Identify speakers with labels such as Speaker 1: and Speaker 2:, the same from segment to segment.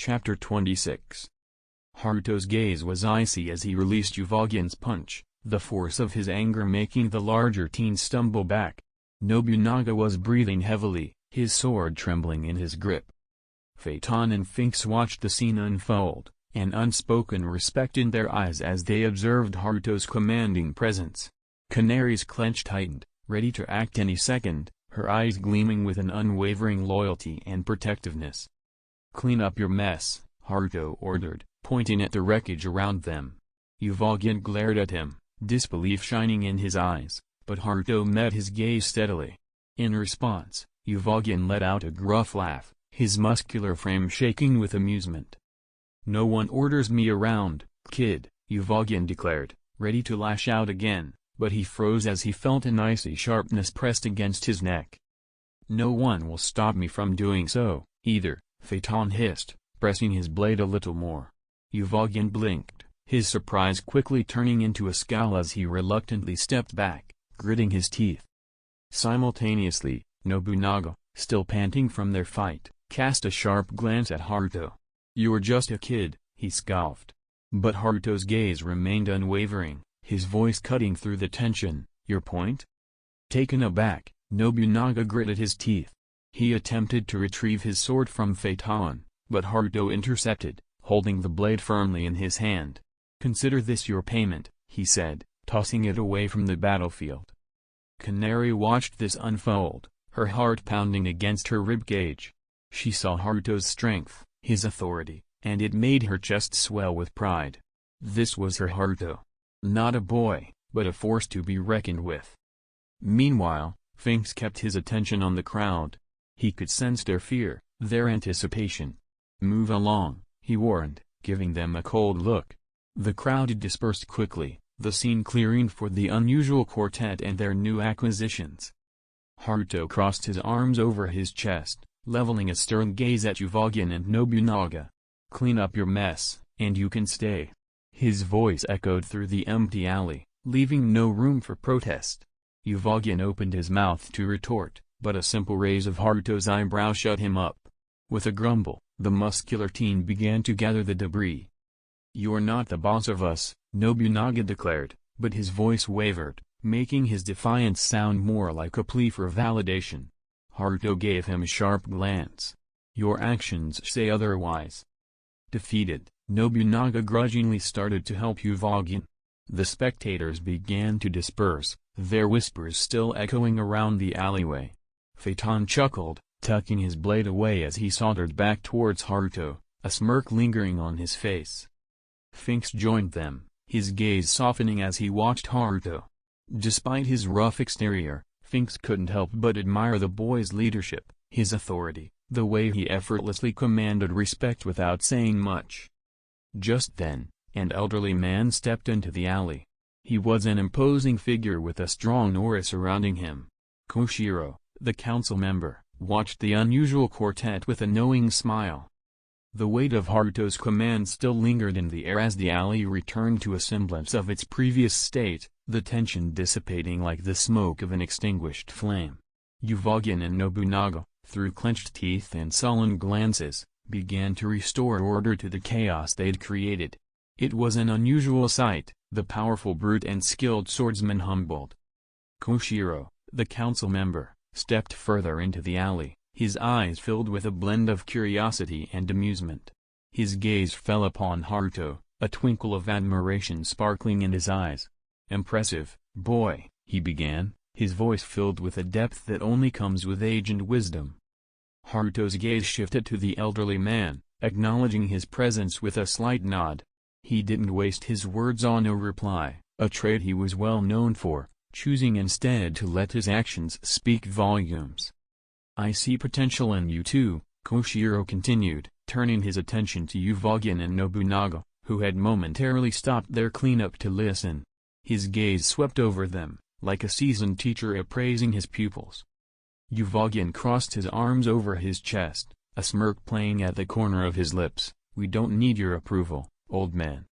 Speaker 1: Chapter 26. Haruto's gaze was icy as he released Yuvagin's punch, the force of his anger making the larger teen stumble back. Nobunaga was breathing heavily, his sword trembling in his grip. Phaeton and Finks watched the scene unfold, an unspoken respect in their eyes as they observed Haruto's commanding presence. Canary's clench tightened, ready to act any second, her eyes gleaming with an unwavering loyalty and protectiveness. "Clean up your mess," Haruto ordered, pointing at the wreckage around them. Yuvagin glared at him, disbelief shining in his eyes, but Haruto met his gaze steadily. In response, Yuvagin let out a gruff laugh, his muscular frame shaking with amusement. "No one orders me around, kid," Yuvagin declared, ready to lash out again, but he froze as he felt an icy sharpness pressed against his neck. "No one will stop me from doing so, either," Phaeton hissed, pressing his blade a little more. Yuvagin blinked, his surprise quickly turning into a scowl as he reluctantly stepped back, gritting his teeth. Simultaneously, Nobunaga, still panting from their fight, cast a sharp glance at Haruto. "You're just a kid," he scoffed. But Haruto's gaze remained unwavering, his voice cutting through the tension. "Your point?" Taken aback, Nobunaga gritted his teeth. He attempted to retrieve his sword from Phaeton, but Haruto intercepted, holding the blade firmly in his hand. "Consider this your payment," he said, tossing it away from the battlefield. Canary watched this unfold, her heart pounding against her ribcage. She saw Haruto's strength, his authority, and it made her chest swell with pride. This was her Haruto. Not a boy, but a force to be reckoned with. Meanwhile, Finks kept his attention on the crowd. He could sense their fear, their anticipation. "Move along," he warned, giving them a cold look. The crowd dispersed quickly, the scene clearing for the unusual quartet and their new acquisitions. Haruto crossed his arms over his chest, leveling a stern gaze at Yuvagin and Nobunaga. "Clean up your mess, and you can stay." His voice echoed through the empty alley, leaving no room for protest. Yuvagin opened his mouth to retort, but a simple raise of Haruto's eyebrow shut him up. With a grumble, the muscular teen began to gather the debris. "You're not the boss of us," Nobunaga declared, but his voice wavered, making his defiance sound more like a plea for validation. Haruto gave him a sharp glance. "Your actions say otherwise." Defeated, Nobunaga grudgingly started to help Yuvagin. The spectators began to disperse, their whispers still echoing around the alleyway. Phaeton chuckled, tucking his blade away as he sauntered back towards Haruto, a smirk lingering on his face. Finks joined them, his gaze softening as he watched Haruto. Despite his rough exterior, Finks couldn't help but admire the boy's leadership, his authority, the way he effortlessly commanded respect without saying much. Just then, an elderly man stepped into the alley. He was an imposing figure with a strong aura surrounding him. Koshiro, the council member, watched the unusual quartet with a knowing smile. The weight of Haruto's command still lingered in the air as the alley returned to a semblance of its previous state, the tension dissipating like the smoke of an extinguished flame. Yuvagin and Nobunaga, through clenched teeth and sullen glances, began to restore order to the chaos they'd created. It was an unusual sight, the powerful brute and skilled swordsman humbled. Koshiro, the council member, stepped further into the alley, his eyes filled with a blend of curiosity and amusement. His gaze fell upon Haruto, a twinkle of admiration sparkling in his eyes. "Impressive, boy," he began, his voice filled with a depth that only comes with age and wisdom. Haruto's gaze shifted to the elderly man, acknowledging his presence with a slight nod. He didn't waste his words on a reply, a trait he was well known for, choosing instead to let his actions speak volumes. "I see potential in you too," Koshiro continued, turning his attention to Yuvagin and Nobunaga, who had momentarily stopped their cleanup to listen. His gaze swept over them, like a seasoned teacher appraising his pupils. Yuvagin crossed his arms over his chest, a smirk playing at the corner of his lips. "We don't need your approval, old man."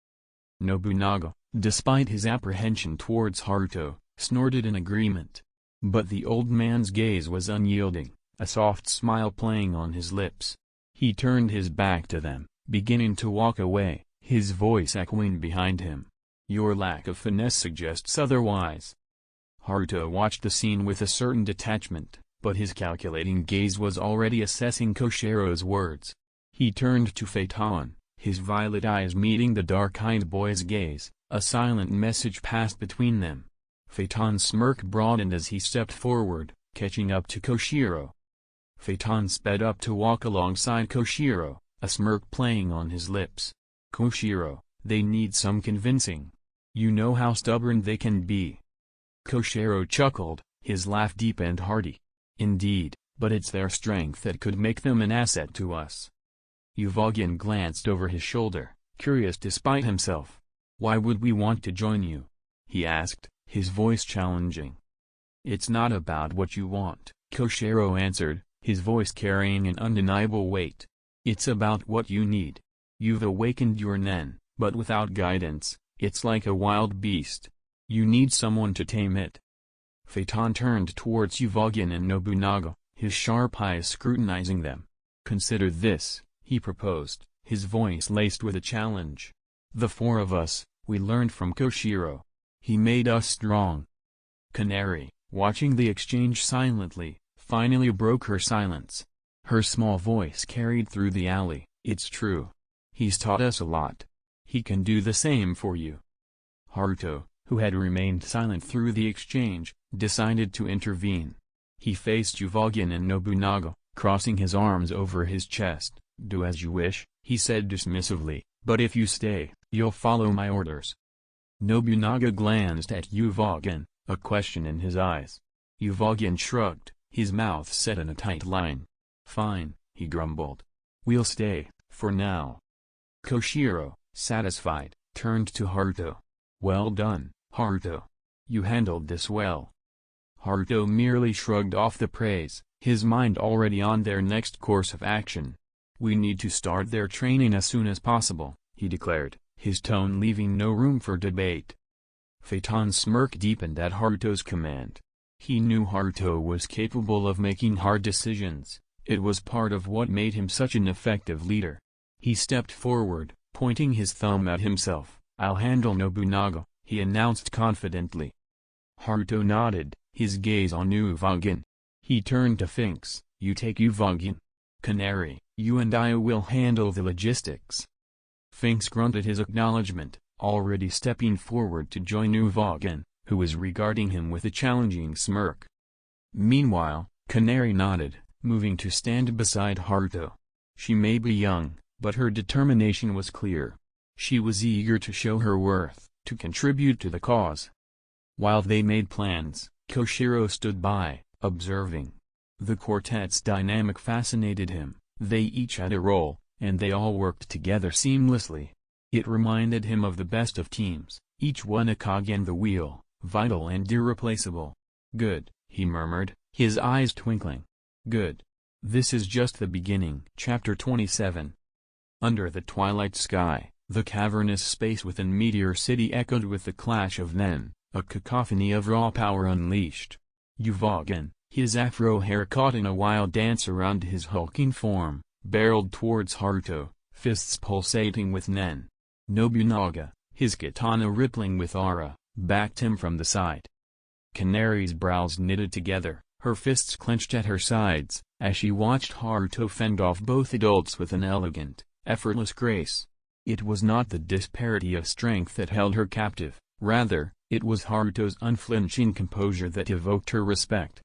Speaker 1: Nobunaga, despite his apprehension towards Haruto, snorted in agreement. But the old man's gaze was unyielding, a soft smile playing on his lips. He turned his back to them, beginning to walk away, his voice echoing behind him. Your lack of finesse suggests otherwise. Haruto watched the scene with a certain detachment, but his calculating gaze was already assessing Koshiro's words. He turned to Phaeton, his violet eyes meeting the dark-eyed boy's gaze. A silent message passed between them. Phaeton's smirk broadened as he stepped forward, catching up to Koshiro. Phaeton sped up to walk alongside Koshiro, a smirk playing on his lips. Koshiro, they need some convincing. You know how stubborn they can be. Koshiro chuckled, his laugh deep and hearty. Indeed, but it's their strength that could make them an asset to us. Uvogin glanced over his shoulder, curious despite himself. Why would we want to join you? He asked, his voice challenging. It's not about what you want, Koshiro answered, his voice carrying an undeniable weight. It's about what you need. You've awakened your Nen, but without guidance, it's like a wild beast. You need someone to tame it. Phaeton turned towards Uvogin and Nobunaga, his sharp eyes scrutinizing them. Consider this, he proposed, his voice laced with a challenge. The four of us, we learned from Koshiro. He made us strong. Canary, watching the exchange silently, finally broke her silence. Her small voice carried through the alley. It's true. He's taught us a lot. He can do the same for you. Haruto, who had remained silent through the exchange, decided to intervene. He faced Uvogin and Nobunaga, crossing his arms over his chest. Do as you wish, he said dismissively, but if you stay, you'll follow my orders. Nobunaga glanced at Uvogin, a question in his eyes. Uvogin shrugged, his mouth set in a tight line. Fine, he grumbled. We'll stay, for now. Koshiro, satisfied, turned to Haruto. Well done, Haruto. You handled this well. Haruto merely shrugged off the praise, his mind already on their next course of action. We need to start their training as soon as possible, he declared, his tone leaving no room for debate. Phaeton's smirk deepened at Haruto's command. He knew Haruto was capable of making hard decisions. It was part of what made him such an effective leader. He stepped forward, pointing his thumb at himself. I'll handle Nobunaga, he announced confidently. Haruto nodded, his gaze on Uvogin. He turned to Finks. You take Uvogin. Canary, you and I will handle the logistics. Finks grunted his acknowledgement, already stepping forward to join Uvogin, who was regarding him with a challenging smirk. Meanwhile, Canary nodded, moving to stand beside Haruto. She may be young, but her determination was clear. She was eager to show her worth, to contribute to the cause. While they made plans, Koshiro stood by, observing. The quartet's dynamic fascinated him. They each had a role, and they all worked together seamlessly. It reminded him of the best of teams, each one a cog in the wheel, vital and irreplaceable. Good, he murmured, his eyes twinkling. Good. This is just the beginning. Chapter 27. Under the twilight sky, the cavernous space within Meteor City echoed with the clash of Nen, a cacophony of raw power unleashed. Uvogin, his afro hair caught in a wild dance around his hulking form, barreled towards Haruto, fists pulsating with Nen. Nobunaga, his katana rippling with aura, backed him from the side. Canary's brows knitted together, her fists clenched at her sides, as she watched Haruto fend off both adults with an elegant, effortless grace. It was not the disparity of strength that held her captive, rather, it was Haruto's unflinching composure that evoked her respect.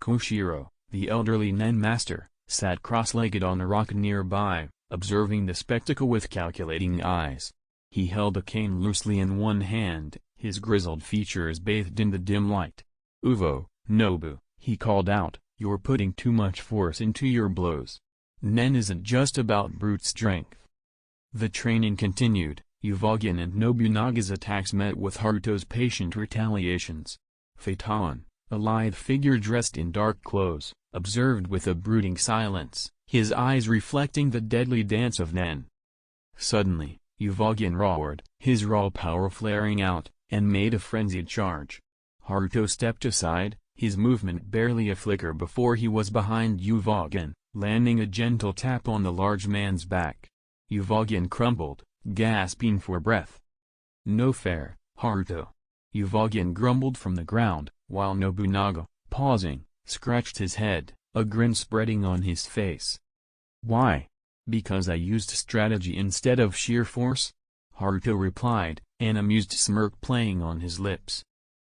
Speaker 1: Koshiro, the elderly Nen master, sat cross-legged on a rock nearby, observing the spectacle with calculating eyes. He held a cane loosely in one hand, his grizzled features bathed in the dim light. Nobu, he called out, you're putting too much force into your blows. Nen isn't just about brute strength. The training continued. Uvogin and Nobunaga's attacks met with Haruto's patient retaliations. Phaeton, a lithe figure dressed in dark clothes, observed with a brooding silence, his eyes reflecting the deadly dance of Nen. Suddenly, Uvogin roared, his raw power flaring out, and made a frenzied charge. Haruto stepped aside, his movement barely a flicker before he was behind Uvogin, landing a gentle tap on the large man's back. Uvogin crumbled, gasping for breath. "No fair, Haruto." Uvogin grumbled from the ground, while Nobunaga, pausing, scratched his head, a grin spreading on his face. "Why? Because I used strategy instead of sheer force?" Haruto replied, an amused smirk playing on his lips.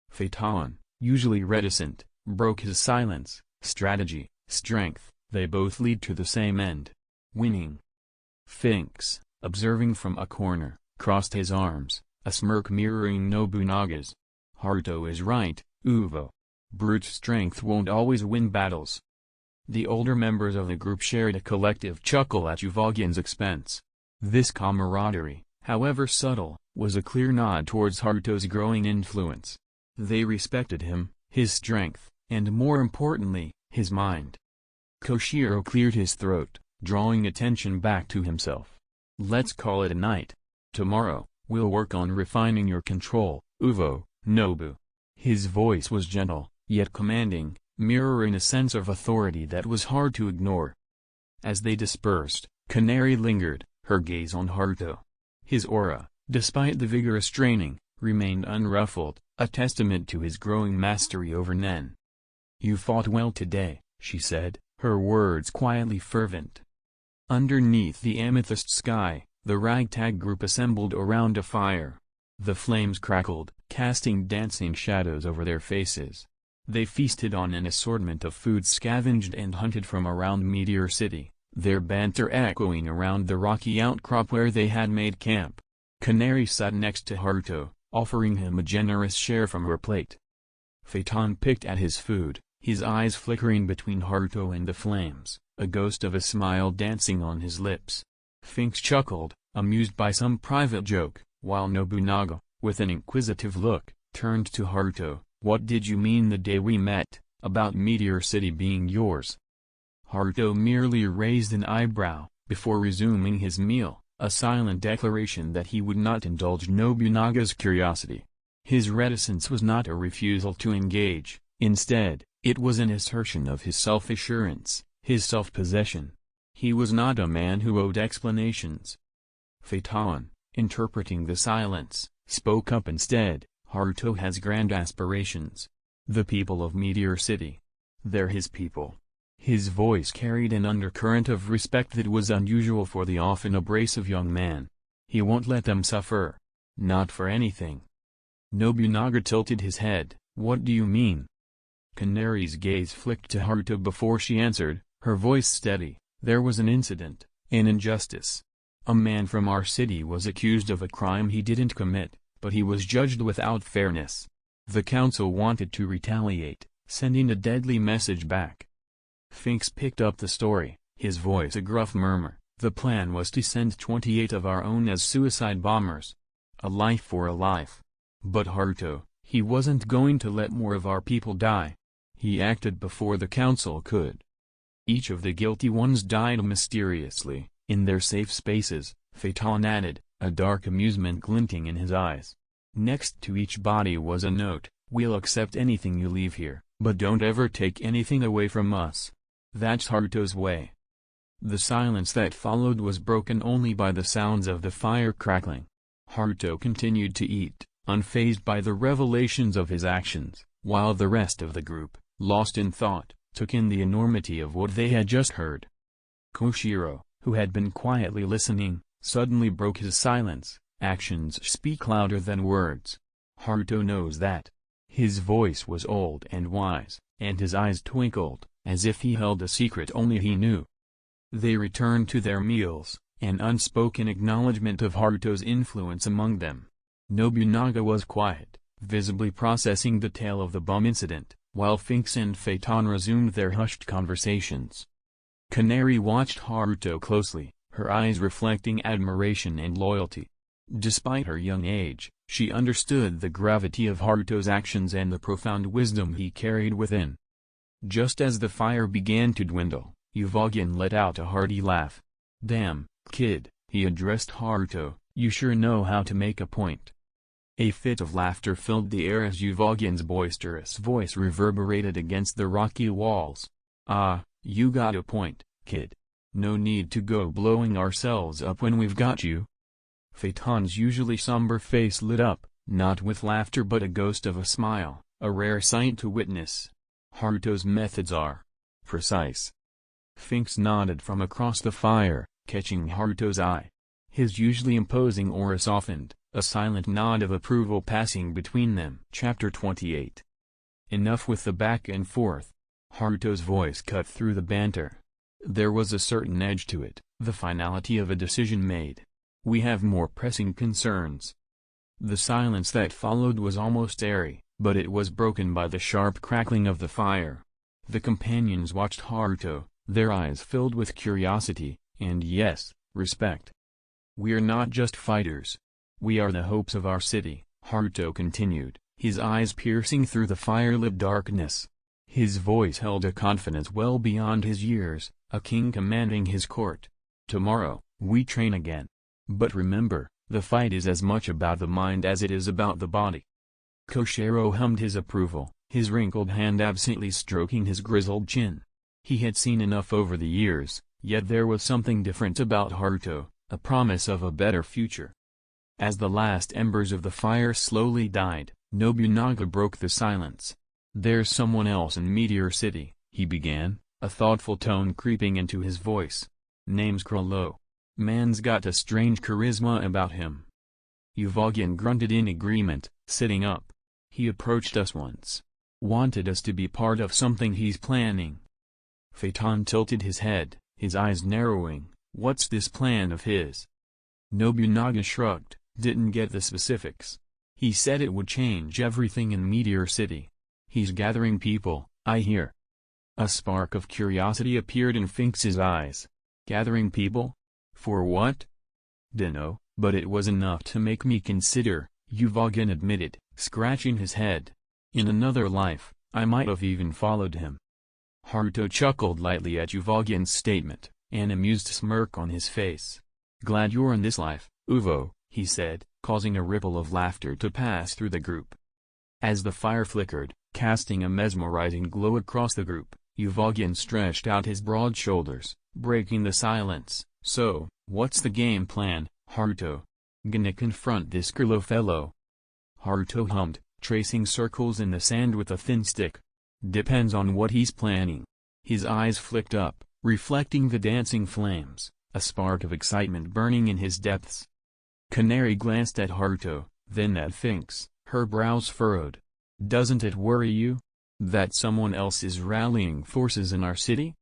Speaker 1: Phaeton, usually reticent, broke his silence. "Strategy, strength, they both lead to the same end. Winning." Finks, observing from a corner, crossed his arms, a smirk mirroring Nobunaga's. "Haruto is right, Uvo. Brute strength won't always win battles." The older members of the group shared a collective chuckle at Uvogin's expense. This camaraderie, however subtle, was a clear nod towards Haruto's growing influence. They respected him, his strength, and more importantly, his mind. Koshiro cleared his throat, drawing attention back to himself. "Let's call it a night. Tomorrow, we'll work on refining your control, Uvo, Nobu." His voice was gentle, yet commanding, mirroring a sense of authority that was hard to ignore. As they dispersed, Canary lingered, her gaze on Haruto. His aura, despite the vigorous training, remained unruffled, a testament to his growing mastery over Nen. "You fought well today," she said, her words quietly fervent. Underneath the amethyst sky, the ragtag group assembled around a fire. The flames crackled, casting dancing shadows over their faces. They feasted on an assortment of foods scavenged and hunted from around Meteor City, their banter echoing around the rocky outcrop where they had made camp. Canary sat next to Haruto, offering him a generous share from her plate. Phaeton picked at his food, his eyes flickering between Haruto and the flames, a ghost of a smile dancing on his lips. Finks chuckled, amused by some private joke, while Nobunaga, with an inquisitive look, turned to Haruto. "What did you mean the day we met, about Meteor City being yours?" Haruto merely raised an eyebrow, before resuming his meal, a silent declaration that he would not indulge Nobunaga's curiosity. His reticence was not a refusal to engage, instead, it was an assertion of his self-assurance, his self-possession. He was not a man who owed explanations. Phaeton, interpreting the silence, spoke up instead. "Haruto has grand aspirations. The people of Meteor City. They're his people." His voice carried an undercurrent of respect that was unusual for the often abrasive young man. "He won't let them suffer. Not for anything." Nobunaga tilted his head. "What do you mean?" Canary's gaze flicked to Haruto before she answered, her voice steady. "There was an incident, an injustice. A man from our city was accused of a crime he didn't commit, but he was judged without fairness. The council wanted to retaliate, sending a deadly message back." Finks picked up the story, his voice a gruff murmur. "The plan was to send 28 of our own as suicide bombers. A life for a life. But Haruto, he wasn't going to let more of our people die. He acted before the council could. Each of the guilty ones died mysteriously, in their safe spaces," Phaeton added, a dark amusement glinting in his eyes. "Next to each body was a note, 'We'll accept anything you leave here, but don't ever take anything away from us.' That's Haruto's way." The silence that followed was broken only by the sounds of the fire crackling. Haruto continued to eat, unfazed by the revelations of his actions, while the rest of the group, lost in thought, took in the enormity of what they had just heard. Koshiro, who had been quietly listening, suddenly broke his silence. "Actions speak louder than words. Haruto knows that." His voice was old and wise, and his eyes twinkled, as if he held a secret only he knew. They returned to their meals, an unspoken acknowledgment of Haruto's influence among them. Nobunaga was quiet, visibly processing the tale of the bomb incident, while Finks and Phaeton resumed their hushed conversations. Canary watched Haruto closely, her eyes reflecting admiration and loyalty. Despite her young age, she understood the gravity of Haruto's actions and the profound wisdom he carried within. Just as the fire began to dwindle, Uvogin let out a hearty laugh. "Damn, kid," he addressed Haruto, "you sure know how to make a point." A fit of laughter filled the air as Uvogin's boisterous voice reverberated against the rocky walls. "Ah, you got a point, kid. No need to go blowing ourselves up when we've got you. Phaeton's usually somber face lit up, not with laughter but a ghost of a smile, a rare sight to witness. Haruto's methods are precise. Finks nodded from across the fire, catching Haruto's eye. His usually imposing aura softened, a silent nod of approval passing between them. Chapter 28. Enough with the back and forth. Haruto's voice cut through the banter. There was a certain edge to it, the finality of a decision made. We have more pressing concerns. The silence that followed was almost airy, but it was broken by the sharp crackling of the fire. The companions watched Haruto, their eyes filled with curiosity, and yes, respect. We're not just fighters. We are the hopes of our city, Haruto continued, his eyes piercing through the fire-lit darkness. His voice held a confidence well beyond his years, a king commanding his court. Tomorrow, we train again. But remember, the fight is as much about the mind as it is about the body. Koshiro hummed his approval, his wrinkled hand absently stroking his grizzled chin. He had seen enough over the years, yet there was something different about Haruto, a promise of a better future. As the last embers of the fire slowly died, Nobunaga broke the silence. "There's someone else in Meteor City," he began, a thoughtful tone creeping into his voice. "Name's Krollo. Man's got a strange charisma about him." Uvogin grunted in agreement, sitting up. "He approached us once. Wanted us to be part of something he's planning." Phaeton tilted his head, his eyes narrowing. "What's this plan of his?" Nobunaga shrugged, didn't get the specifics. "He said it would change everything in Meteor City. He's gathering people, I hear." A spark of curiosity appeared in Finks's eyes. "Gathering people? For what?" "Dunno, but it was enough to make me consider," Uvogin admitted, scratching his head. "In another life, I might have even followed him." Haruto chuckled lightly at Uvogin's statement, an amused smirk on his face. "Glad you're in this life, Uvo," he said, causing a ripple of laughter to pass through the group. As the fire flickered, casting a mesmerizing glow across the group, Uvogin stretched out his broad shoulders, breaking the silence. "So, what's the game plan, Haruto? Gonna confront this Krollo fellow?" Haruto hummed, tracing circles in the sand with a thin stick. "Depends on what he's planning." His eyes flicked up, reflecting the dancing flames, a spark of excitement burning in his depths. Canary glanced at Haruto, then at Finks, her brows furrowed. "Doesn't it worry you that someone else is rallying forces in our city?"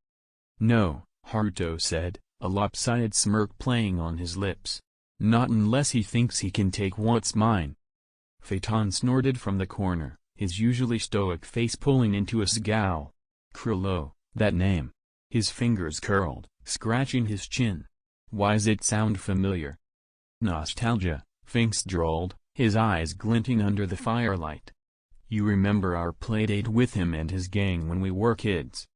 Speaker 1: "No," Haruto said, a lopsided smirk playing on his lips. "Not unless he thinks he can take what's mine." Phaeton snorted from the corner, his usually stoic face pulling into a scowl. "Krollo, that name." His fingers curled, scratching his chin. "Why's it sound familiar?" "Nostalgia," Finks drawled, his eyes glinting under the firelight. "You remember our playdate with him and his gang when we were kids?"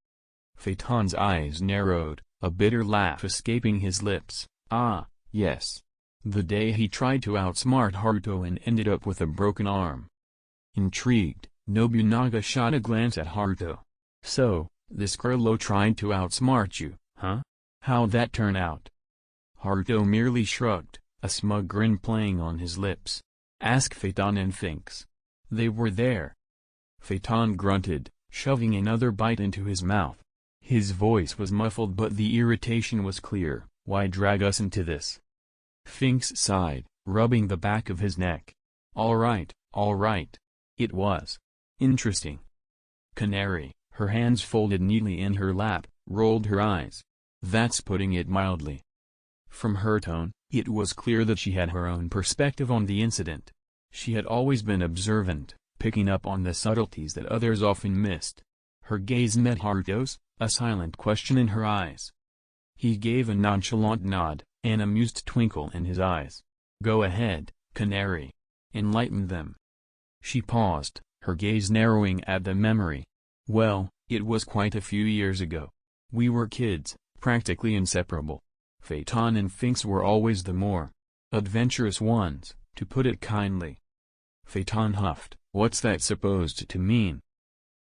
Speaker 1: Phaeton's eyes narrowed, a bitter laugh escaping his lips. "Ah, yes. The day he tried to outsmart Haruto and ended up with a broken arm." Intrigued, Nobunaga shot a glance at Haruto. "So, this Krollo tried to outsmart you, huh? How'd that turn out?" Haruto merely shrugged, a smug grin playing on his lips. "Ask Phaeton and Finks. They were there." Phaeton grunted, shoving another bite into his mouth. His voice was muffled but the irritation was clear. "Why drag us into this?" Finks sighed, rubbing the back of his neck. All right. It was interesting." Canary, her hands folded neatly in her lap, rolled her eyes. "That's putting it mildly." From her tone, it was clear that she had her own perspective on the incident. She had always been observant, picking up on the subtleties that others often missed. Her gaze met Haruto's, a silent question in her eyes. He gave a nonchalant nod, an amused twinkle in his eyes. "Go ahead, Canary. Enlighten them." She paused, her gaze narrowing at the memory. "Well, it was quite a few years ago. We were kids, practically inseparable. Phaeton and Finks were always the more adventurous ones, to put it kindly." Phaeton huffed. "What's that supposed to mean?"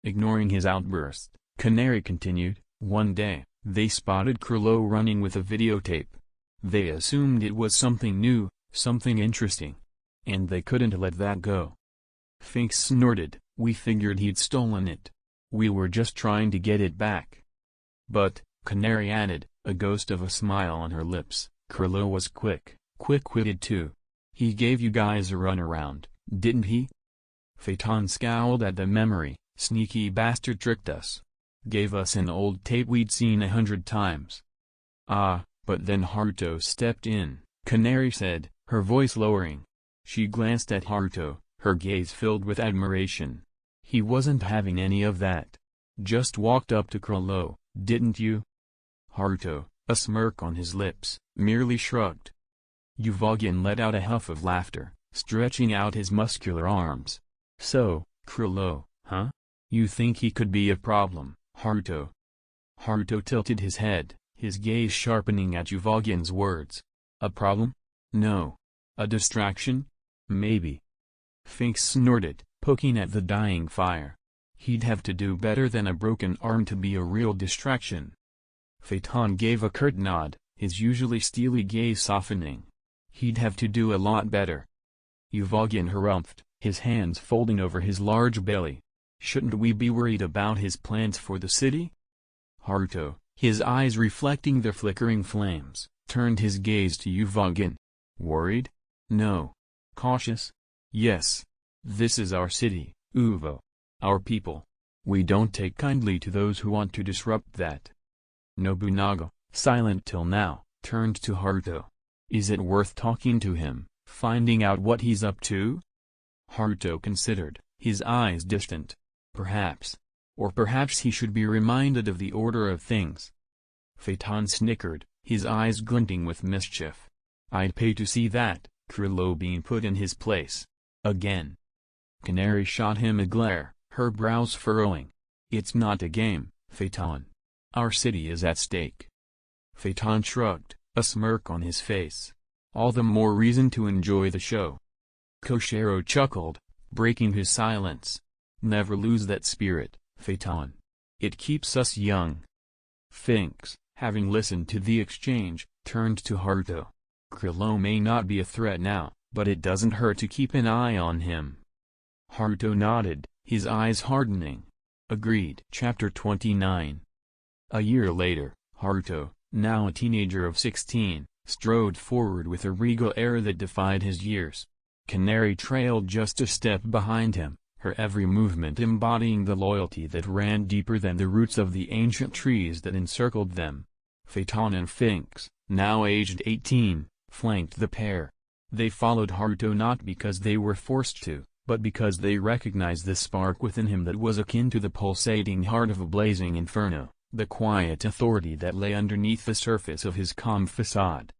Speaker 1: Ignoring his outburst, Canary continued, "One day, They spotted Krilo running with a videotape. They assumed it was something new, something interesting. And they couldn't let that go. Finks snorted, "We figured he'd stolen it. We were just trying to get it back." "But," Canary added, a ghost of a smile on her lips, "Krilo was quick-witted too. He gave you guys a runaround, didn't he?" Phaeton scowled at the memory. "Sneaky bastard tricked us. Gave us an old tape we'd seen 100 times. "Ah, but then Haruto stepped in," Canary said, her voice lowering. She glanced at Haruto, her gaze filled with admiration. "He wasn't having any of that. Just walked up to Krilo, didn't you?" Haruto, a smirk on his lips, merely shrugged. Uvogin let out a huff of laughter, stretching out his muscular arms. "So, Krilo, huh? You think he could be a problem, Haruto?" Haruto tilted his head, his gaze sharpening at Uvogin's words. "A problem? No. A distraction? Maybe." Finks snorted, poking at the dying fire. "He'd have to do better than a broken arm to be a real distraction." Phaeton gave a curt nod, his usually steely gaze softening. "He'd have to do a lot better." Uvogin harumphed, his hands folding over his large belly. "Shouldn't we be worried about his plans for the city?" Haruto, his eyes reflecting the flickering flames, turned his gaze to Uvogin. "Worried? No. Cautious? Yes. This is our city, Uvo. Our people. We don't take kindly to those who want to disrupt that." Nobunaga, silent till now, turned to Haruto. "Is it worth talking to him, finding out what he's up to?" Haruto considered, his eyes distant. Perhaps. Or perhaps he should be reminded of the order of things. Phaeton snickered, his eyes glinting with mischief. "I'd pay to see that, Krilo being put in his place. Again." Canary shot him a glare, her brows furrowing. "It's not a game, Phaeton. Our city is at stake." Phaeton shrugged, a smirk on his face. "All the more reason to enjoy the show." Koshiro chuckled, breaking his silence. "Never lose that spirit, Phaeton. It keeps us young." Finks, having listened to the exchange, turned to Haruto. "Krilo may not be a threat now, but it doesn't hurt to keep an eye on him." Haruto nodded, his eyes hardening. "Agreed." Chapter 29. A year later, Haruto, now a teenager of 16, strode forward with a regal air that defied his years. Canary trailed just a step behind him, her every movement embodying the loyalty that ran deeper than the roots of the ancient trees that encircled them. Phaeton and Finks, now aged 18, flanked the pair. They followed Haruto not because they were forced to, but because they recognized the spark within him that was akin to the pulsating heart of a blazing inferno, the quiet authority that lay underneath the surface of his calm facade.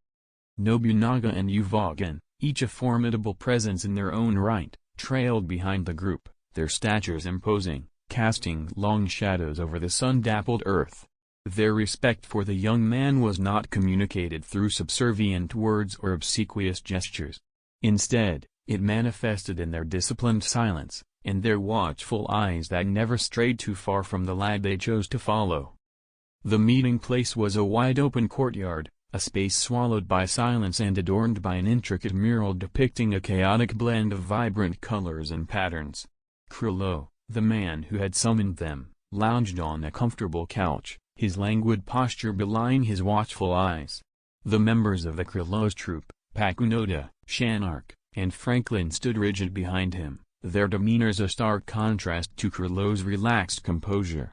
Speaker 1: Nobunaga and Uvogin, each a formidable presence in their own right, trailed behind the group, their statures imposing, casting long shadows over the sun-dappled earth. Their respect for the young man was not communicated through subservient words or obsequious gestures. Instead, it manifested in their disciplined silence, and their watchful eyes that never strayed too far from the lad they chose to follow. The meeting place was a wide-open courtyard, a space swallowed by silence and adorned by an intricate mural depicting a chaotic blend of vibrant colors and patterns. Krilo, the man who had summoned them, lounged on a comfortable couch, his languid posture belying his watchful eyes. The members of the Krilo's troupe, Pakunoda, Shanark, and Franklin stood rigid behind him, their demeanors a stark contrast to Krilo's relaxed composure.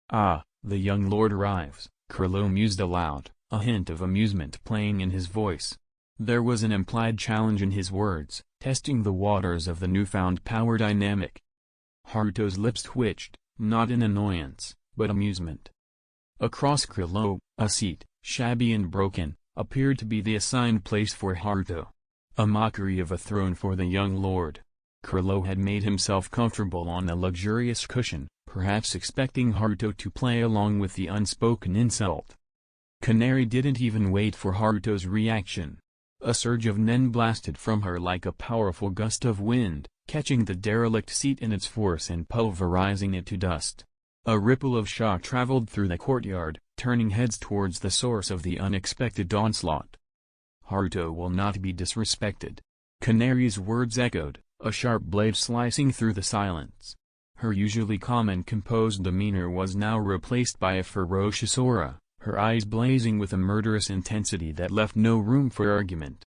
Speaker 1: "Ah, the young lord arrives," Krilo mused aloud, a hint of amusement playing in his voice. There was an implied challenge in his words, testing the waters of the newfound power dynamic. Haruto's lips twitched, not in annoyance, but amusement. Across Krilo, a seat, shabby and broken, appeared to be the assigned place for Haruto. A mockery of a throne for the young lord. Krilo had made himself comfortable on a luxurious cushion, perhaps expecting Haruto to play along with the unspoken insult. Canary didn't even wait for Haruto's reaction. A surge of nen blasted from her like a powerful gust of wind, catching the derelict seat in its force and pulverizing it to dust. A ripple of shock traveled through the courtyard, turning heads towards the source of the unexpected onslaught. Haruto will not be disrespected. Canary's words echoed, a sharp blade slicing through the silence. Her usually calm and composed demeanor was now replaced by a ferocious aura, her eyes blazing with a murderous intensity that left no room for argument.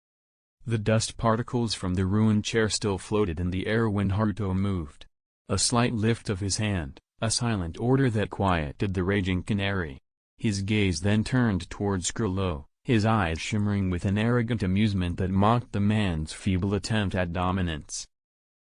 Speaker 1: The dust particles from the ruined chair still floated in the air when Haruto moved. A slight lift of his hand, a silent order that quieted the raging canary. His gaze then turned towards Kurlo, his eyes shimmering with an arrogant amusement that mocked the man's feeble attempt at dominance.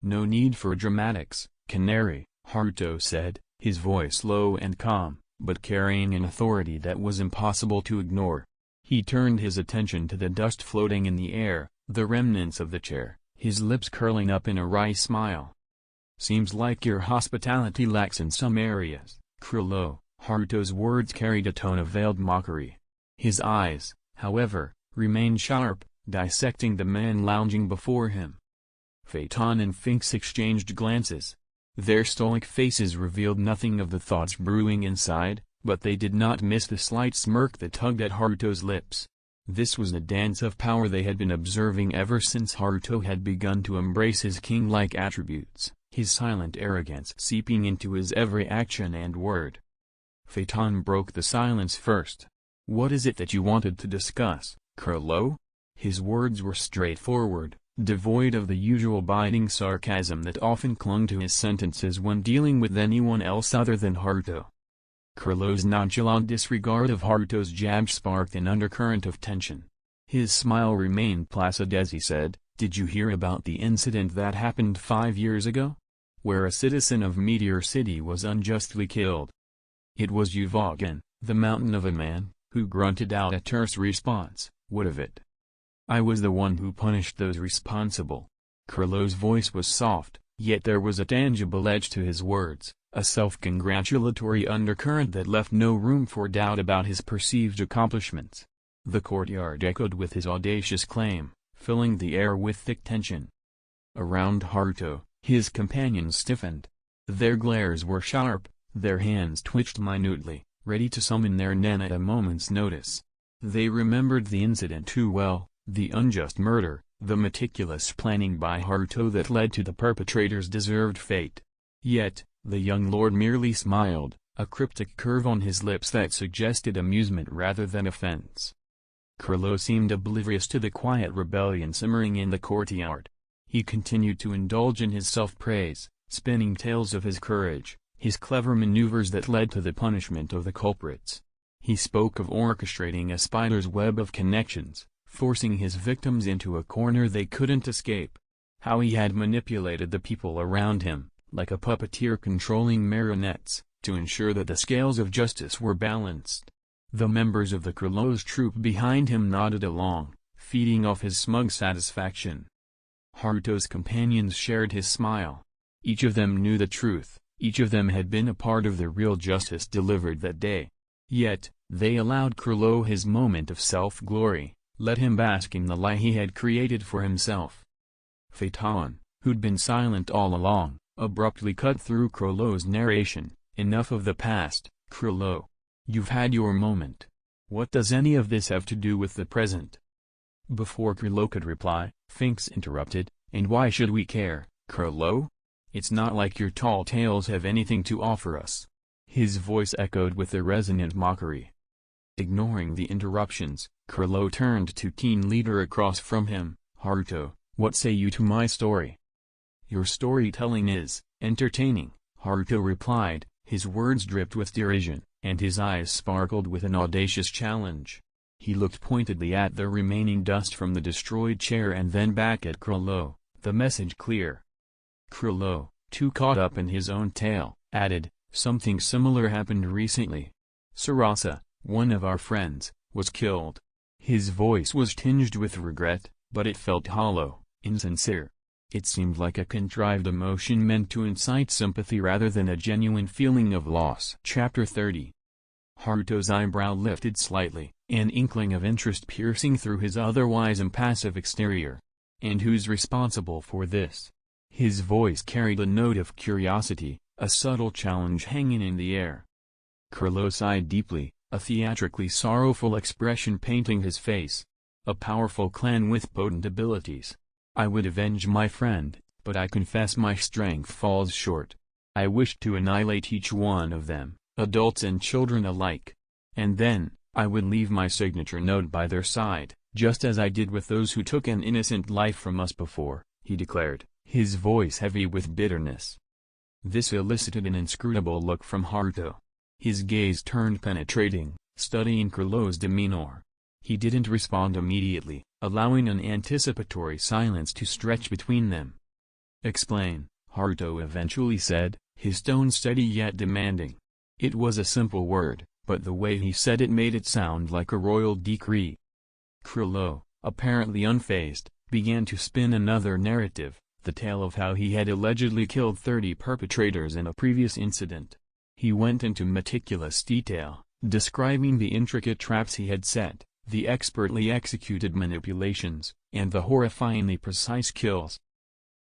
Speaker 1: "No need for dramatics, Canary," Haruto said, his voice low and calm, but carrying an authority that was impossible to ignore. He turned his attention to the dust floating in the air, the remnants of the chair, his lips curling up in a wry smile. "Seems like your hospitality lacks in some areas, Kurlo." Haruto's words carried a tone of veiled mockery. His eyes, however, remained sharp, dissecting the man lounging before him. Phaeton and Finks exchanged glances. Their stoic faces revealed nothing of the thoughts brewing inside, but they did not miss the slight smirk that tugged at Haruto's lips. This was the dance of power they had been observing ever since Haruto had begun to embrace his king-like attributes, his silent arrogance seeping into his every action and word. Phaeton broke the silence first. "What is it that you wanted to discuss, Kurlo?" His words were straightforward, devoid of the usual biting sarcasm that often clung to his sentences when dealing with anyone else other than Haruto. Kurlo's nonchalant disregard of Haruto's jab sparked an undercurrent of tension. His smile remained placid as he said, "Did you hear about the incident that happened 5 years ago? Where a citizen of Meteor City was unjustly killed? It was Uvogin, the mountain of a man, who grunted out a terse response, 'What of it?' I was the one who punished those responsible." Kurlo's voice was soft, yet there was a tangible edge to his words, a self-congratulatory undercurrent that left no room for doubt about his perceived accomplishments. The courtyard echoed with his audacious claim, filling the air with thick tension. Around Haruto, his companions stiffened. Their glares were sharp, their hands twitched minutely, ready to summon their nen at a moment's notice. They remembered the incident too well, the unjust murder, the meticulous planning by Haruto that led to the perpetrator's deserved fate. Yet, the young lord merely smiled, a cryptic curve on his lips that suggested amusement rather than offense. Kurlo seemed oblivious to the quiet rebellion simmering in the courtyard. He continued to indulge in his self-praise, spinning tales of his courage, his clever maneuvers that led to the punishment of the culprits. He spoke of orchestrating a spider's web of connections, forcing his victims into a corner they couldn't escape. How he had manipulated the people around him, like a puppeteer controlling marionettes, to ensure that the scales of justice were balanced. The members of the Kurlo's troop behind him nodded along, feeding off his smug satisfaction. Haruto's companions shared his smile. Each of them knew the truth, each of them had been a part of the real justice delivered that day. Yet, they allowed Kurlo his moment of self-glory, let him bask in the lie he had created for himself. Phaeton, who'd been silent all along, abruptly cut through Kurlo's narration. "Enough of the past, Kurlo. You've had your moment. What does any of this have to do with the present?" Before Kurlo could reply, Finks interrupted, "And why should we care, Kurlo? It's not like your tall tales have anything to offer us." His voice echoed with a resonant mockery. Ignoring the interruptions, Kurlo turned to Teen Leader across from him. "Haruto, what say you to my story?" "Your storytelling is entertaining," Haruto replied, his words dripped with derision, and his eyes sparkled with an audacious challenge. He looked pointedly at the remaining dust from the destroyed chair and then back at Kurlo, the message clear. Kurlo, too caught up in his own tale, added, "Something similar happened recently. Sarasa, one of our friends, was killed." His voice was tinged with regret, but it felt hollow, insincere. It seemed like a contrived emotion meant to incite sympathy rather than a genuine feeling of loss. Chapter 30. Haruto's eyebrow lifted slightly, an inkling of interest piercing through his otherwise impassive exterior. "And who's responsible for this?" His voice carried a note of curiosity, a subtle challenge hanging in the air. Kurlo sighed deeply, a theatrically sorrowful expression painting his face. A powerful clan with potent abilities. I would avenge my friend, but I confess my strength falls short. I wish to annihilate each one of them, adults and children alike. And then, I would leave my signature note by their side, just as I did with those who took an innocent life from us before, he declared, his voice heavy with bitterness. This elicited an inscrutable look from Haruto. His gaze turned penetrating, studying Kurlo's demeanor. He didn't respond immediately, allowing an anticipatory silence to stretch between them. Explain, Haruto eventually said, his tone steady yet demanding. It was a simple word, but the way he said it made it sound like a royal decree. Kurlo, apparently unfazed, began to spin another narrative, the tale of how he had allegedly killed 30 perpetrators in a previous incident. He went into meticulous detail, describing the intricate traps he had set, the expertly executed manipulations, and the horrifyingly precise kills.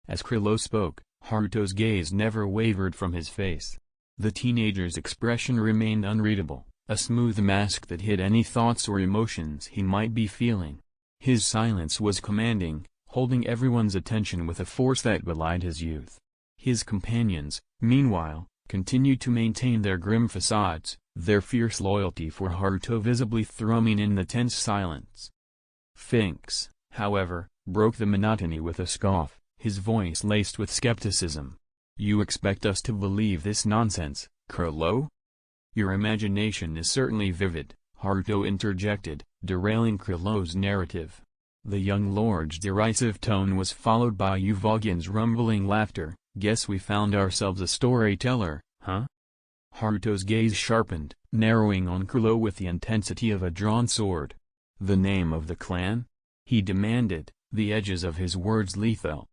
Speaker 1: As Kurlo spoke, Haruto's gaze never wavered from his face. The teenager's expression remained unreadable, a smooth mask that hid any thoughts or emotions he might be feeling. His silence was commanding, holding everyone's attention with a force that belied his youth. His companions, meanwhile, continued to maintain their grim facades, their fierce loyalty for Haruto visibly thrumming in the tense silence. Finks, however, broke the monotony with a scoff, his voice laced with skepticism. You expect us to believe this nonsense, Kurlo? Your imagination is certainly vivid, Haruto interjected, derailing Kurlo's narrative. The young lord's derisive tone was followed by Yuvagin's rumbling laughter. Guess we found ourselves a storyteller, huh? Haruto's gaze sharpened, narrowing on Kurlo with the intensity of a drawn sword. The name of the clan? He demanded, the edges of his words lethal.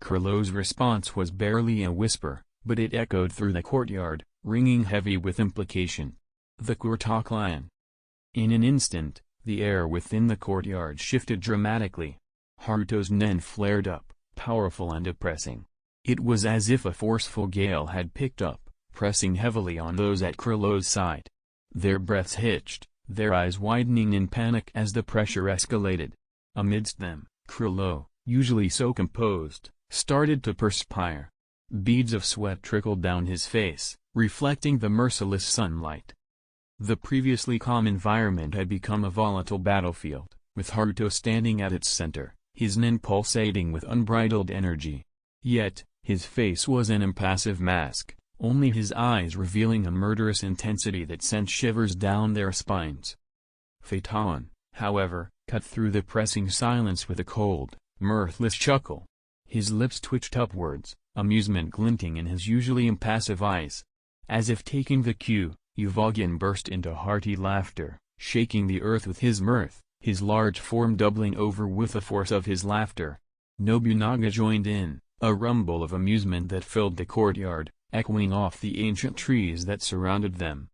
Speaker 1: Kurlo's response was barely a whisper, but it echoed through the courtyard, ringing heavy with implication. The Kurta clan. In an instant, the air within the courtyard shifted dramatically. Haruto's nen flared up, powerful and oppressing. It was as if a forceful gale had picked up, pressing heavily on those at Kurlo's side. Their breaths hitched, their eyes widening in panic as the pressure escalated. Amidst them, Kurlo, usually so composed, started to perspire. Beads of sweat trickled down his face, reflecting the merciless sunlight. The previously calm environment had become a volatile battlefield, with Haruto standing at its center, his nen pulsating with unbridled energy. Yet, his face was an impassive mask, only his eyes revealing a murderous intensity that sent shivers down their spines. Phaeton, however, cut through the pressing silence with a cold, mirthless chuckle. His lips twitched upwards, amusement glinting in his usually impassive eyes. As if taking the cue, Yuvagin burst into hearty laughter, shaking the earth with his mirth, his large form doubling over with the force of his laughter. Nobunaga joined in, a rumble of amusement that filled the courtyard, echoing off the ancient trees that surrounded them.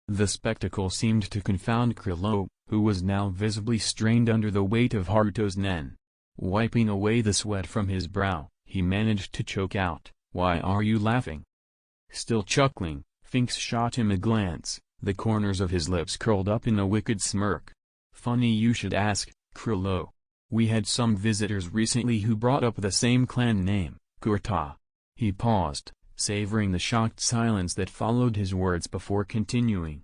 Speaker 1: The spectacle seemed to confound Kurlo, who was now visibly strained under the weight of Haruto's nen. Wiping away the sweat from his brow, he managed to choke out, "Why are you laughing?" Still chuckling, Finks shot him a glance, the corners of his lips curled up in a wicked smirk. "Funny you should ask, Kurlo. We had some visitors recently who brought up the same clan name, Kurta." He paused, savoring the shocked silence that followed his words before continuing.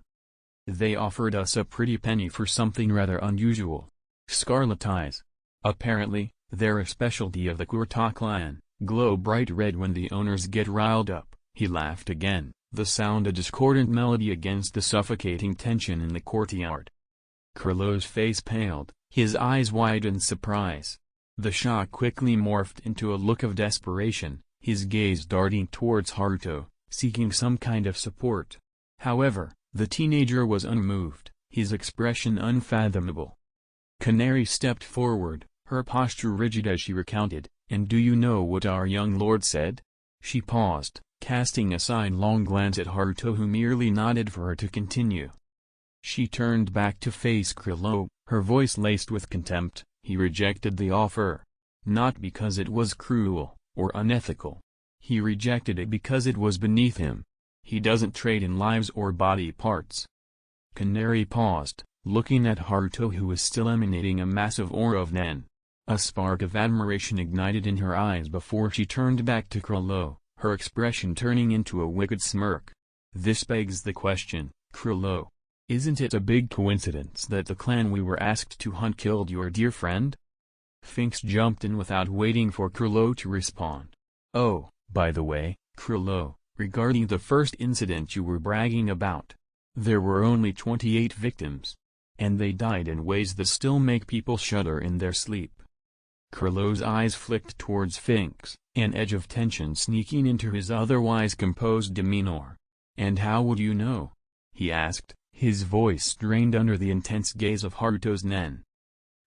Speaker 1: "They offered us a pretty penny for something rather unusual. Scarlet eyes. Apparently, they're a specialty of the Kurta clan, glow bright red when the owners get riled up." He laughed again, the sound a discordant melody against the suffocating tension in the courtyard. Kurlo's face paled, his eyes wide in surprise. The shock quickly morphed into a look of desperation, his gaze darting towards Haruto, seeking some kind of support. However, the teenager was unmoved, his expression unfathomable. Canary stepped forward, her posture rigid as she recounted, "And do you know what our young lord said?" She paused, casting a sidelong glance at Haruto, who merely nodded for her to continue. She turned back to face Kurlo, her voice laced with contempt. "He rejected the offer. Not because it was cruel, or unethical. He rejected it because it was beneath him. He doesn't trade in lives or body parts." Canary paused, looking at Haruto, who was still emanating a massive aura of Nen. A spark of admiration ignited in her eyes before she turned back to Krullo, her expression turning into a wicked smirk. This begs the question, Krullo. Isn't it a big coincidence that the clan we were asked to hunt killed your dear friend? Finks jumped in without waiting for Krullo to respond. Oh, by the way, Krullo, regarding the first incident you were bragging about. There were only 28 victims. And they died in ways that still make people shudder in their sleep. Krullo's eyes flicked towards Finks, an edge of tension sneaking into his otherwise composed demeanor. And how would you know? He asked, his voice strained under the intense gaze of Haruto's Nen.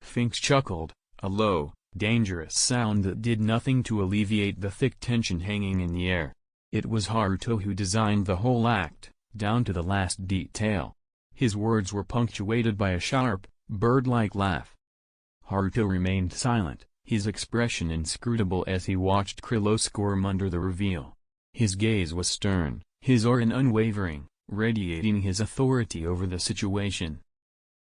Speaker 1: Finks chuckled, a low, dangerous sound that did nothing to alleviate the thick tension hanging in the air. It was Haruto who designed the whole act, down to the last detail. His words were punctuated by a sharp, bird-like laugh. Haruto remained silent, his expression inscrutable as he watched Krullo squirm under the reveal. His gaze was stern, his aura unwavering, radiating his authority over the situation.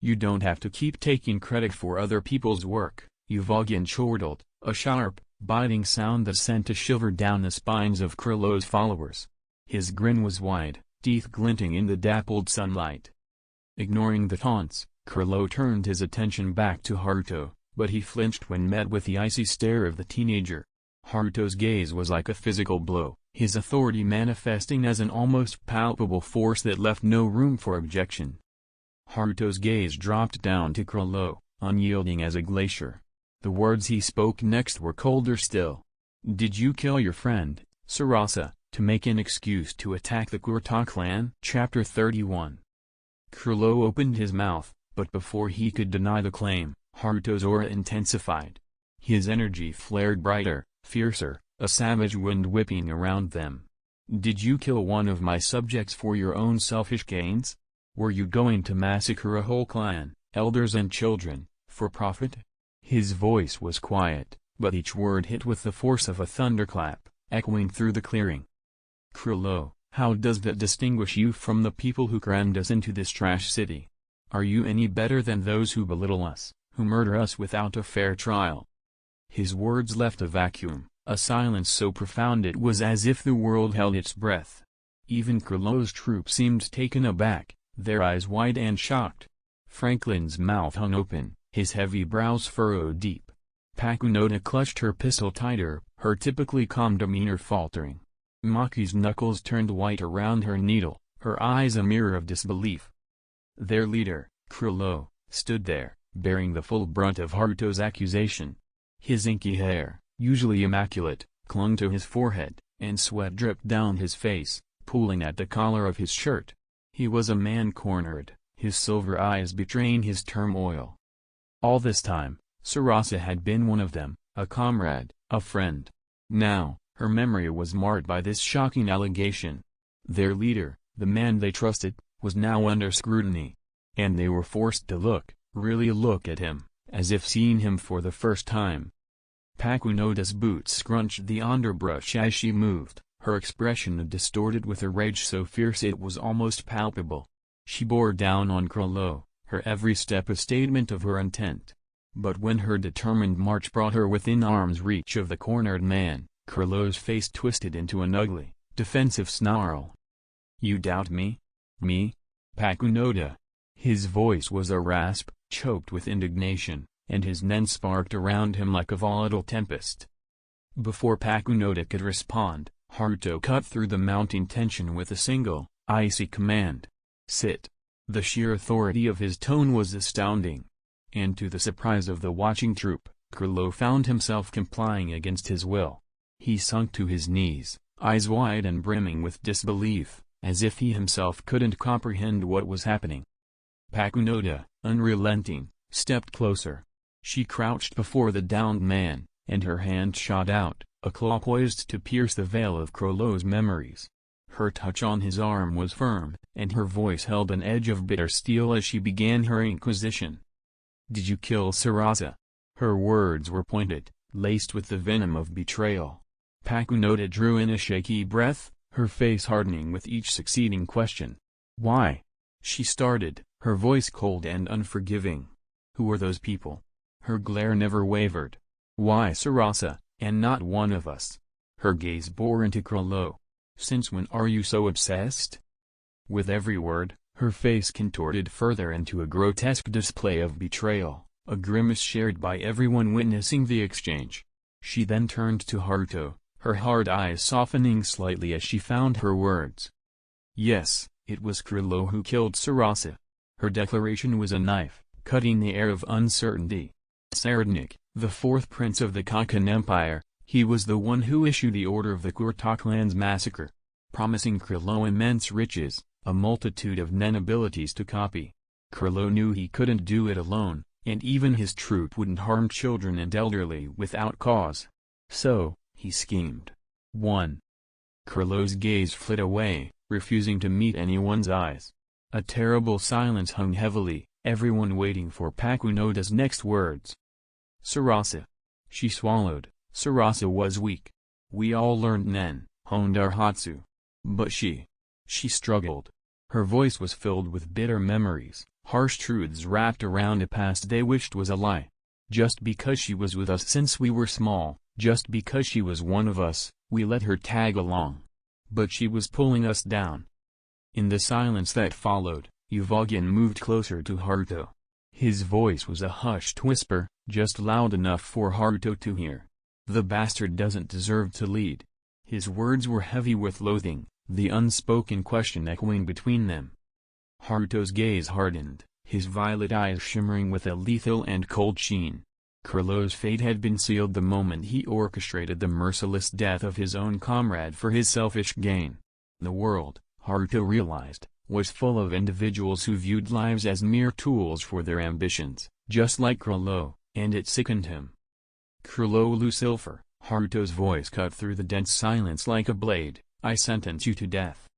Speaker 1: You don't have to keep taking credit for other people's work, Uvogin chortled, a sharp, biting sound that sent a shiver down the spines of Krullo's followers. His grin was wide, teeth glinting in the dappled sunlight. Ignoring the taunts, Krullo turned his attention back to Haruto, but he flinched when met with the icy stare of the teenager. Haruto's gaze was like a physical blow, his authority manifesting as an almost palpable force that left no room for objection. Haruto's gaze dropped down to Krullo, unyielding as a glacier. The words he spoke next were colder still. Did you kill your friend, Sarasa, to make an excuse to attack the Kurta clan? Chapter 31. Krullo opened his mouth, but before he could deny the claim, Haruto's aura intensified. His energy flared brighter, fiercer, a savage wind whipping around them. Did you kill one of my subjects for your own selfish gains? Were you going to massacre a whole clan, elders and children, for profit? His voice was quiet, but each word hit with the force of a thunderclap, echoing through the clearing. Krullo, how does that distinguish you from the people who crammed us into this trash city? Are you any better than those who belittle us, who murder us without a fair trial? His words left a vacuum, a silence so profound it was as if the world held its breath. Even Krullo's troop seemed taken aback, their eyes wide and shocked. Franklin's mouth hung open, his heavy brows furrowed deep. Pakunoda clutched her pistol tighter, her typically calm demeanor faltering. Maki's knuckles turned white around her needle, her eyes a mirror of disbelief. Their leader, Krullo, stood there, bearing the full brunt of Haruto's accusation. His inky hair, usually immaculate, clung to his forehead, and sweat dripped down his face, pooling at the collar of his shirt. He was a man cornered, his silver eyes betraying his turmoil. All this time, Sarasa had been one of them, a comrade, a friend. Now, her memory was marred by this shocking allegation. Their leader, the man they trusted, was now under scrutiny. And they were forced to look, really look at him, as if seeing him for the first time. Pakunoda's boots scrunched the underbrush as she moved, her expression distorted with a rage so fierce it was almost palpable. She bore down on Krullo, her every step a statement of her intent. But when her determined march brought her within arm's reach of the cornered man, Krullo's face twisted into an ugly, defensive snarl. You doubt me? Me? Pakunoda. His voice was a rasp, choked with indignation, and his nen sparked around him like a volatile tempest. Before Pakunoda could respond, Haruto cut through the mounting tension with a single, icy command. Sit. The sheer authority of his tone was astounding. And to the surprise of the watching troop, Krullo found himself complying against his will. He sunk to his knees, eyes wide and brimming with disbelief, as if he himself couldn't comprehend what was happening. Pakunoda, unrelenting, stepped closer. She crouched before the downed man, and her hand shot out, a claw poised to pierce the veil of Krullo's memories. Her touch on his arm was firm, and her voice held an edge of bitter steel as she began her inquisition. Did you kill Sarasa? Her words were pointed, laced with the venom of betrayal. Pakunoda drew in a shaky breath, her face hardening with each succeeding question. Why? She started, her voice cold and unforgiving. Who are those people? Her glare never wavered. Why Sarasa, and not one of us? Her gaze bore into Krolo. Since when are you so obsessed? With every word, her face contorted further into a grotesque display of betrayal, a grimace shared by everyone witnessing the exchange. She then turned to Haruto, her hard eyes softening slightly as she found her words. Yes, it was Krolo who killed Sarasa. Her declaration was a knife, cutting the air of uncertainty. Saradnik, the fourth prince of the Kakan Empire, he was the one who issued the order of the Kurtoklan's massacre, promising Krolo immense riches, a multitude of nen abilities to copy. Krolo knew he couldn't do it alone, and even his troop wouldn't harm children and elderly without cause. So, he schemed. 1. Krolo's gaze flit away, refusing to meet anyone's eyes. A terrible silence hung heavily, everyone waiting for Pakunoda's next words. Sarasa. She swallowed. Sarasa was weak. We all learned Nen, honed our Hatsu. But she struggled. Her voice was filled with bitter memories, harsh truths wrapped around a past they wished was a lie. Just because she was with us since we were small, just because she was one of us, we let her tag along. But she was pulling us down. In the silence that followed, Uvogin moved closer to Haruto. His voice was a hushed whisper, just loud enough for Haruto to hear. The bastard doesn't deserve to lead. His words were heavy with loathing, the unspoken question echoing between them. Haruto's gaze hardened, his violet eyes shimmering with a lethal and cold sheen. Krolo's fate had been sealed the moment he orchestrated the merciless death of his own comrade for his selfish gain. The world, Haruto realized, was full of individuals who viewed lives as mere tools for their ambitions, just like Krolo, and it sickened him. Krolo Lucifer, Haruto's voice cut through the dense silence like a blade, I sentence you to death.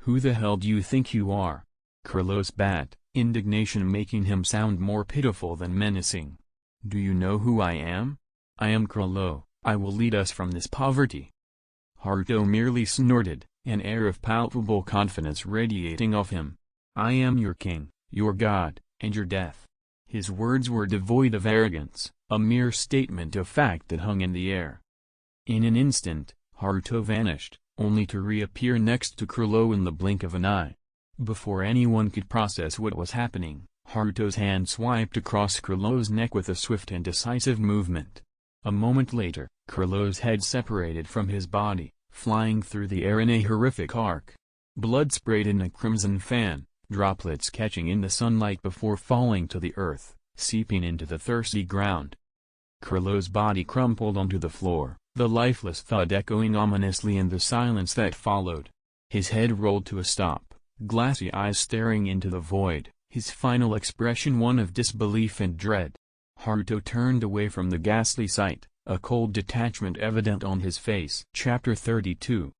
Speaker 1: Who the hell do you think you are? Krolo spat, indignation making him sound more pitiful than menacing. Do you know who I am? I am Krolo, I will lead us from this poverty. Haruto merely snorted, an air of palpable confidence radiating off him. I am your king, your god, and your death. His words were devoid of arrogance, a mere statement of fact that hung in the air. In an instant, Haruto vanished, only to reappear next to Krolo in the blink of an eye. Before anyone could process what was happening, Haruto's hand swiped across Krolo's neck with a swift and decisive movement. A moment later, Krolo's head separated from his body, flying through the air in a horrific arc. Blood sprayed in a crimson fan, droplets catching in the sunlight before falling to the earth, seeping into the thirsty ground. Krolo's body crumpled onto the floor, the lifeless thud echoing ominously in the silence that followed. His head rolled to a stop, glassy eyes staring into the void, his final expression one of disbelief and dread. Haruto turned away from the ghastly sight, a cold detachment evident on his face. Chapter 32.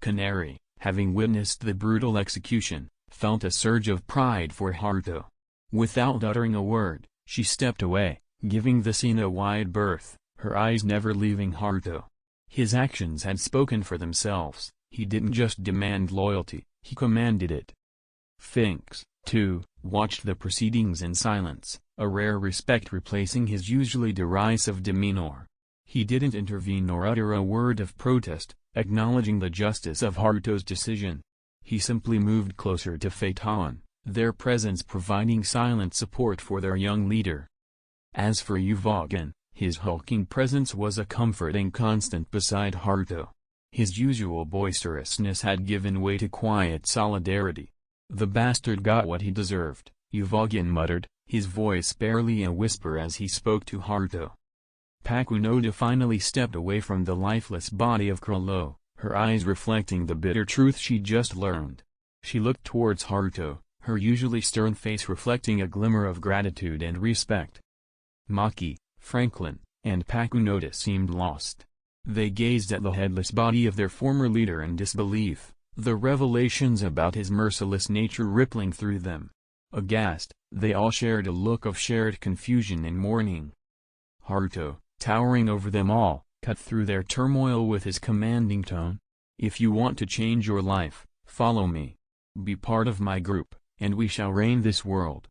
Speaker 1: Canary, having witnessed the brutal execution, felt a surge of pride for Haruto. Without uttering a word, she stepped away, giving the scene a wide berth, her eyes never leaving Haruto. His actions had spoken for themselves, he didn't just demand loyalty, he commanded it. Finks, too, watched the proceedings in silence, a rare respect replacing his usually derisive demeanor. He didn't intervene or utter a word of protest, acknowledging the justice of Haruto's decision. He simply moved closer to Phaeton, their presence providing silent support for their young leader. As for Uvogin, his hulking presence was a comforting constant beside Haruto. His usual boisterousness had given way to quiet solidarity. The bastard got what he deserved, Uvogin muttered, his voice barely a whisper as he spoke to Haruto. Pakunoda finally stepped away from the lifeless body of Krolo, her eyes reflecting the bitter truth she'd just learned. She looked towards Haruto, her usually stern face reflecting a glimmer of gratitude and respect. Maki, Franklin, and Pakunoda seemed lost. They gazed at the headless body of their former leader in disbelief, the revelations about his merciless nature rippling through them. Aghast, they all shared a look of shared confusion and mourning. Haruto, towering over them all, cut through their turmoil with his commanding tone. If you want to change your life, follow me. Be part of my group, and we shall reign this world."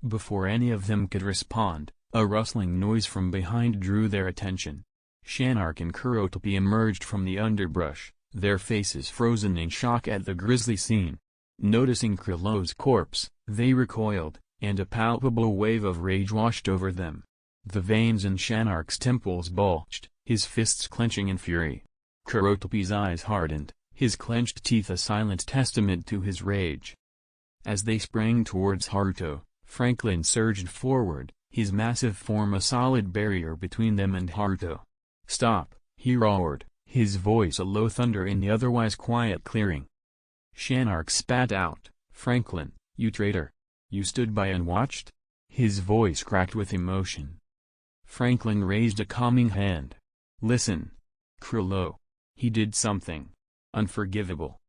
Speaker 1: Before any of them could respond, a rustling noise from behind drew their attention. Shanark and Kurotopi emerged from the underbrush, their faces frozen in shock at the grisly scene. Noticing Krillow's corpse, they recoiled, and a palpable wave of rage washed over them. The veins in Shanark's temples bulged, his fists clenching in fury. Kurotopi's eyes hardened, his clenched teeth a silent testament to his rage. As they sprang towards Haruto, Franklin surged forward, his massive form a solid barrier between them and Haruto. "Stop," he roared, his voice a low thunder in the otherwise quiet clearing. Shanark spat out, "Franklin, you traitor! You stood by and watched?" His voice cracked with emotion. Franklin raised a calming hand. "Listen, Krillo. He did something unforgivable."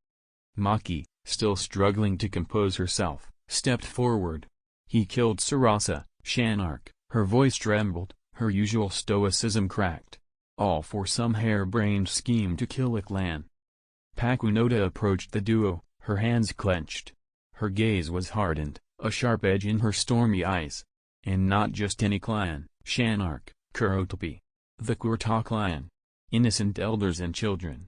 Speaker 1: Maki, still struggling to compose herself, stepped forward. "He killed Sarasa." Shanark, her voice trembled, her usual stoicism cracked. "All for some hair-brained scheme to kill a clan." Pakunoda approached the duo, her hands clenched. Her gaze was hardened, a sharp edge in her stormy eyes. "And not just any clan, Shanark, Kurotopi. The Kurta clan. Innocent elders and children."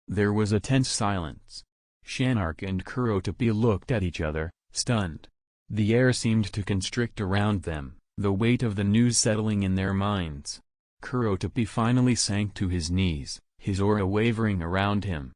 Speaker 1: There was a tense silence. Shanark and Kurotopi looked at each other, stunned. The air seemed to constrict around them, the weight of the news settling in their minds. Kurotopi finally sank to his knees, his aura wavering around him.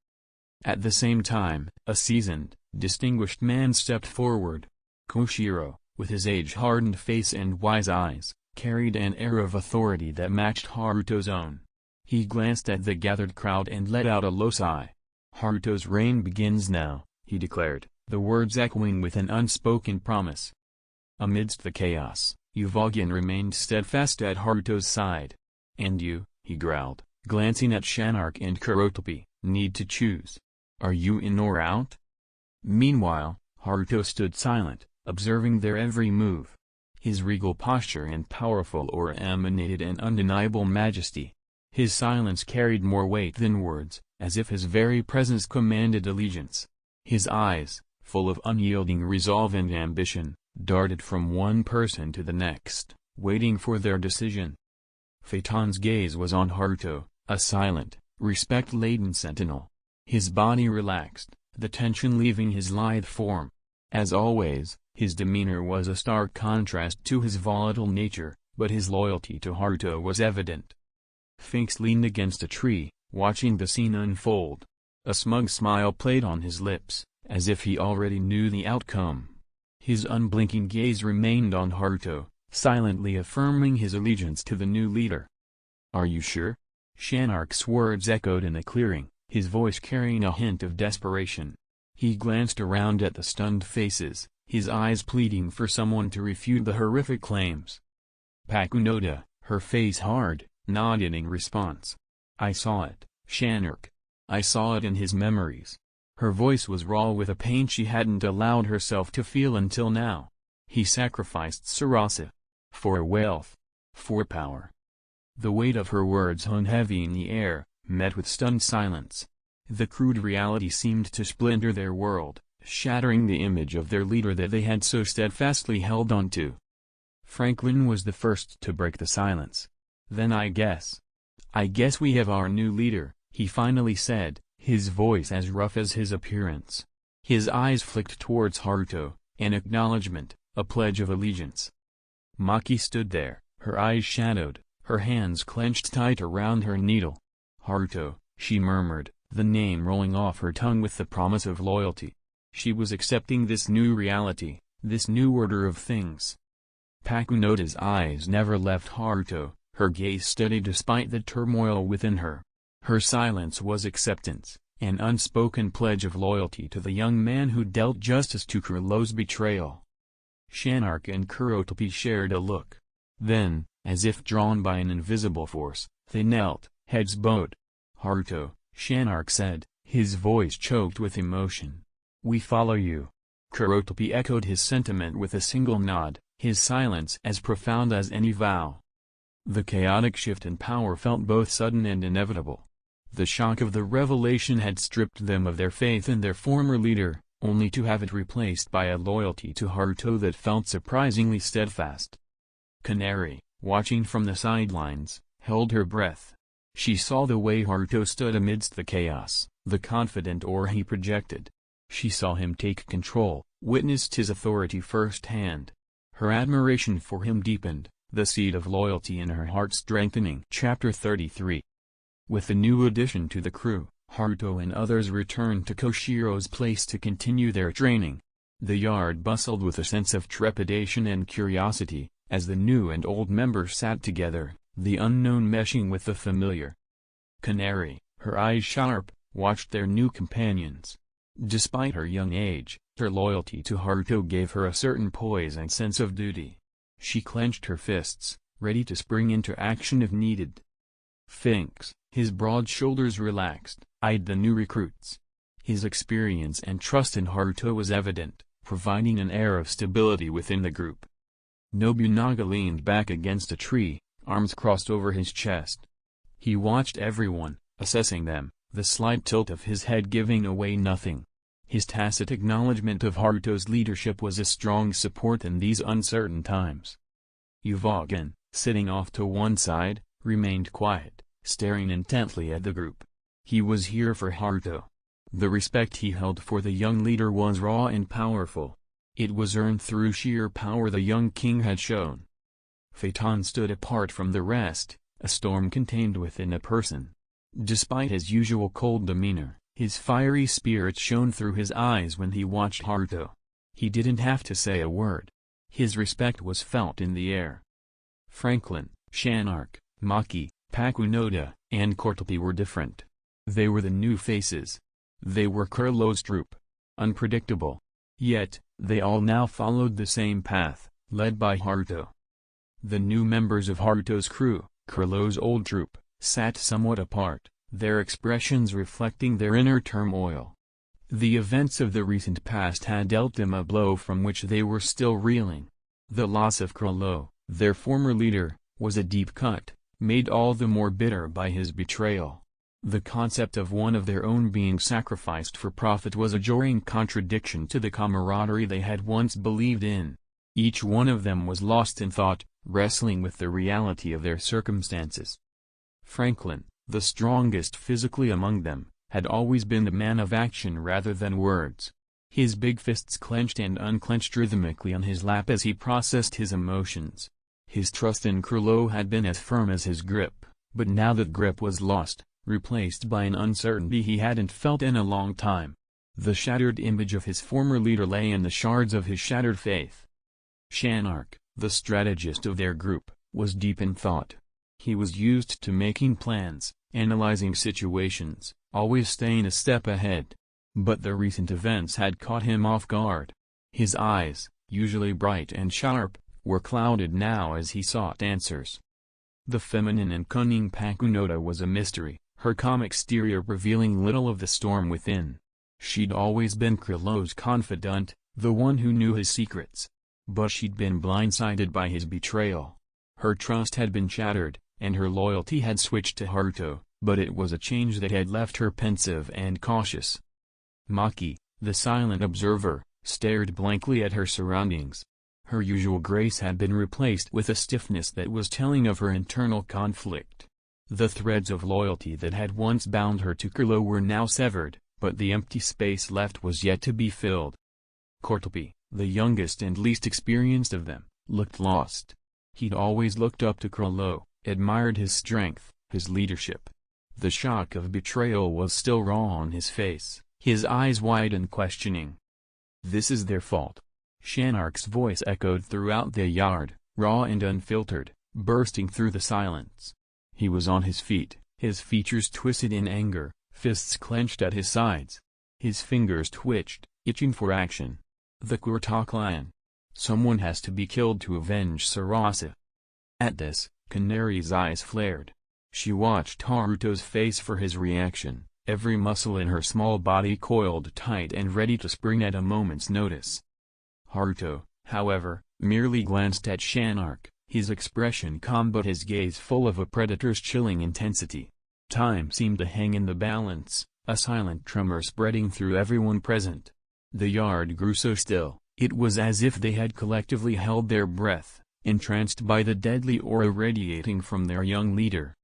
Speaker 1: At the same time, a seasoned, distinguished man stepped forward. Koshiro, with his age-hardened face and wise eyes, carried an air of authority that matched Haruto's own. He glanced at the gathered crowd and let out a low sigh. "Haruto's reign begins now," he declared, the words echoing with an unspoken promise. Amidst the chaos, Uvogin remained steadfast at Haruto's side. "And you," he growled, glancing at Shanark and Kurotopi, "need to choose. Are you in or out?" Meanwhile, Haruto stood silent, observing their every move. His regal posture and powerful aura emanated an undeniable majesty. His silence carried more weight than words, as if his very presence commanded allegiance. His eyes, full of unyielding resolve and ambition, darted from one person to the next, waiting for their decision. Phaeton's gaze was on Haruto, a silent, respect-laden sentinel. His body relaxed, the tension leaving his lithe form. As always, his demeanor was a stark contrast to his volatile nature, but his loyalty to Haruto was evident. Finks leaned against a tree, watching the scene unfold. A smug smile played on his lips, as if he already knew the outcome. His unblinking gaze remained on Haruto, silently affirming his allegiance to the new leader. "Are you sure?" Shanark's words echoed in the clearing, his voice carrying a hint of desperation. He glanced around at the stunned faces, his eyes pleading for someone to refute the horrific claims. Pakunoda, her face hard, nodded in response. "I saw it, Shanark. I saw it in his memories." Her voice was raw with a pain she hadn't allowed herself to feel until now. "He sacrificed Sarasa. For wealth. For power." The weight of her words hung heavy in the air, met with stunned silence. The crude reality seemed to splinter their world, shattering the image of their leader that they had so steadfastly held on to. Franklin was the first to break the silence. "Then I guess we have our new leader," he finally said, his voice as rough as his appearance. His eyes flicked towards Haruto, an acknowledgment, a pledge of allegiance. Maki stood there, her eyes shadowed, her hands clenched tight around her needle. "Haruto," she murmured, the name rolling off her tongue with the promise of loyalty. She was accepting this new reality, this new order of things. Pakunoda's eyes never left Haruto, her gaze steady despite the turmoil within her. Her silence was acceptance, an unspoken pledge of loyalty to the young man who dealt justice to Krillow's betrayal. Shanark and Kurotopi shared a look. Then, as if drawn by an invisible force, they knelt, heads bowed. "Haruto," Shanark said, his voice choked with emotion. "We follow you." Kurotopi echoed his sentiment with a single nod, his silence as profound as any vow. The chaotic shift in power felt both sudden and inevitable. The shock of the revelation had stripped them of their faith in their former leader, only to have it replaced by a loyalty to Haruto that felt surprisingly steadfast. Canary, watching from the sidelines, held her breath. She saw the way Haruto stood amidst the chaos, the confident aura he projected. She saw him take control, witnessed his authority firsthand. Her admiration for him deepened, the seed of loyalty in her heart strengthening. Chapter 33. With the new addition to the crew, Haruto and others returned to Koshiro's place to continue their training. The yard bustled with a sense of trepidation and curiosity, as the new and old members sat together, the unknown meshing with the familiar. Canary, her eyes sharp, watched their new companions. Despite her young age, her loyalty to Haruto gave her a certain poise and sense of duty. She clenched her fists, ready to spring into action if needed. Finks, his broad shoulders relaxed, eyed the new recruits. His experience and trust in Haruto was evident, providing an air of stability within the group. Nobunaga leaned back against a tree, arms crossed over his chest. He watched everyone, assessing them, the slight tilt of his head giving away nothing. His tacit acknowledgement of Haruto's leadership was a strong support in these uncertain times. Uvogin, sitting off to one side, remained quiet, staring intently at the group. He was here for Haruto. The respect he held for the young leader was raw and powerful. It was earned through sheer power the young king had shown. Phaeton stood apart from the rest, a storm contained within a person. Despite his usual cold demeanor, his fiery spirit shone through his eyes when he watched Haruto. He didn't have to say a word. His respect was felt in the air. Franklin, Shanark, Maki, Pakunoda, and Kortopi were different. They were the new faces. They were Kurlo's troop. Unpredictable. Yet, they all now followed the same path, led by Haruto. The new members of Haruto's crew, Kurlo's old troop, sat somewhat apart, their expressions reflecting their inner turmoil. The events of the recent past had dealt them a blow from which they were still reeling. The loss of Kurlo, their former leader, was a deep cut, made all the more bitter by his betrayal. The concept of one of their own being sacrificed for profit was a jarring contradiction to the camaraderie they had once believed in. Each one of them was lost in thought, wrestling with the reality of their circumstances. Franklin, the strongest physically among them, had always been the man of action rather than words. His big fists clenched and unclenched rhythmically on his lap as he processed his emotions. His trust in Kurlo had been as firm as his grip, but now that grip was lost, replaced by an uncertainty he hadn't felt in a long time. The shattered image of his former leader lay in the shards of his shattered faith. Shanark, the strategist of their group, was deep in thought. He was used to making plans, analyzing situations, always staying a step ahead. But the recent events had caught him off guard. His eyes, usually bright and sharp, were clouded now as he sought answers. The feminine and cunning Pakunoda was a mystery, her calm exterior revealing little of the storm within. She'd always been Kurlo's confidant, the one who knew his secrets. But she'd been blindsided by his betrayal. Her trust had been shattered, and her loyalty had switched to Haruto, but it was a change that had left her pensive and cautious. Maki, the silent observer, stared blankly at her surroundings. Her usual grace had been replaced with a stiffness that was telling of her internal conflict. The threads of loyalty that had once bound her to Kurlo were now severed, but the empty space left was yet to be filled. Kortopi, the youngest and least experienced of them, looked lost. He'd always looked up to Kurlo, admired his strength, his leadership. The shock of betrayal was still raw on his face, his eyes wide and questioning. "This is their fault." Shanark's voice echoed throughout the yard, raw and unfiltered, bursting through the silence. He was on his feet, his features twisted in anger, fists clenched at his sides. His fingers twitched, itching for action. The Kurta clan. Someone has to be killed to avenge Sarasa. At this, Canary's eyes flared. She watched Haruto's face for his reaction, every muscle in her small body coiled tight and ready to spring at a moment's notice. Haruto, however, merely glanced at Shanark, his expression calm but his gaze full of a predator's chilling intensity. Time seemed to hang in the balance, a silent tremor spreading through everyone present. The yard grew so still, it was as if they had collectively held their breath, entranced by the deadly aura radiating from their young leader.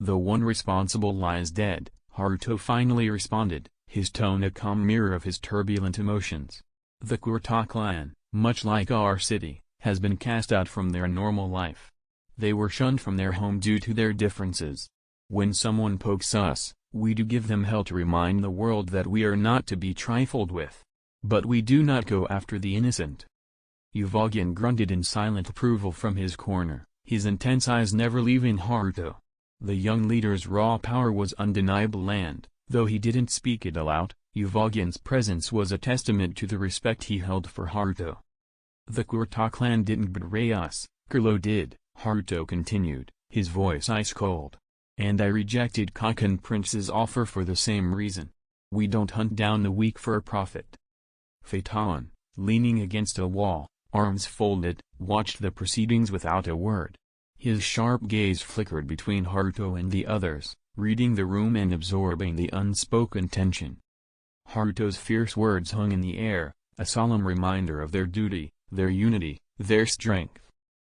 Speaker 1: "The one responsible lies dead," Haruto finally responded, his tone a calm mirror of his turbulent emotions. "The Kurta clan, much like our city, has been cast out from their normal life. They were shunned from their home due to their differences. When someone pokes us, we do give them hell to remind the world that we are not to be trifled with. But we do not go after the innocent." Uvogin grunted in silent approval from his corner, his intense eyes never leaving Haruto. The young leader's raw power was undeniable and, though he didn't speak it aloud, Uvogin's presence was a testament to the respect he held for Haruto. "The Kurta clan didn't betray us, Kurlo did," Haruto continued, his voice ice cold. "And I rejected Kaken Prince's offer for the same reason. We don't hunt down the weak for a profit." Phaeton, leaning against a wall, arms folded, watched the proceedings without a word. His sharp gaze flickered between Haruto and the others, reading the room and absorbing the unspoken tension. Haruto's fierce words hung in the air, a solemn reminder of their duty, their unity, their strength.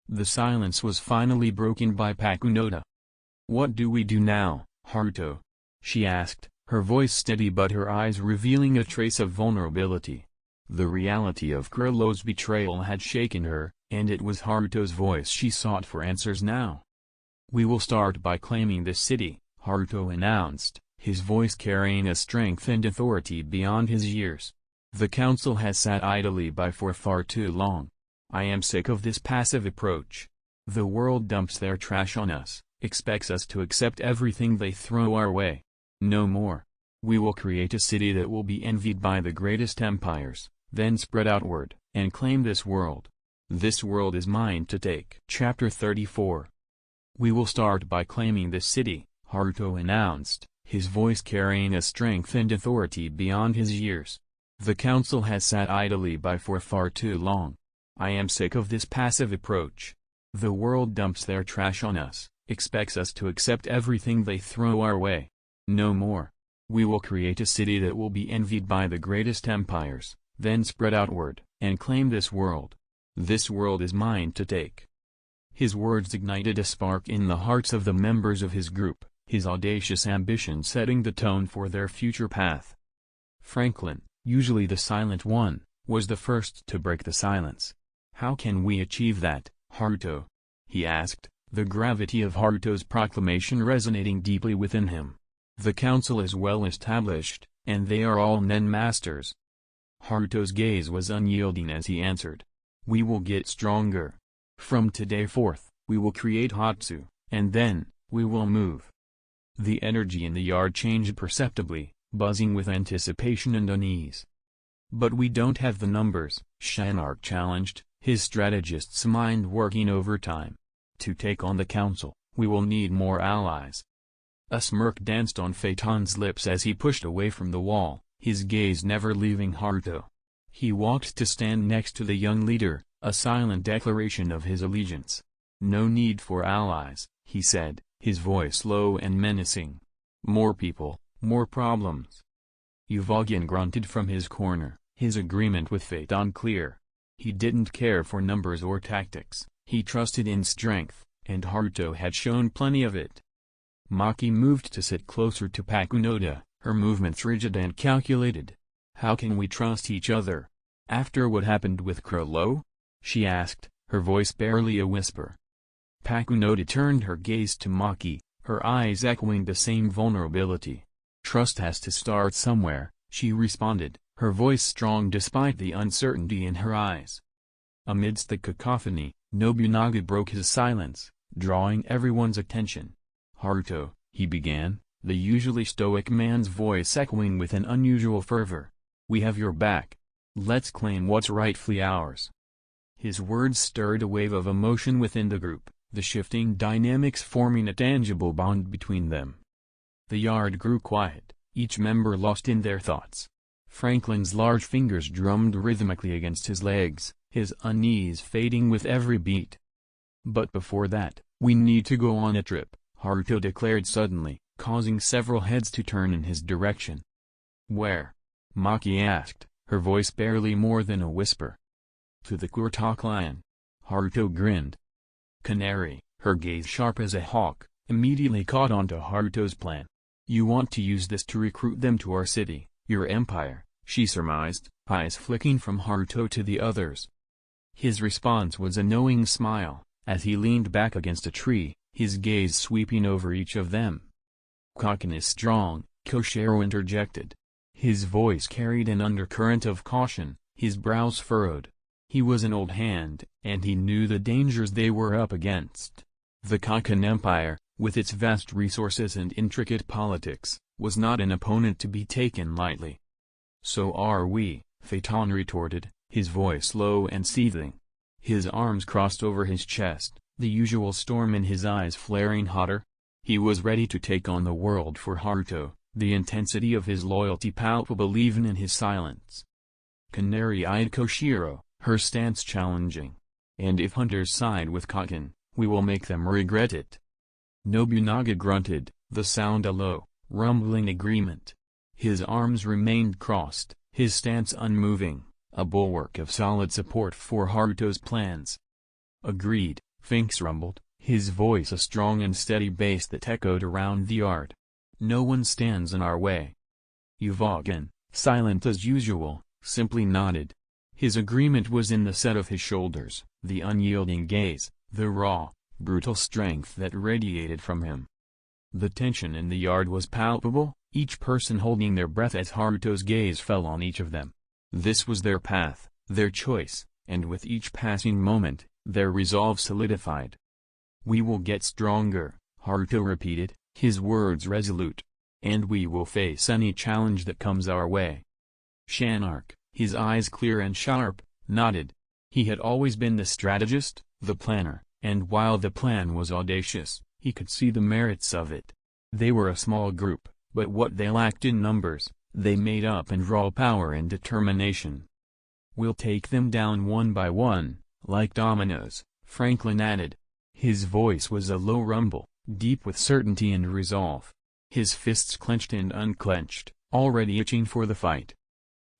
Speaker 1: The silence was finally broken by Pakunoda. "What do we do now, Haruto?" she asked, her voice steady but her eyes revealing a trace of vulnerability. The reality of Kurlo's betrayal had shaken her, and it was Haruto's voice she sought for answers now. "We will start by claiming this city," Haruto announced, his voice carrying a strength and authority beyond his years. "The council has sat idly by for far too long. I am sick of this passive approach. The world dumps their trash on us, expects us to accept everything they throw our way. No more. We will create a city that will be envied by the greatest empires, then spread outward, and claim this world. This world is mine to take." Chapter 34. "We will start by claiming this city," Haruto announced, his voice carrying a strength and authority beyond his years. "The council has sat idly by for far too long. I am sick of this passive approach. The world dumps their trash on us, expects us to accept everything they throw our way. No more. We will create a city that will be envied by the greatest empires, then spread outward, and claim this world. This world is mine to take." His words ignited a spark in the hearts of the members of his group, his audacious ambition setting the tone for their future path. Franklin, usually the silent one, was the first to break the silence. "How can we achieve that, Haruto?" he asked, the gravity of Haruto's proclamation resonating deeply within him. "The council is well established, and they are all Nen masters." Haruto's gaze was unyielding as he answered. "We will get stronger. From today forth, we will create Hatsu, and then, we will move." The energy in the yard changed perceptibly, buzzing with anticipation and unease. "But we don't have the numbers," Shanark challenged, his strategist's mind working overtime. "To take on the council, we will need more allies." A smirk danced on Phaeton's lips as he pushed away from the wall, his gaze never leaving Haruto. He walked to stand next to the young leader, a silent declaration of his allegiance. "No need for allies," he said, his voice low and menacing. "More people, more problems." Uvogin grunted from his corner, his agreement with Phaeton clear. He didn't care for numbers or tactics, he trusted in strength, and Haruto had shown plenty of it. Maki moved to sit closer to Pakunoda, her movements rigid and calculated. "How can we trust each other? After what happened with Kurlo?" she asked, her voice barely a whisper. Pakunoda turned her gaze to Maki, her eyes echoing the same vulnerability. "Trust has to start somewhere," she responded, her voice strong despite the uncertainty in her eyes. Amidst the cacophony, Nobunaga broke his silence, drawing everyone's attention. "Haruto," he began, the usually stoic man's voice echoing with an unusual fervor. "We have your back. Let's claim what's rightfully ours." His words stirred a wave of emotion within the group, the shifting dynamics forming a tangible bond between them. The yard grew quiet, each member lost in their thoughts. Franklin's large fingers drummed rhythmically against his legs, his unease fading with every beat. "But before that, we need to go on a trip," Haruto declared suddenly, causing several heads to turn in his direction. "Where?" Maki asked, her voice barely more than a whisper. To the Kurta clan. Haruto grinned. Canary, her gaze sharp as a hawk, immediately caught on to Haruto's plan. You want to use this to recruit them to our city, your empire, she surmised, eyes flicking from Haruto to the others. His response was a knowing smile, as he leaned back against a tree, his gaze sweeping over each of them. Kaken is strong, Koshiro interjected. His voice carried an undercurrent of caution, his brows furrowed. He was an old hand, and he knew the dangers they were up against. The Kaken Empire, with its vast resources and intricate politics, was not an opponent to be taken lightly. So are we, Phaeton retorted, his voice low and seething. His arms crossed over his chest, the usual storm in his eyes flaring hotter. He was ready to take on the world for Haruto, the intensity of his loyalty palpable even in his silence. Canary-eyed Koshiro, her stance challenging. And if hunters side with Kaken, we will make them regret it. Nobunaga grunted, the sound a low, rumbling agreement. His arms remained crossed, his stance unmoving, a bulwark of solid support for Haruto's plans. Agreed, Finks rumbled, his voice a strong and steady bass that echoed around the yard. No one stands in our way. Uvogin, silent as usual, simply nodded. His agreement was in the set of his shoulders, the unyielding gaze, the raw, brutal strength that radiated from him. The tension in the yard was palpable, each person holding their breath as Haruto's gaze fell on each of them. This was their path, their choice, and with each passing moment, their resolve solidified. We will get stronger, Haruto repeated, his words resolute. And we will face any challenge that comes our way. Shanark, his eyes clear and sharp, nodded. He had always been the strategist, the planner, and while the plan was audacious, he could see the merits of it. They were a small group, but what they lacked in numbers, they made up in raw power and determination. We'll take them down one by one, like dominoes, Franklin added. His voice was a low rumble, deep with certainty and resolve. His fists clenched and unclenched, already itching for the fight.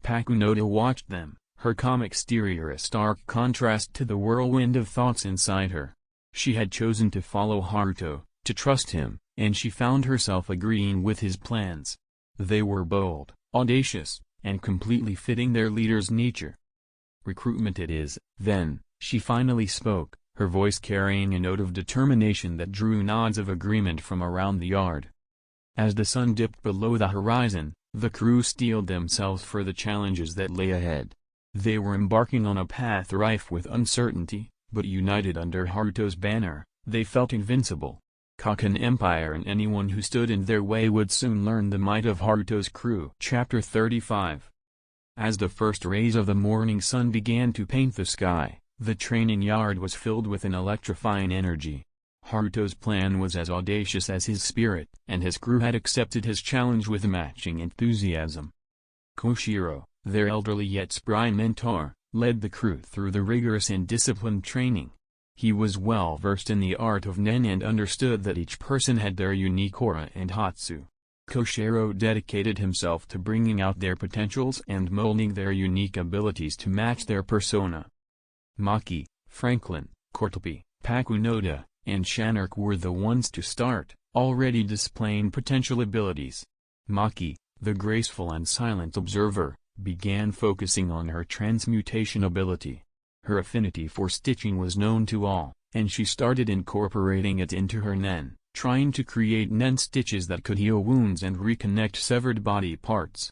Speaker 1: Pakunoda watched them, her calm exterior a stark contrast to the whirlwind of thoughts inside her. She had chosen to follow Haruto, to trust him, and she found herself agreeing with his plans. They were bold, audacious, and completely fitting their leader's nature. Recruitment it is, then, she finally spoke, her voice carrying a note of determination that drew nods of agreement from around the yard. As the sun dipped below the horizon, the crew steeled themselves for the challenges that lay ahead. They were embarking on a path rife with uncertainty, but united under Haruto's banner, they felt invincible. Kaken Empire and anyone who stood in their way would soon learn the might of Haruto's crew. Chapter 35. As the first rays of the morning sun began to paint the sky, the training yard was filled with an electrifying energy. Haruto's plan was as audacious as his spirit, and his crew had accepted his challenge with matching enthusiasm. Koshiro, their elderly yet spry mentor, led the crew through the rigorous and disciplined training. He was well versed in the art of nen and understood that each person had their unique aura and hatsu. Koshiro dedicated himself to bringing out their potentials and molding their unique abilities to match their persona. Maki, Franklin, Kortopi, Pakunoda, and Shanark were the ones to start, already displaying potential abilities. Maki, the graceful and silent observer, began focusing on her transmutation ability. Her affinity for stitching was known to all, and she started incorporating it into her nen, trying to create nen stitches that could heal wounds and reconnect severed body parts.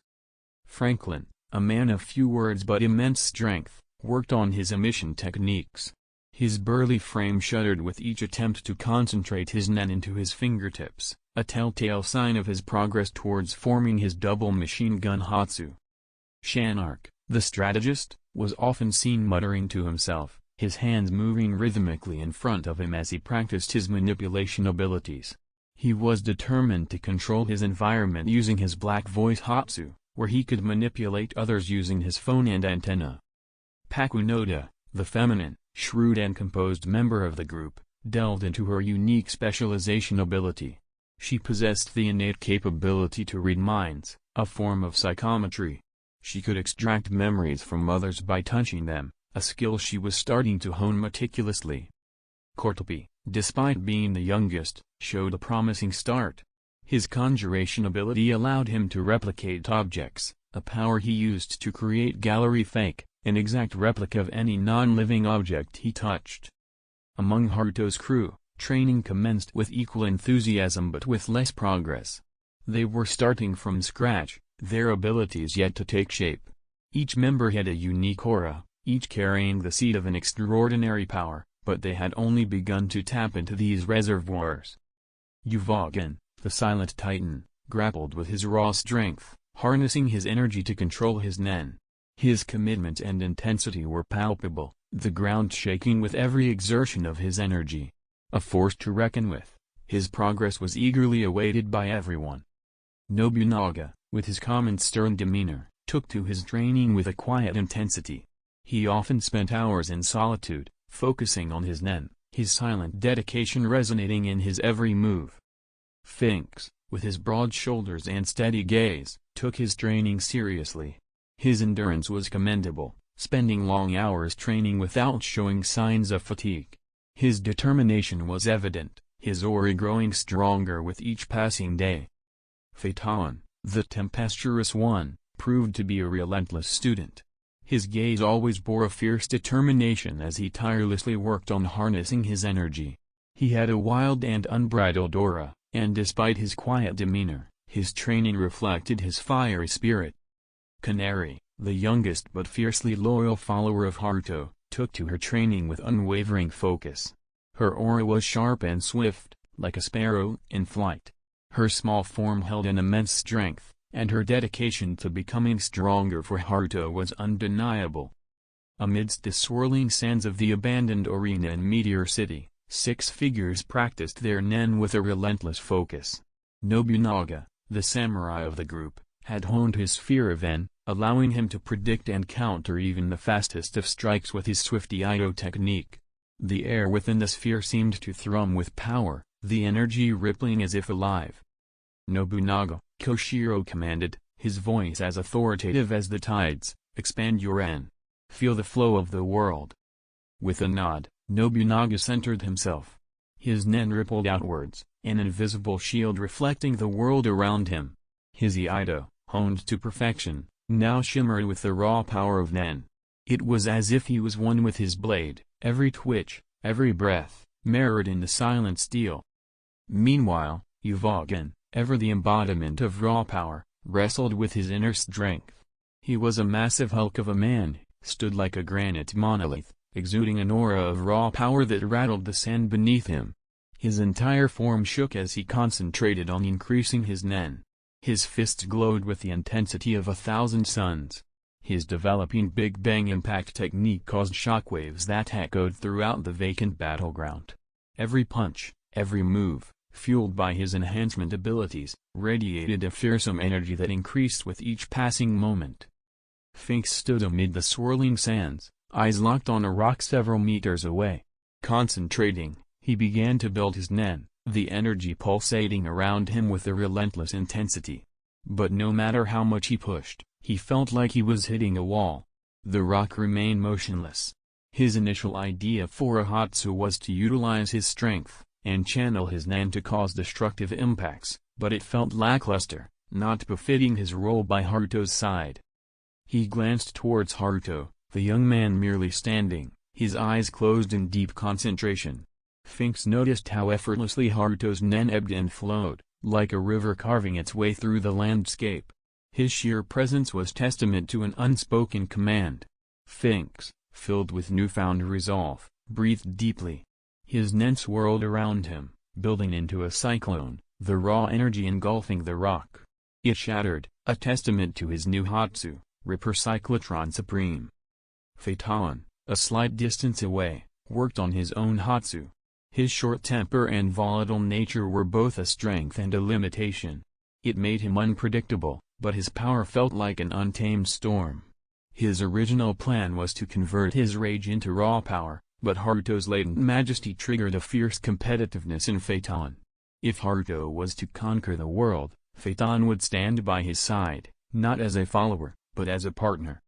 Speaker 1: Franklin, a man of few words but immense strength, worked on his emission techniques. His burly frame shuddered with each attempt to concentrate his nen into his fingertips, a telltale sign of his progress towards forming his double machine gun hatsu. Shanark, the strategist, was often seen muttering to himself, his hands moving rhythmically in front of him as he practiced his manipulation abilities. He was determined to control his environment using his black voice hatsu, where he could manipulate others using his phone and antenna. Pakunoda, the feminine, shrewd and composed member of the group, delved into her unique specialization ability. She possessed the innate capability to read minds, a form of psychometry. She could extract memories from others by touching them, a skill she was starting to hone meticulously. Cortopi, despite being the youngest, showed a promising start. His conjuration ability allowed him to replicate objects, a power he used to create gallery fake, an exact replica of any non-living object he touched. Among Haruto's crew, training commenced with equal enthusiasm but with less progress. They were starting from scratch, their abilities yet to take shape. Each member had a unique aura, each carrying the seed of an extraordinary power, but they had only begun to tap into these reservoirs. Uvogin, the silent titan, grappled with his raw strength, harnessing his energy to control his nen. His commitment and intensity were palpable, the ground shaking with every exertion of his energy. A force to reckon with, his progress was eagerly awaited by everyone. Nobunaga, with his calm and stern demeanor, took to his training with a quiet intensity. He often spent hours in solitude, focusing on his nen, his silent dedication resonating in his every move. Finks, with his broad shoulders and steady gaze, took his training seriously. His endurance was commendable, spending long hours training without showing signs of fatigue. His determination was evident, his aura growing stronger with each passing day. Phaeton, the tempestuous one, proved to be a relentless student. His gaze always bore a fierce determination as he tirelessly worked on harnessing his energy. He had a wild and unbridled aura, and despite his quiet demeanor, his training reflected his fiery spirit. Canary, the youngest but fiercely loyal follower of Haruto, took to her training with unwavering focus. Her aura was sharp and swift, like a sparrow in flight. Her small form held an immense strength, and her dedication to becoming stronger for Haruto was undeniable. Amidst the swirling sands of the abandoned arena in Meteor City, 6 figures practiced their nen with a relentless focus. Nobunaga, the samurai of the group, had honed his sphere of En, allowing him to predict and counter even the fastest of strikes with his swift Ido technique. The air within the sphere seemed to thrum with power, the energy rippling as if alive. Nobunaga, Koshiro commanded, his voice as authoritative as the tides, "Expand your En. Feel the flow of the world." With a nod, Nobunaga centered himself. His nen rippled outwards, an invisible shield reflecting the world around him. His Ido, honed to perfection, now shimmered with the raw power of nen. It was as if he was one with his blade, every twitch, every breath, mirrored in the silent steel. Meanwhile, Uvogin, ever the embodiment of raw power, wrestled with his inner strength. He was a massive hulk of a man, stood like a granite monolith, exuding an aura of raw power that rattled the sand beneath him. His entire form shook as he concentrated on increasing his nen. His fists glowed with the intensity of 1,000 suns. His developing Big Bang impact technique caused shockwaves that echoed throughout the vacant battleground. Every punch, every move, fueled by his enhancement abilities, radiated a fearsome energy that increased with each passing moment. Finks stood amid the swirling sands, eyes locked on a rock several meters away. Concentrating, he began to build his nen, the energy pulsating around him with a relentless intensity. But no matter how much he pushed, he felt like he was hitting a wall. The rock remained motionless. His initial idea for a Hatsu was to utilize his strength, and channel his nen to cause destructive impacts, but it felt lackluster, not befitting his role by Haruto's side. He glanced towards Haruto, the young man merely standing, his eyes closed in deep concentration. Finks noticed how effortlessly Haruto's nen ebbed and flowed, like a river carving its way through the landscape. His sheer presence was testament to an unspoken command. Finks, filled with newfound resolve, breathed deeply. His nen swirled around him, building into a cyclone, the raw energy engulfing the rock. It shattered, a testament to his new Hatsu, Ripper Cyclotron Supreme. Phaeton, a slight distance away, worked on his own Hatsu. His short temper and volatile nature were both a strength and a limitation. It made him unpredictable, but his power felt like an untamed storm. His original plan was to convert his rage into raw power, but Haruto's latent majesty triggered a fierce competitiveness in Phaeton. If Haruto was to conquer the world, Phaeton would stand by his side, not as a follower, but as a partner.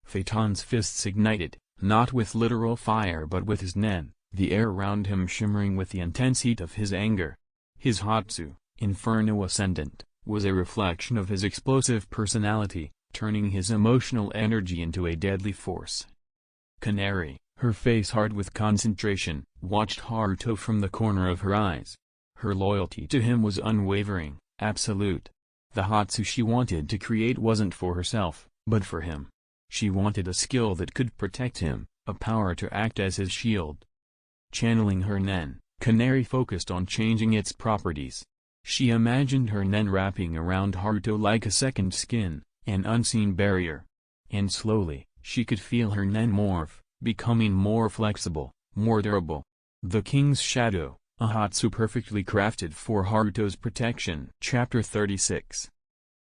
Speaker 1: Phaeton's fists ignited, not with literal fire but with his nen, the air around him shimmering with the intense heat of his anger. His Hatsu, Inferno Ascendant, was a reflection of his explosive personality, turning his emotional energy into a deadly force. Canary, her face hard with concentration, watched Haruto from the corner of her eyes. Her loyalty to him was unwavering, absolute. The Hatsu she wanted to create wasn't for herself, but for him. She wanted a skill that could protect him, a power to act as his shield. Channeling her nen, Canary focused on changing its properties. She imagined her nen wrapping around Haruto like a second skin, an unseen barrier. And slowly, she could feel her nen morph, becoming more flexible, more durable. The King's Shadow, a Hatsu perfectly crafted for Haruto's protection. Chapter 36.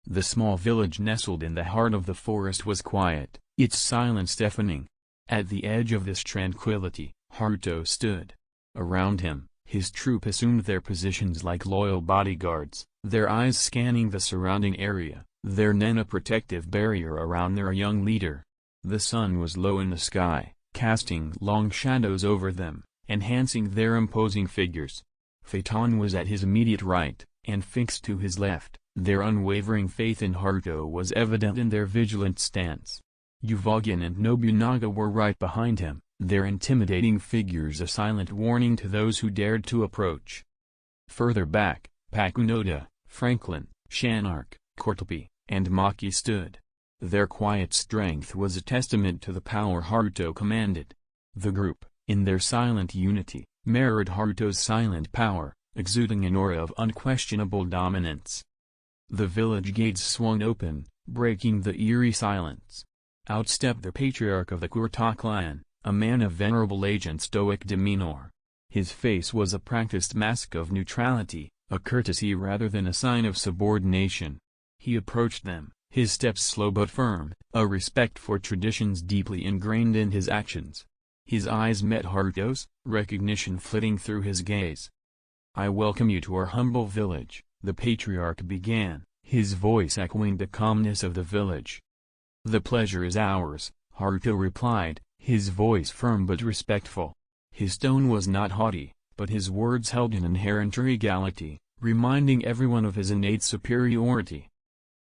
Speaker 1: The small village nestled in the heart of the forest was quiet, its silence deafening. At the edge of this tranquility, Haruto stood. Around him, his troop assumed their positions like loyal bodyguards, their eyes scanning the surrounding area, their nen a protective barrier around their young leader. The sun was low in the sky, casting long shadows over them, enhancing their imposing figures. Phaeton was at his immediate right, and fixed to his left. Their unwavering faith in Haruto was evident in their vigilant stance. Uvogin and Nobunaga were right behind him, their intimidating figures a silent warning to those who dared to approach. Further back, Pakunoda, Franklin, Shanark, Kortopi, and Maki stood. Their quiet strength was a testament to the power Haruto commanded. The group, in their silent unity, mirrored Haruto's silent power, exuding an aura of unquestionable dominance. The village gates swung open, breaking the eerie silence. Out stepped the patriarch of the Kurta clan, a man of venerable age and stoic demeanor. His face was a practiced mask of neutrality, a courtesy rather than a sign of subordination. He approached them, his steps slow but firm, a respect for traditions deeply ingrained in his actions. His eyes met Haruto's, recognition flitting through his gaze. "I welcome you to our humble village," the patriarch began, his voice echoing the calmness of the village. "The pleasure is ours," Haruto replied, his voice firm but respectful. His tone was not haughty, but his words held an inherent regality, reminding everyone of his innate superiority.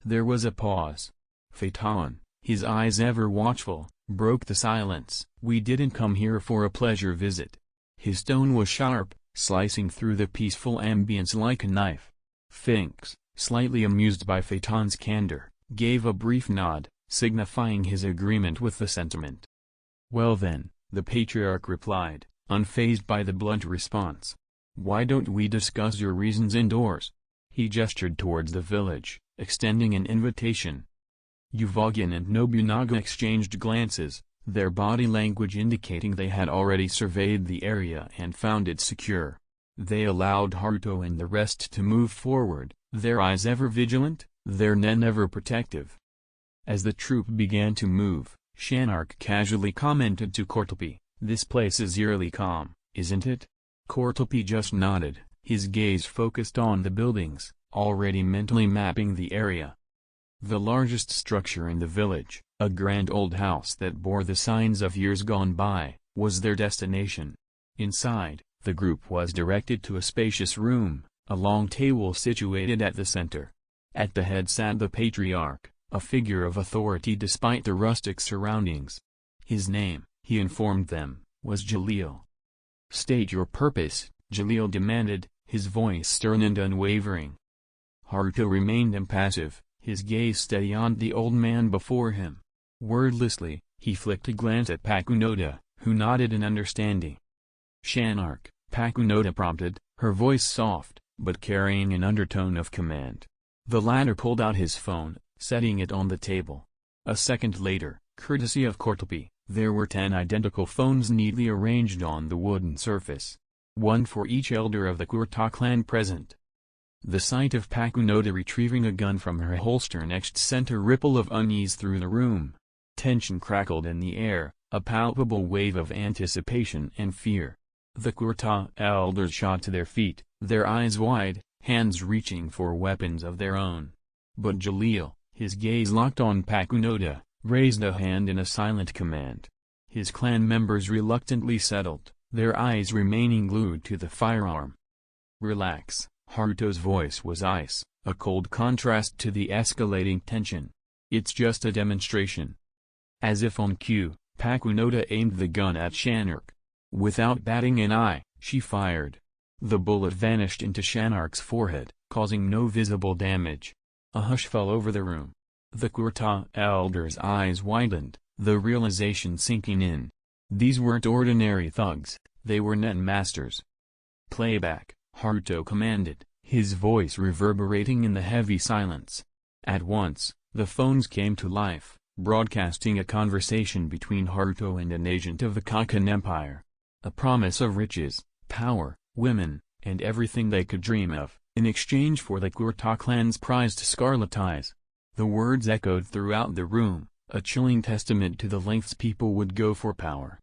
Speaker 1: There was a pause. Phaeton, his eyes ever watchful, broke the silence. "We didn't come here for a pleasure visit." His tone was sharp, slicing through the peaceful ambience like a knife. Finks, slightly amused by Phaeton's candor, gave a brief nod, signifying his agreement with the sentiment. "Well then," the patriarch replied, unfazed by the blunt response. "Why don't we discuss your reasons indoors?" He gestured towards the village, extending an invitation. Uvogin and Nobunaga exchanged glances, their body language indicating they had already surveyed the area and found it secure. They allowed Haruto and the rest to move forward, their eyes ever vigilant, their nen ever protective. As the troop began to move, Shanark casually commented to Kortopi, "This place is eerily calm, isn't it?" Kortopi just nodded, his gaze focused on the buildings, already mentally mapping the area. The largest structure in the village, a grand old house that bore the signs of years gone by, was their destination. Inside, the group was directed to a spacious room, a long table situated at the center. At the head sat the patriarch, a figure of authority despite the rustic surroundings. His name, he informed them, was Jalil. "State your purpose," Jalil demanded, his voice stern and unwavering. Haruto remained impassive, his gaze steady on the old man before him. Wordlessly, he flicked a glance at Pakunoda, who nodded in understanding. "Shanark," Pakunoda prompted, her voice soft, but carrying an undertone of command. The latter pulled out his phone, setting it on the table. A second later, courtesy of Kortopi, there were 10 identical phones neatly arranged on the wooden surface. One for each elder of the Kurta clan present. The sight of Pakunoda retrieving a gun from her holster next sent a ripple of unease through the room. Tension crackled in the air, a palpable wave of anticipation and fear. The Kurta elders shot to their feet, their eyes wide, hands reaching for weapons of their own. But Jalil, His gaze locked on Pakunoda, raised a hand in a silent command. His clan members reluctantly settled, their eyes remaining glued to the firearm. "Relax." Haruto's voice was ice, a cold contrast to the escalating tension. "It's just a demonstration." As if on cue, Pakunoda aimed the gun at Shanark. Without batting an eye, she fired. The bullet vanished into Shanark's forehead, causing no visible damage. A hush fell over the room. The Kurta elder's eyes widened, the realization sinking in. These weren't ordinary thugs, they were Nen masters. "Playback," Haruto commanded, his voice reverberating in the heavy silence. At once, the phones came to life, broadcasting a conversation between Haruto and an agent of the Kaken Empire. A promise of riches, power, women, and everything they could dream of, in exchange for the Kurta clan's prized Scarlet Eyes. The words echoed throughout the room, a chilling testament to the lengths people would go for power.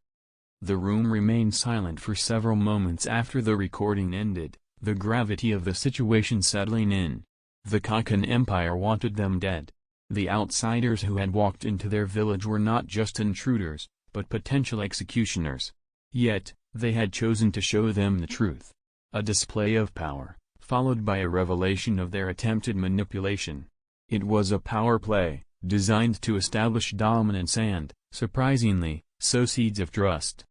Speaker 1: The room remained silent for several moments after the recording ended, the gravity of the situation settling in. The Kaken Empire wanted them dead. The outsiders who had walked into their village were not just intruders, but potential executioners. Yet, they had chosen to show them the truth. A display of power, followed by a revelation of their attempted manipulation. It was a power play, designed to establish dominance and, surprisingly, sow seeds of trust.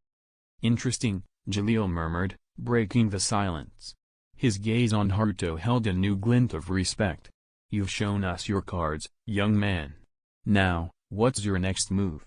Speaker 1: "Interesting," Jalil murmured, breaking the silence. His gaze on Haruto held a new glint of respect. "You've shown us your cards, young man. Now, what's your next move?"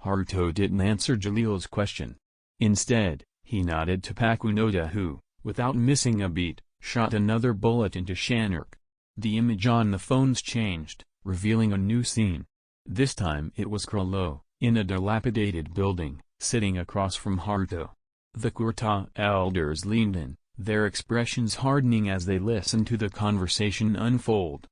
Speaker 1: Haruto didn't answer Jalil's question. Instead, he nodded to Pakunoda who, without missing a beat, shot another bullet into Shanark. The image on the phones changed, revealing a new scene. This time it was Krollo, in a dilapidated building, sitting across from Haruto. The Kurta elders leaned in, their expressions hardening as they listened to the conversation unfold.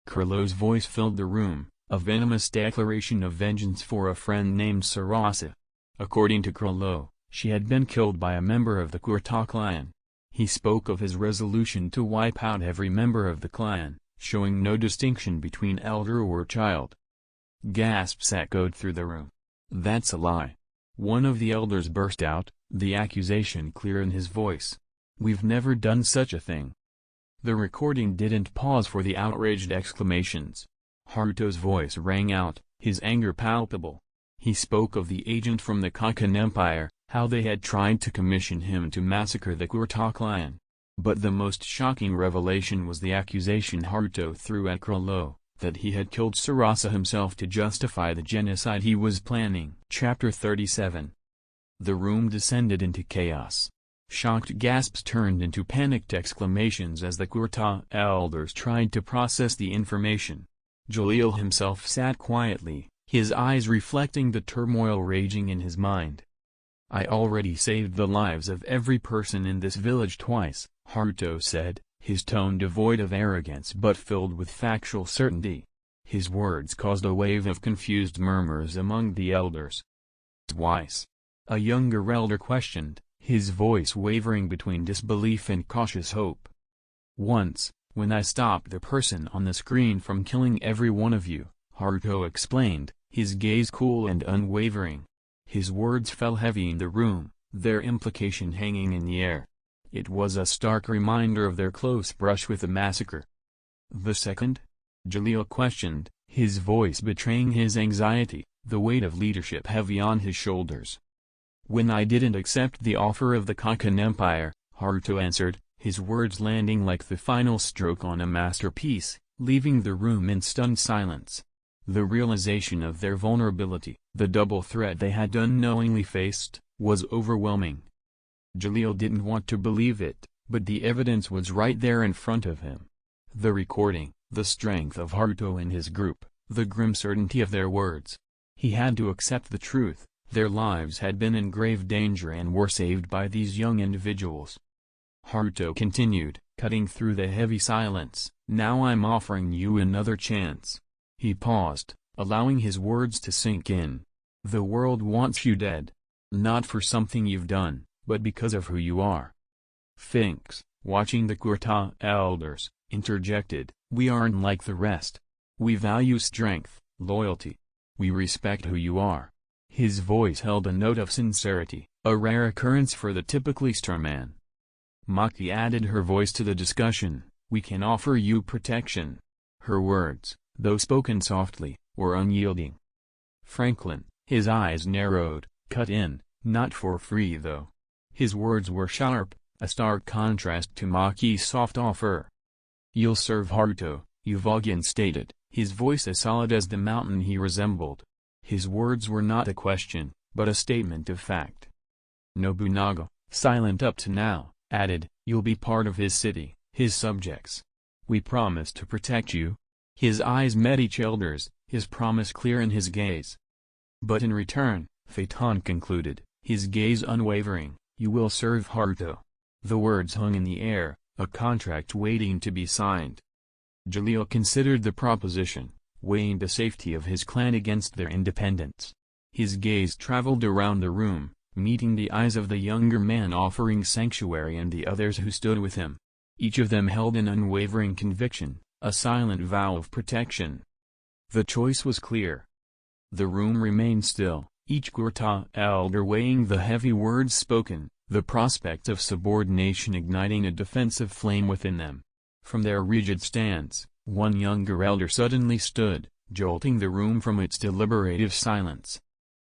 Speaker 1: Krollo's voice filled the room, a venomous declaration of vengeance for a friend named Sarasa. According to Krollo, she had been killed by a member of the Kurta clan. He spoke of his resolution to wipe out every member of the clan, showing no distinction between elder or child. Gasps echoed through the room. "That's a lie." One of the elders burst out, the accusation clear in his voice. "We've never done such a thing." The recording didn't pause for the outraged exclamations. Haruto's voice rang out, his anger palpable. He spoke of the agent from the Kaken Empire, how they had tried to commission him to massacre the Kurta clan. But the most shocking revelation was the accusation Haruto threw at Krollo, that he had killed Sarasa himself to justify the genocide he was planning. Chapter 37. The room descended into chaos. Shocked gasps turned into panicked exclamations as the Kurta elders tried to process the information. Jalil himself sat quietly, his eyes reflecting the turmoil raging in his mind. "I already saved the lives of every person in this village twice," Haruto said, his tone devoid of arrogance but filled with factual certainty. His words caused a wave of confused murmurs among the elders. "Twice?" a younger elder questioned, his voice wavering between disbelief and cautious hope. "Once, when I stopped the person on the screen from killing every one of you," Haruto explained, his gaze cool and unwavering. His words fell heavy in the room, their implication hanging in the air. It was a stark reminder of their close brush with the massacre. "The second?" Jalil questioned, his voice betraying his anxiety, the weight of leadership heavy on his shoulders. "When I didn't accept the offer of the Kaken Empire," Haruto answered, his words landing like the final stroke on a masterpiece, leaving the room in stunned silence. The realization of their vulnerability, the double threat they had unknowingly faced, was overwhelming. Jalil didn't want to believe it, but the evidence was right there in front of him. The recording, the strength of Haruto and his group, the grim certainty of their words. He had to accept the truth, their lives had been in grave danger and were saved by these young individuals. Haruto continued, cutting through the heavy silence, "Now I'm offering you another chance." He paused, allowing his words to sink in. "The world wants you dead. Not for something you've done, but because of who you are." Finks, watching the Kurta elders, interjected, "We aren't like the rest. We value strength, loyalty. We respect who you are." His voice held a note of sincerity, a rare occurrence for the typically stern man. Maki added her voice to the discussion, "We can offer you protection." Her words, though spoken softly, were unyielding. Franklin, his eyes narrowed, cut in, "Not for free though." His words were sharp, a stark contrast to Maki's soft offer. "You'll serve Haruto," Yuvagin stated, his voice as solid as the mountain he resembled. His words were not a question, but a statement of fact. Nobunaga, silent up to now, added, "You'll be part of his city, his subjects. We promise to protect you." His eyes met each other's, his promise clear in his gaze. "But in return," Phaeton concluded, his gaze unwavering, "you will serve Haruto." The words hung in the air, a contract waiting to be signed. Jalil considered the proposition, weighing the safety of his clan against their independence. His gaze traveled around the room, meeting the eyes of the younger man offering sanctuary and the others who stood with him. Each of them held an unwavering conviction, a silent vow of protection. The choice was clear. The room remained still, each Gurta elder weighing the heavy words spoken, the prospect of subordination igniting a defensive flame within them. From their rigid stance, one younger elder suddenly stood, jolting the room from its deliberative silence.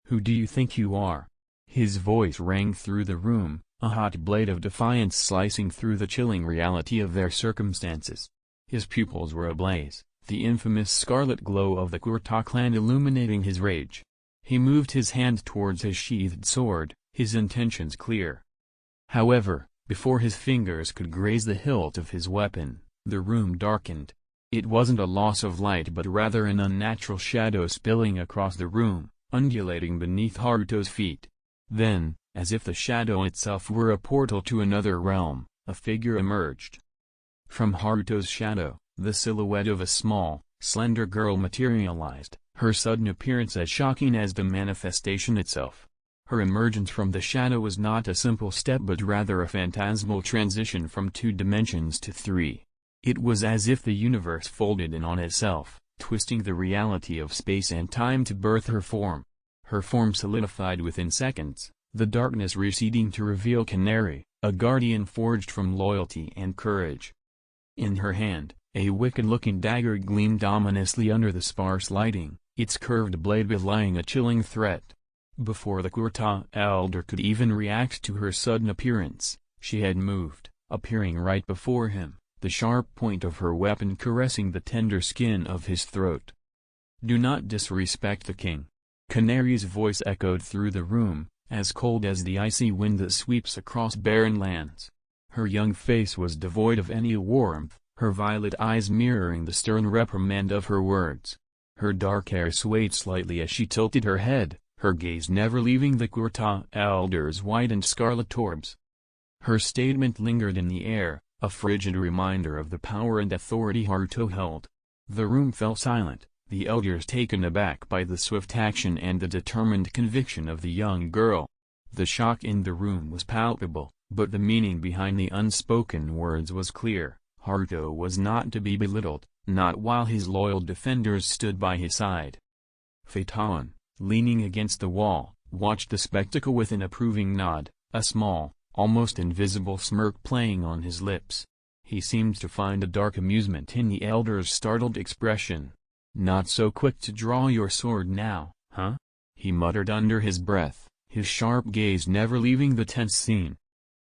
Speaker 1: "Who do you think you are?" His voice rang through the room, a hot blade of defiance slicing through the chilling reality of their circumstances. His pupils were ablaze, the infamous scarlet glow of the Kurta clan illuminating his rage. He moved his hand towards his sheathed sword, his intentions clear. However, before his fingers could graze the hilt of his weapon, the room darkened. It wasn't a loss of light but rather an unnatural shadow spilling across the room, undulating beneath Haruto's feet. Then, as if the shadow itself were a portal to another realm, a figure emerged. From Haruto's shadow, the silhouette of a small, slender girl materialized, her sudden appearance as shocking as the manifestation itself. Her emergence from the shadow was not a simple step but rather a phantasmal transition from 2 dimensions to 3. It was as if the universe folded in on itself, twisting the reality of space and time to birth her form. Her form solidified within seconds, the darkness receding to reveal Canary, a guardian forged from loyalty and courage. In her hand, a wicked-looking dagger gleamed ominously under the sparse lighting, its curved blade belying a chilling threat. Before the Kurta elder could even react to her sudden appearance, she had moved, appearing right before him, the sharp point of her weapon caressing the tender skin of his throat. "Do not disrespect the king." Canary's voice echoed through the room, as cold as the icy wind that sweeps across barren lands. Her young face was devoid of any warmth, her violet eyes mirroring the stern reprimand of her words. Her dark hair swayed slightly as she tilted her head, her gaze never leaving the Kurta elder's white and scarlet orbs. Her statement lingered in the air, a frigid reminder of the power and authority Haruto held. The room fell silent, the elders taken aback by the swift action and the determined conviction of the young girl. The shock in the room was palpable, but the meaning behind the unspoken words was clear. Haruto was not to be belittled, not while his loyal defenders stood by his side. Phaeton, leaning against the wall, watched the spectacle with an approving nod, a small, almost invisible smirk playing on his lips. He seemed to find a dark amusement in the elder's startled expression. "Not so quick to draw your sword now, huh?" he muttered under his breath, his sharp gaze never leaving the tense scene.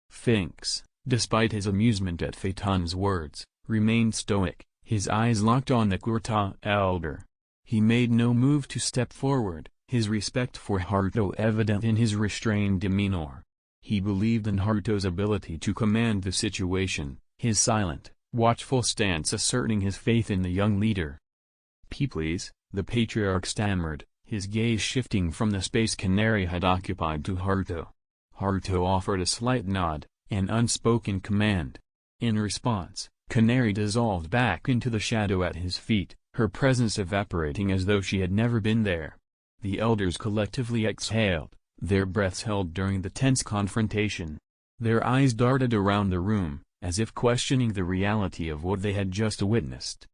Speaker 1: Finks, despite his amusement at Phaeton's words, remained stoic, his eyes locked on the Kurta elder. He made no move to step forward, his respect for Haruto evident in his restrained demeanor. He believed in Haruto's ability to command the situation, his silent, watchful stance asserting his faith in the young leader. "Please," the patriarch stammered, his gaze shifting from the space Canary had occupied to Haruto. Haruto offered a slight nod, an unspoken command. In response, Canary dissolved back into the shadow at his feet, her presence evaporating as though she had never been there. The elders collectively exhaled, their breaths held during the tense confrontation. Their eyes darted around the room, as if questioning the reality of what they had just witnessed.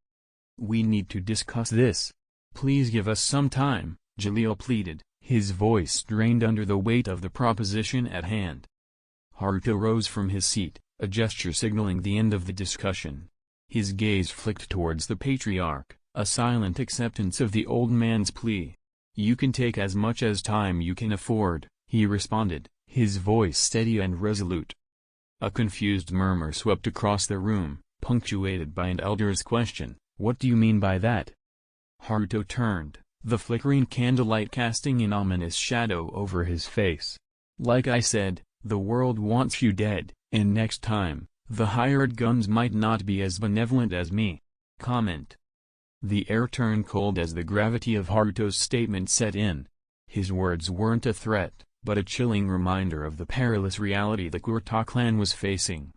Speaker 1: We need to discuss this. Please give us some time, Jalil pleaded, his voice strained under the weight of the proposition at hand. Haruto rose from his seat, a gesture signaling the end of the discussion. His gaze flicked towards the patriarch, a silent acceptance of the old man's plea. You can take as much as time you can afford, he responded, his voice steady and resolute. A confused murmur swept across the room, punctuated by an elder's question, "What do you mean by that?" Haruto turned, the flickering candlelight casting an ominous shadow over his face. "Like I said, the world wants you dead, and next time, the hired guns might not be as benevolent as me." Comment. The air turned cold as the gravity of Haruto's statement set in. His words weren't a threat, but a chilling reminder of the perilous reality the Kurta clan was facing.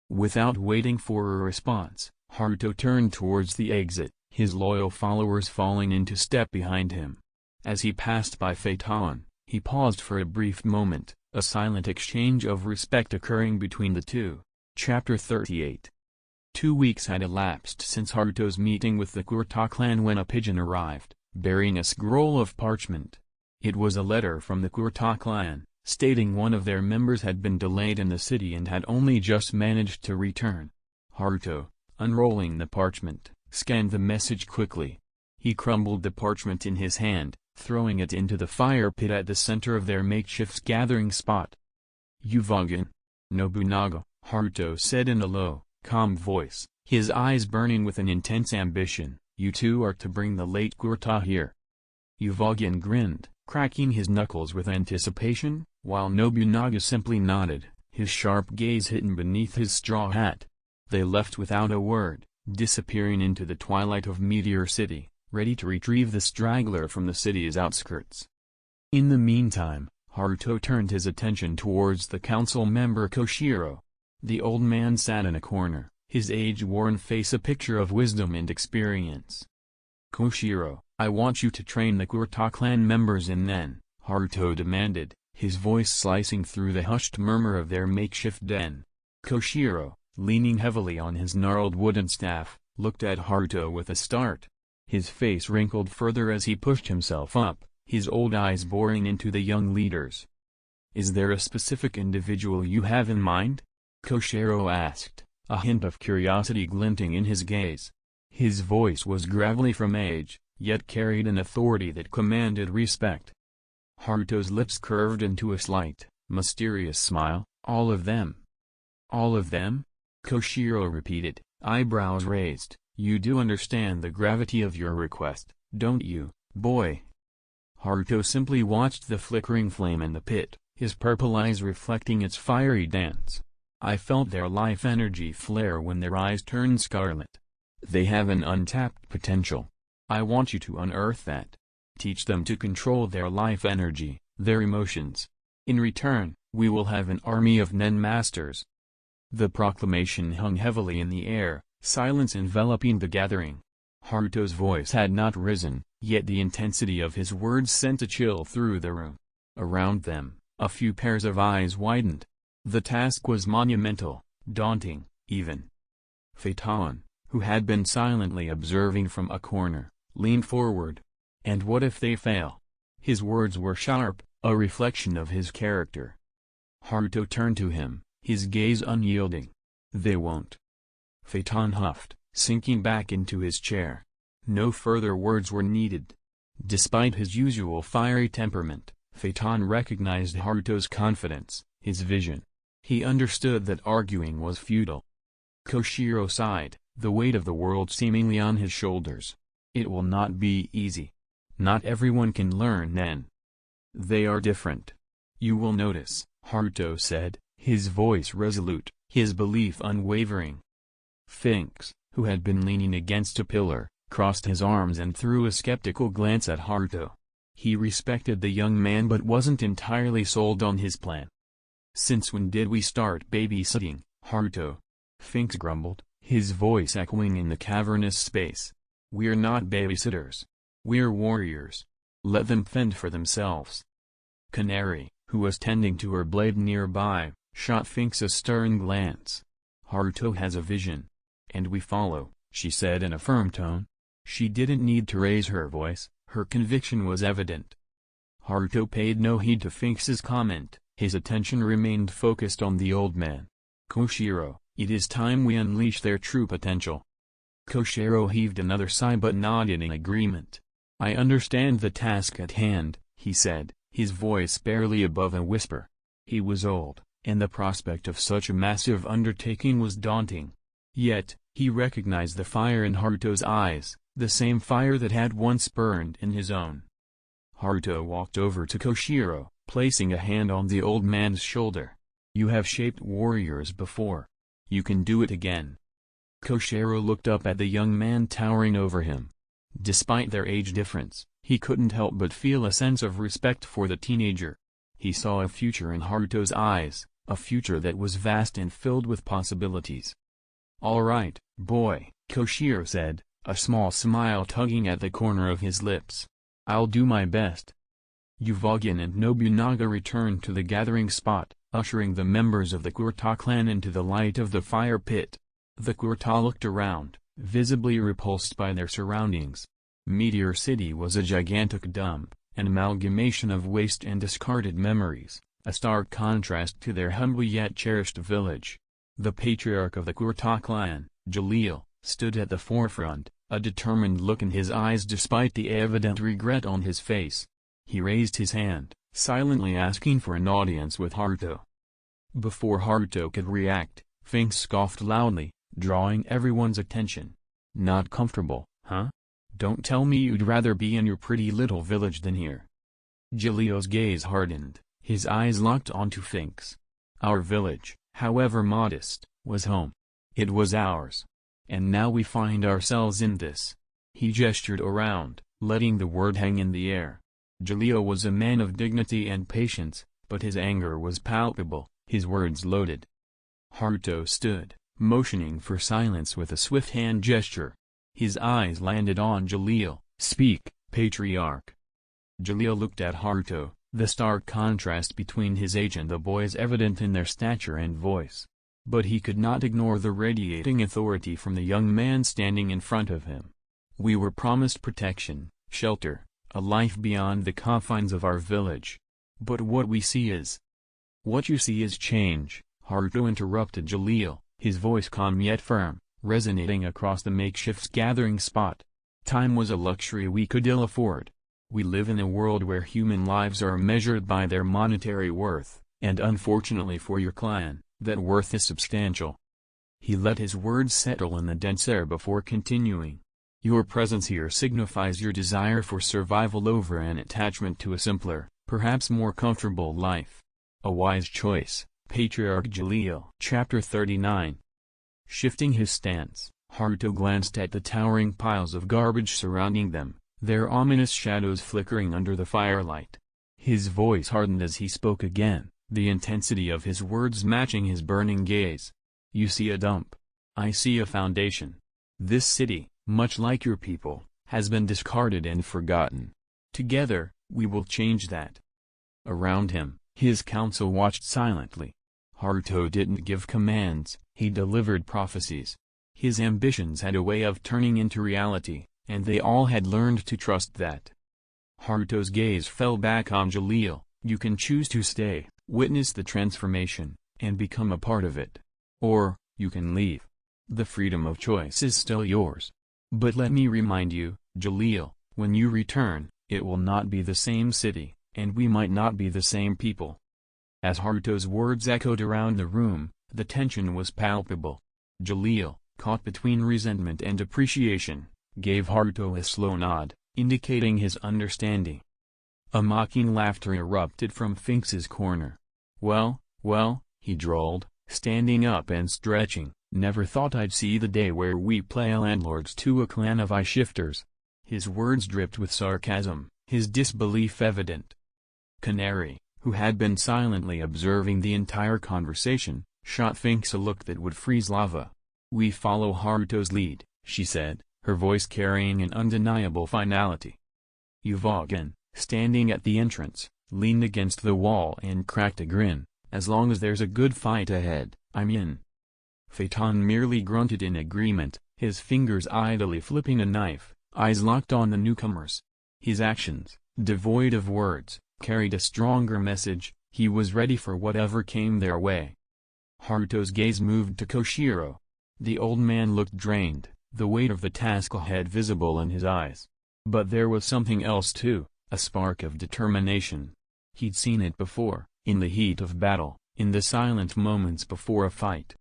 Speaker 1: Without waiting for a response, Haruto turned towards the exit, his loyal followers falling into step behind him. As he passed by Phaeton, he paused for a brief moment, a silent exchange of respect occurring between the two. Chapter 38. 2 weeks had elapsed since Haruto's meeting with the Kurta clan when a pigeon arrived, bearing a scroll of parchment. It was a letter from the Kurta clan, stating one of their members had been delayed in the city and had only just managed to return. Haruto, unrolling the parchment, scanned the message quickly. He crumbled the parchment in his hand, throwing it into the fire pit at the center of their makeshift gathering spot. "Uvogin Nobunaga," Haruto said in a low, calm voice, his eyes burning with an intense ambition, "you two are to bring the late Kurta here." Uvogin grinned, cracking his knuckles with anticipation, while Nobunaga simply nodded, his sharp gaze hidden beneath his straw hat. They left without a word, disappearing into the twilight of Meteor City, ready to retrieve the straggler from the city's outskirts. In the meantime, Haruto turned his attention towards the council member Koshiro. The old man sat in a corner, his age-worn face a picture of wisdom and experience. "Koshiro, I want you to train the Kurta clan members in Nen," Haruto demanded, his voice slicing through the hushed murmur of their makeshift den. Koshiro, leaning heavily on his gnarled wooden staff, looked at Haruto with a start. His face wrinkled further as he pushed himself up, his old eyes boring into the young leaders. "Is there a specific individual you have in mind?" Koshiro asked, a hint of curiosity glinting in his gaze. His voice was gravelly from age, yet carried an authority that commanded respect. Haruto's lips curved into a slight, mysterious smile. "All of them?" "All of them?" Koshiro repeated, eyebrows raised. "You do understand the gravity of your request, don't you, boy?" Haruto simply watched the flickering flame in the pit, his purple eyes reflecting its fiery dance. "I felt their life energy flare when their eyes turned scarlet. They have an untapped potential. I want you to unearth that. Teach them to control their life energy, their emotions. In return, we will have an army of Nen masters." The proclamation hung heavily in the air, silence enveloping the gathering. Haruto's voice had not risen, yet the intensity of his words sent a chill through the room. Around them, a few pairs of eyes widened. The task was monumental, daunting, even. Phaeton, who had been silently observing from a corner, leaned forward. "And what if they fail?" His words were sharp, a reflection of his character. Haruto turned to him, his gaze unyielding. "They won't." Phaeton huffed, sinking back into his chair. No further words were needed. Despite his usual fiery temperament, Phaeton recognized Haruto's confidence, his vision. He understood that arguing was futile. Koshiro sighed, the weight of the world seemingly on his shoulders. "It will not be easy. Not everyone can learn Nen. They are different. You will notice," Haruto said, his voice resolute, his belief unwavering. Finks, who had been leaning against a pillar, crossed his arms and threw a skeptical glance at Haruto. He respected the young man but wasn't entirely sold on his plan. "Since when did we start babysitting, Haruto?" Finks grumbled, his voice echoing in the cavernous space. "We're not babysitters. We're warriors. Let them fend for themselves." Canary, who was tending to her blade nearby, shot Finks a stern glance. "Haruto has a vision. And we follow," she said in a firm tone. She didn't need to raise her voice, her conviction was evident. Haruto paid no heed to Finks's comment, his attention remained focused on the old man. "Koshiro, it is time we unleash their true potential." Koshiro heaved another sigh but nodded in agreement. "I understand the task at hand," he said, his voice barely above a whisper. He was old, and the prospect of such a massive undertaking was daunting. Yet, he recognized the fire in Haruto's eyes, the same fire that had once burned in his own. Haruto walked over to Koshiro, placing a hand on the old man's shoulder. "You have shaped warriors before. You can do it again." Koshiro looked up at the young man towering over him. Despite their age difference, he couldn't help but feel a sense of respect for the teenager. He saw a future in Haruto's eyes, a future that was vast and filled with possibilities. "All right, boy," Koshiro said, a small smile tugging at the corner of his lips. "I'll do my best." Uvogin and Nobunaga returned to the gathering spot, ushering the members of the Kurta clan into the light of the fire pit. The Kurta looked around, visibly repulsed by their surroundings. Meteor City was a gigantic dump, an amalgamation of waste and discarded memories, a stark contrast to their humble yet cherished village. The patriarch of the Kurta clan, Jalil, stood at the forefront, a determined look in his eyes despite the evident regret on his face. He raised his hand, silently asking for an audience with Haruto. Before Haruto could react, Finks scoffed loudly, drawing everyone's attention. "Not comfortable, huh? Don't tell me you'd rather be in your pretty little village than here." Jalil's gaze hardened, his eyes locked onto Finks. "Our village, however modest, was home. It was ours. And now we find ourselves in this." He gestured around, letting the word hang in the air. Jalil was a man of dignity and patience, but his anger was palpable, his words loaded. Haruto stood, motioning for silence with a swift hand gesture. His eyes landed on Jalil. "Speak, patriarch." Jalil looked at Haruto, the stark contrast between his age and the boy's evident in their stature and voice. But he could not ignore the radiating authority from the young man standing in front of him. "We were promised protection, shelter, a life beyond the confines of our village. But what we see is—" "What you see is change," Haruto interrupted Jalil, his voice calm yet firm, resonating across the makeshift gathering spot. "Time was a luxury we could ill afford. We live in a world where human lives are measured by their monetary worth, and unfortunately for your clan, that worth is substantial." He let his words settle in the dense air before continuing. "Your presence here signifies your desire for survival over an attachment to a simpler, perhaps more comfortable life. A wise choice, Patriarch Jalil." Chapter 39. Shifting his stance, Haruto glanced at the towering piles of garbage surrounding them, their ominous shadows flickering under the firelight. His voice hardened as he spoke again, the intensity of his words matching his burning gaze. "You see a dump. I see a foundation. This city, much like your people, has been discarded and forgotten. Together, we will change that." Around him, his council watched silently. Haruto didn't give commands, he delivered prophecies. His ambitions had a way of turning into reality, and they all had learned to trust that. Haruto's gaze fell back on Jalil. "You can choose to stay, witness the transformation, and become a part of it. Or, you can leave. The freedom of choice is still yours. But let me remind you, Jalil, when you return, it will not be the same city, and we might not be the same people." As Haruto's words echoed around the room, the tension was palpable. Jalil, caught between resentment and appreciation, gave Haruto a slow nod, indicating his understanding. A mocking laughter erupted from Finks's corner. Well, he drawled, standing up and stretching, "never thought I'd see the day where we play landlords to a clan of eye-shifters." His words dripped with sarcasm, his disbelief evident. Canary, who had been silently observing the entire conversation, shot Finks a look that would freeze lava. "We follow Haruto's lead," she said, her voice carrying an undeniable finality. Uvogin, standing at the entrance, leaned against the wall and cracked a grin. "As long as there's a good fight ahead, I'm in." Phaeton merely grunted in agreement, his fingers idly flipping a knife, eyes locked on the newcomers. His actions, devoid of words, carried a stronger message. He was ready for whatever came their way. Haruto's gaze moved to Koshiro. The old man looked drained, the weight of the task ahead visible in his eyes. But there was something else too, a spark of determination. He'd seen it before, in the heat of battle, in the silent moments before a fight.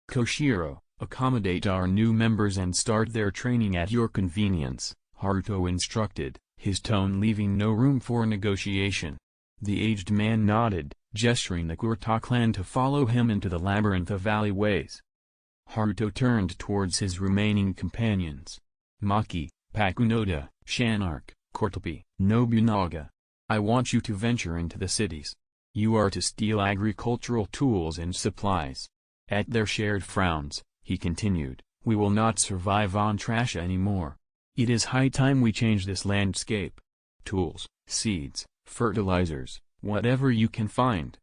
Speaker 1: "Koshiro, accommodate our new members and start their training at your convenience," Haruto instructed, his tone leaving no room for negotiation. The aged man nodded, gesturing the Kurta clan to follow him into the labyrinth of alleyways. Haruto turned towards his remaining companions. "Maki, Pakunoda, Shanark, Kortopi, Nobunaga. I want you to venture into the cities. You are to steal agricultural tools and supplies." At their shared frowns, he continued, "We will not survive on trash anymore. It is high time we change this landscape. Tools, seeds, fertilizers, whatever you can find."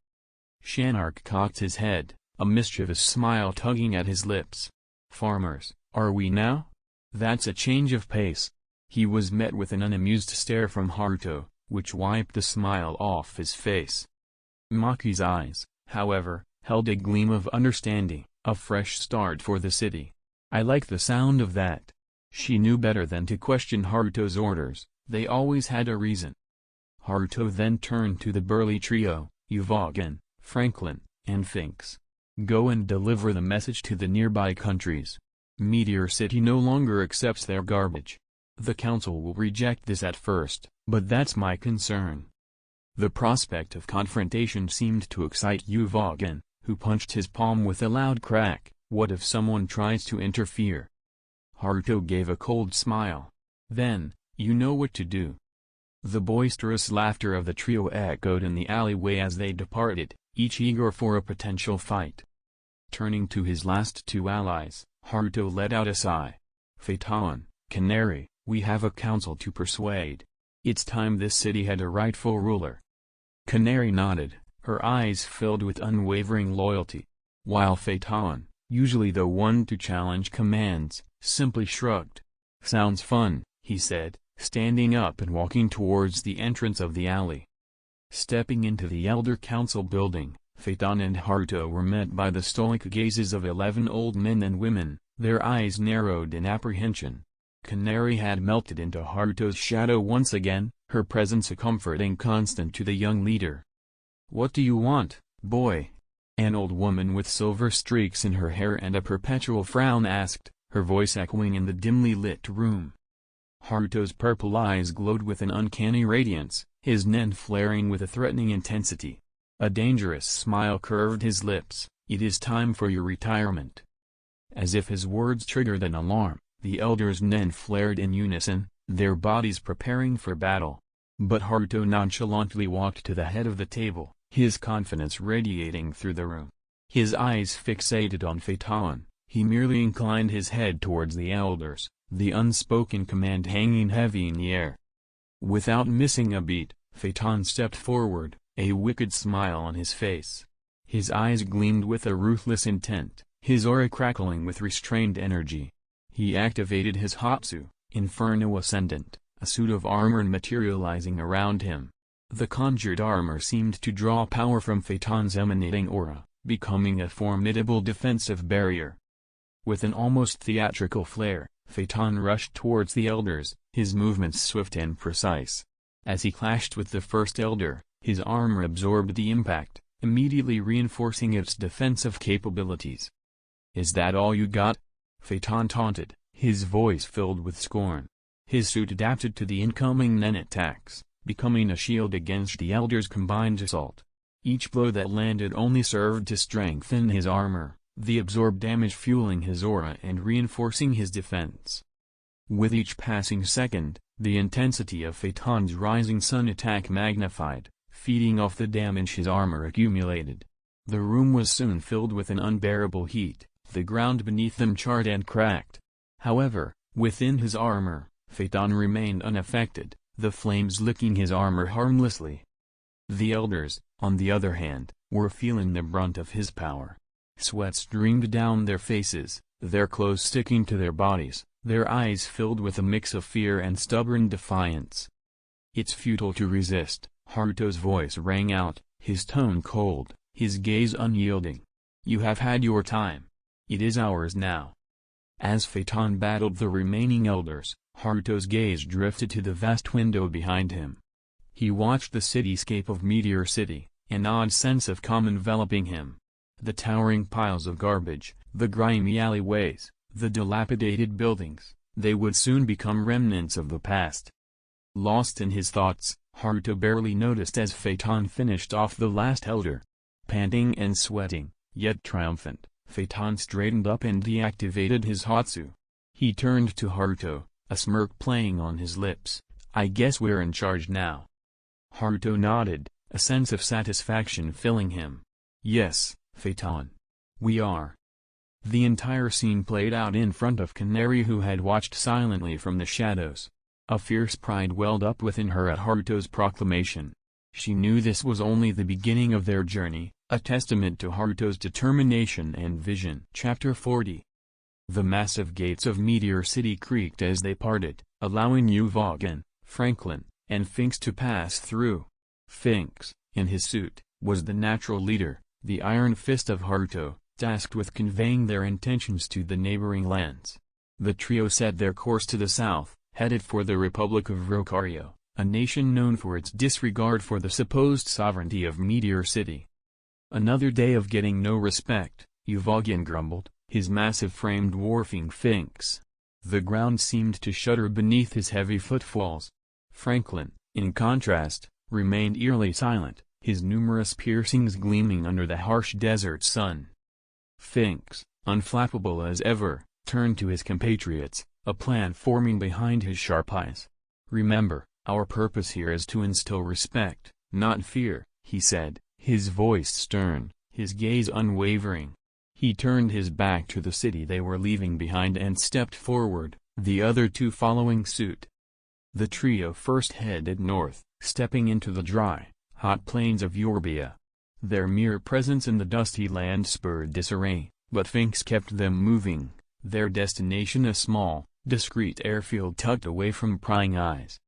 Speaker 1: Shanark cocked his head, a mischievous smile tugging at his lips. "Farmers, are we now? That's a change of pace." He was met with an unamused stare from Haruto, which wiped the smile off his face. Maki's eyes, however, held a gleam of understanding, a fresh start for the city. "I like the sound of that." She knew better than to question Haruto's orders, they always had a reason. Haruto then turned to the burly trio, Uvagen, Franklin, and Finks. "Go and deliver the message to the nearby countries. Meteor City no longer accepts their garbage. The council will reject this at first, but that's my concern." The prospect of confrontation seemed to excite Uvagen, who punched his palm with a loud crack. "What if someone tries to interfere?" Haruto gave a cold smile. "Then, you know what to do." The boisterous laughter of the trio echoed in the alleyway as they departed, each eager for a potential fight. Turning to his last two allies, Haruto let out a sigh. "Phaeton, Canary, we have a council to persuade. It's time this city had a rightful ruler." Canary nodded, her eyes filled with unwavering loyalty. While Phaeton, usually the one to challenge commands, simply shrugged. "Sounds fun," he said, standing up and walking towards the entrance of the alley. Stepping into the Elder Council building, Phaeton and Haruto were met by the stoic gazes of 11 old men and women, their eyes narrowed in apprehension. Canary had melted into Haruto's shadow once again, her presence a comforting constant to the young leader. "What do you want, boy?" an old woman with silver streaks in her hair and a perpetual frown asked, her voice echoing in the dimly lit room. Haruto's purple eyes glowed with an uncanny radiance, his nen flaring with a threatening intensity. A dangerous smile curved his lips. "It is time for your retirement." As if his words triggered an alarm, the elders' nen flared in unison, their bodies preparing for battle. But Haruto nonchalantly walked to the head of the table, his confidence radiating through the room. His eyes fixated on Phaeton, he merely inclined his head towards the elders, the unspoken command hanging heavy in the air. Without missing a beat, Phaeton stepped forward, a wicked smile on his face. His eyes gleamed with a ruthless intent, his aura crackling with restrained energy. He activated his Hatsu, Inferno Ascendant, a suit of armor materializing around him. The conjured armor seemed to draw power from Phaeton's emanating aura, becoming a formidable defensive barrier. With an almost theatrical flair, Phaeton rushed towards the elders, his movements swift and precise. As he clashed with the first elder, his armor absorbed the impact, immediately reinforcing its defensive capabilities. "Is that all you got?" Phaeton taunted, his voice filled with scorn. His suit adapted to the incoming nen attacks, becoming a shield against the elders' combined assault. Each blow that landed only served to strengthen his armor, the absorbed damage fueling his aura and reinforcing his defense. With each passing second, the intensity of Phaeton's rising sun attack magnified, feeding off the damage his armor accumulated. The room was soon filled with an unbearable heat, the ground beneath them charred and cracked. However, within his armor, Phaeton remained unaffected, the flames licking his armor harmlessly. The elders, on the other hand, were feeling the brunt of his power. Sweat streamed down their faces, their clothes sticking to their bodies, their eyes filled with a mix of fear and stubborn defiance. "It's futile to resist," Haruto's voice rang out, his tone cold, his gaze unyielding. "You have had your time. It is ours now." As Phaeton battled the remaining elders, Haruto's gaze drifted to the vast window behind him. He watched the cityscape of Meteor City, an odd sense of calm enveloping him. The towering piles of garbage, the grimy alleyways, the dilapidated buildings, they would soon become remnants of the past. Lost in his thoughts, Haruto barely noticed as Phaeton finished off the last elder. Panting and sweating, yet triumphant, Phaeton straightened up and deactivated his Hatsu. He turned to Haruto, a smirk playing on his lips. "I guess we're in charge now." Haruto nodded, a sense of satisfaction filling him. "Yes, Phaeton. We are." The entire scene played out in front of Canary, who had watched silently from the shadows. A fierce pride welled up within her at Haruto's proclamation. She knew this was only the beginning of their journey, a testament to Haruto's determination and vision. Chapter 40. The massive gates of Meteor City creaked as they parted, allowing Uvogin, Franklin, and Finks to pass through. Finks, in his suit, was the natural leader, the iron fist of Haruto, tasked with conveying their intentions to the neighboring lands. The trio set their course to the south, headed for the Republic of Rocario, a nation known for its disregard for the supposed sovereignty of Meteor City. "Another day of getting no respect," Uvogin grumbled, his massive frame dwarfing Finks. The ground seemed to shudder beneath his heavy footfalls. Franklin, in contrast, remained eerily silent, his numerous piercings gleaming under the harsh desert sun. Finks, unflappable as ever, turned to his compatriots, a plan forming behind his sharp eyes. "Remember, our purpose here is to instill respect, not fear," he said, his voice stern, his gaze unwavering. He turned his back to the city they were leaving behind and stepped forward, the other two following suit. The trio first headed north, stepping into the dry, hot plains of Yorbia. Their mere presence in the dusty land spurred disarray, but Finks kept them moving, their destination a small, discreet airfield tucked away from prying eyes.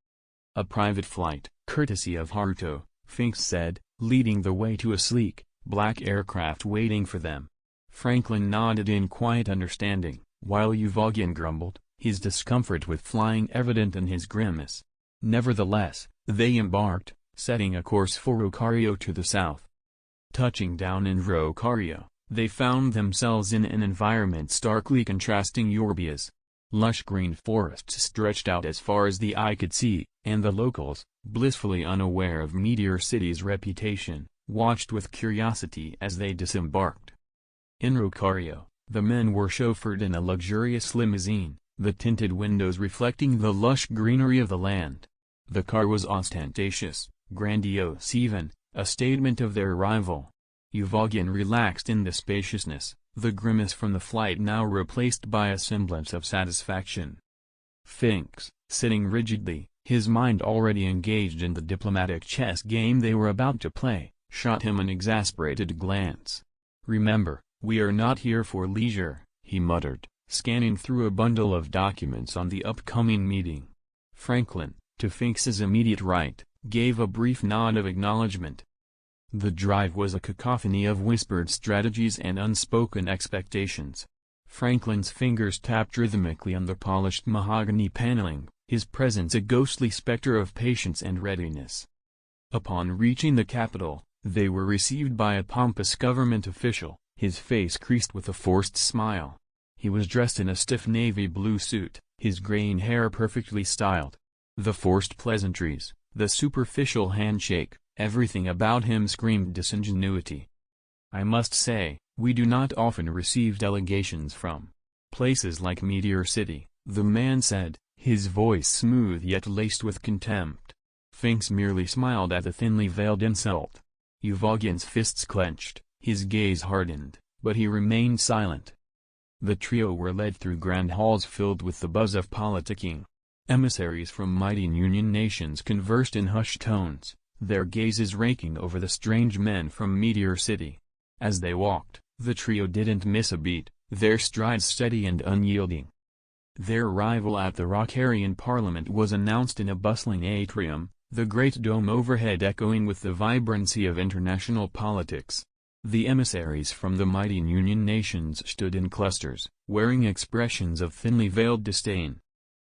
Speaker 1: "A private flight, courtesy of Haruto," Finks said, leading the way to a sleek, black aircraft waiting for them. Franklin nodded in quiet understanding, while Uvogin grumbled, his discomfort with flying evident in his grimace. Nevertheless, they embarked, setting a course for Rocario to the south. Touching down in Rocario, they found themselves in an environment starkly contrasting Yorbia's. Lush green forests stretched out as far as the eye could see, and the locals, blissfully unaware of Meteor City's reputation, watched with curiosity as they disembarked. In Rocario, the men were chauffeured in a luxurious limousine, the tinted windows reflecting the lush greenery of the land. The car was ostentatious, grandiose even, a statement of their arrival. Uvogin relaxed in the spaciousness, the grimace from the flight now replaced by a semblance of satisfaction. Finks, sitting rigidly, his mind already engaged in the diplomatic chess game they were about to play, shot him an exasperated glance. "Remember, we are not here for leisure," he muttered, scanning through a bundle of documents on the upcoming meeting. Franklin, to Finks's immediate right, gave a brief nod of acknowledgement. The drive was a cacophony of whispered strategies and unspoken expectations. Franklin's fingers tapped rhythmically on the polished mahogany paneling, his presence a ghostly specter of patience and readiness. Upon reaching the capital, they were received by a pompous government official, his face creased with a forced smile. He was dressed in a stiff navy blue suit, his graying hair perfectly styled. The forced pleasantries, the superficial handshake, everything about him screamed disingenuity. "I must say, we do not often receive delegations from places like Meteor City," the man said, his voice smooth yet laced with contempt. Finks merely smiled at the thinly veiled insult. Uvogin's fists clenched, his gaze hardened, but he remained silent. The trio were led through grand halls filled with the buzz of politicking. Emissaries from mighty Union nations conversed in hushed tones, their gazes raking over the strange men from Meteor City. As they walked, the trio didn't miss a beat, their strides steady and unyielding. Their arrival at the Rockarian Parliament was announced in a bustling atrium, the great dome overhead echoing with the vibrancy of international politics. The emissaries from the mighty Union nations stood in clusters, wearing expressions of thinly veiled disdain.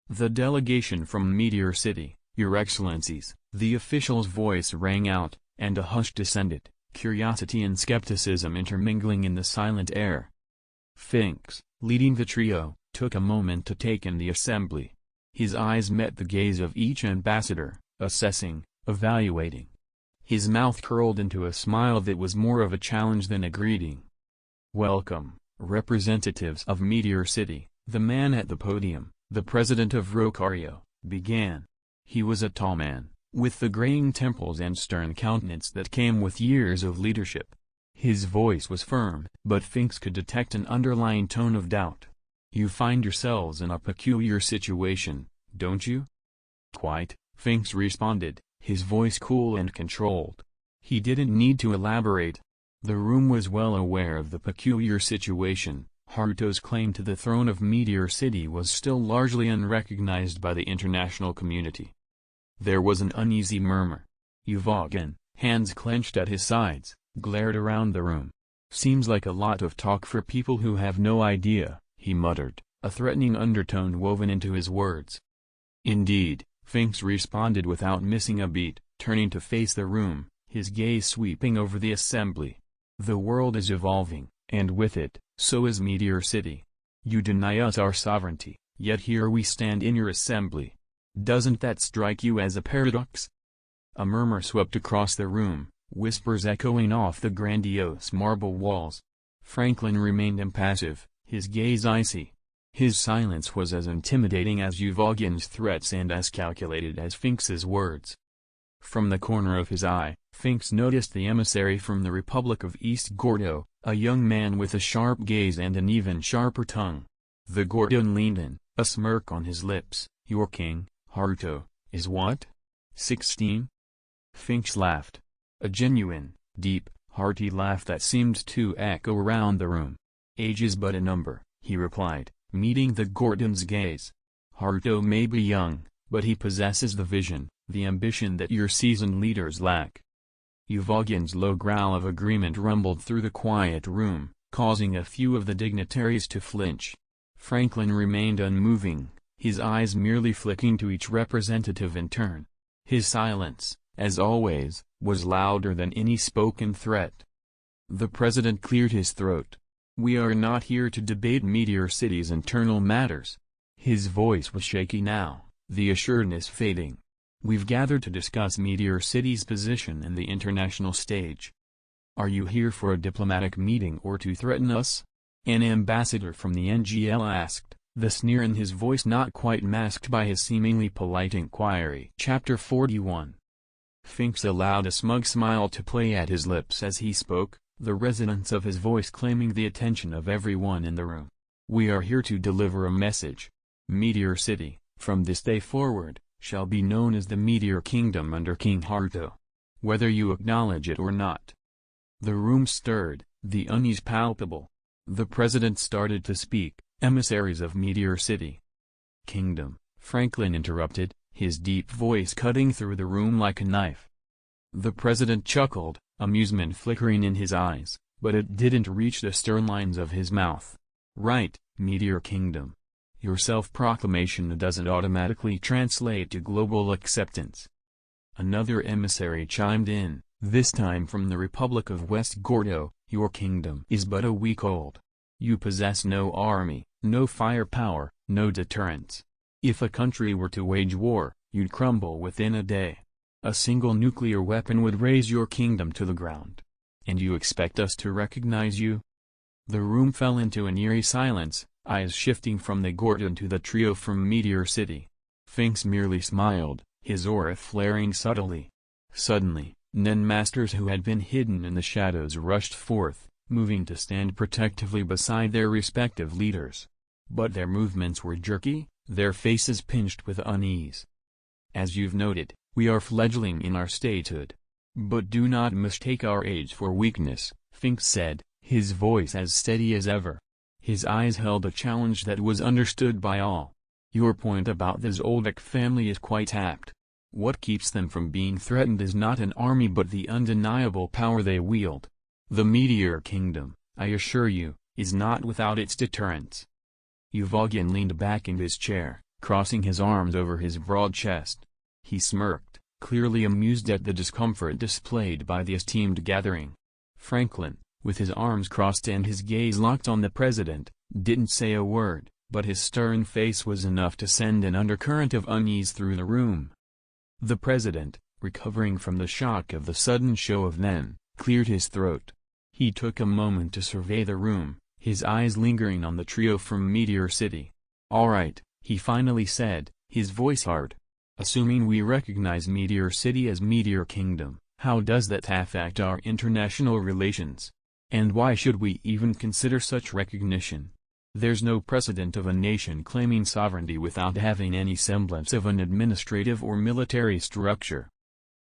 Speaker 1: The delegation from Meteor City, Your Excellencies, the official's voice rang out, and a hush descended, curiosity and skepticism intermingling in the silent air. Finks, leading the trio, took a moment to take in the assembly. His eyes met the gaze of each ambassador, assessing, evaluating. His mouth curled into a smile that was more of a challenge than a greeting. "Welcome, representatives of Meteor City," the man at the podium, the president of Rocario, began. He was a tall man, with the graying temples and stern countenance that came with years of leadership. His voice was firm, but Finks could detect an underlying tone of doubt. "You find yourselves in a peculiar situation, don't you?" "Quite," Finks responded, his voice cool and controlled. He didn't need to elaborate. The room was well aware of the peculiar situation. Haruto's claim to the throne of Meteor City was still largely unrecognized by the international community. There was an uneasy murmur. Uvogin, hands clenched at his sides, glared around the room. "Seems like a lot of talk for people who have no idea," he muttered, a threatening undertone woven into his words. "Indeed," Finks responded without missing a beat, turning to face the room, his gaze sweeping over the assembly. "The world is evolving, and with it, so is Meteor City. You deny us our sovereignty, yet here we stand in your assembly. Doesn't that strike you as a paradox?" A murmur swept across the room, whispers echoing off the grandiose marble walls. Franklin remained impassive, his gaze icy. His silence was as intimidating as Uvogin's threats and as calculated as Finks's words. From the corner of his eye, Finks noticed the emissary from the Republic of East Gordo, a young man with a sharp gaze and an even sharper tongue. The Gorgon leaned in, a smirk on his lips. "Your king, Haruto, is what? 16? Finks laughed. A genuine, deep, hearty laugh that seemed to echo around the room. "Age is but a number," he replied, meeting the Gorgon's gaze. "Haruto may be young, but he possesses the vision, the ambition that your seasoned leaders lack." Uvogin's low growl of agreement rumbled through the quiet room, causing a few of the dignitaries to flinch. Franklin remained unmoving, his eyes merely flicking to each representative in turn. His silence, as always, was louder than any spoken threat. The president cleared his throat. "We are not here to debate Meteor City's internal matters." His voice was shaky now, the assuredness fading. "We've gathered to discuss Meteor City's position in the international stage." "Are you here for a diplomatic meeting or to threaten us?" an ambassador from the NGL asked, the sneer in his voice not quite masked by his seemingly polite inquiry. Chapter 41. Finks allowed a smug smile to play at his lips as he spoke, the resonance of his voice claiming the attention of everyone in the room. "We are here to deliver a message. Meteor City, from this day forward, shall be known as the Meteor Kingdom under King Haruto. Whether you acknowledge it or not." The room stirred, the unease palpable. The president started to speak. "Emissaries of Meteor City." "Kingdom," Franklin interrupted, his deep voice cutting through the room like a knife. The president chuckled, amusement flickering in his eyes, but it didn't reach the stern lines of his mouth. "Right, Meteor Kingdom. Your self-proclamation doesn't automatically translate to global acceptance." Another emissary chimed in, this time from the Republic of West Gordo. "Your kingdom is but a week old. You possess no army, no firepower, no deterrence. If a country were to wage war, you'd crumble within a day. A single nuclear weapon would raze your kingdom to the ground. And you expect us to recognize you?" The room fell into an eerie silence, eyes shifting from the Gorgon to the trio from Meteor City. Finks merely smiled, his aura flaring subtly. Suddenly, Nen masters who had been hidden in the shadows rushed forth, moving to stand protectively beside their respective leaders. But their movements were jerky, their faces pinched with unease. "As you've noted, we are fledgling in our statehood. But do not mistake our age for weakness," Finks said, his voice as steady as ever. His eyes held a challenge that was understood by all. Your point about the Zoldyck family is quite apt. What keeps them from being threatened is not an army but the undeniable power they wield. The Meteor Kingdom, I assure you, is not without its deterrents. Uvogin leaned back in his chair, crossing his arms over his broad chest. He smirked, clearly amused at the discomfort displayed by the esteemed gathering. Franklin, with his arms crossed and his gaze locked on the president, didn't say a word, but his stern face was enough to send an undercurrent of unease through the room. The president, recovering from the shock of the sudden show of men, cleared his throat. He took a moment to survey the room, his eyes lingering on the trio from Meteor City. "All right," he finally said, his voice hard. "Assuming we recognize Meteor City as Meteor Kingdom, how does that affect our international relations? And why should we even consider such recognition? There's no precedent of a nation claiming sovereignty without having any semblance of an administrative or military structure."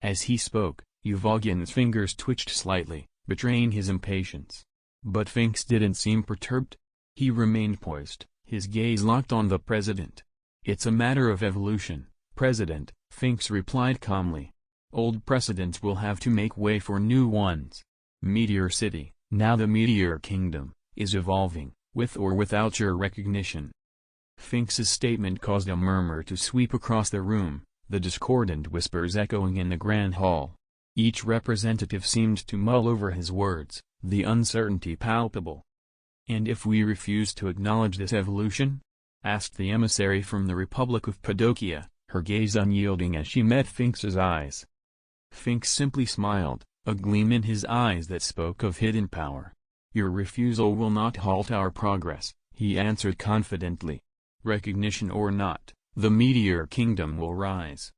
Speaker 1: As he spoke, Uvogin's fingers twitched slightly, betraying his impatience. But Finks didn't seem perturbed. He remained poised, his gaze locked on the president. "It's a matter of evolution, President," Finks replied calmly. "Old precedents will have to make way for new ones. Meteor City, now the Meteor Kingdom, is evolving, with or without your recognition." Finks's statement caused a murmur to sweep across the room, the discordant whispers echoing in the grand hall. Each representative seemed to mull over his words, the uncertainty palpable. "And if we refuse to acknowledge this evolution?" asked the emissary from the Republic of Padokia, her gaze unyielding as she met Finks's eyes. Finks simply smiled, a gleam in his eyes that spoke of hidden power. "Your refusal will not halt our progress," he answered confidently. "Recognition or not, the Meteor Kingdom will rise."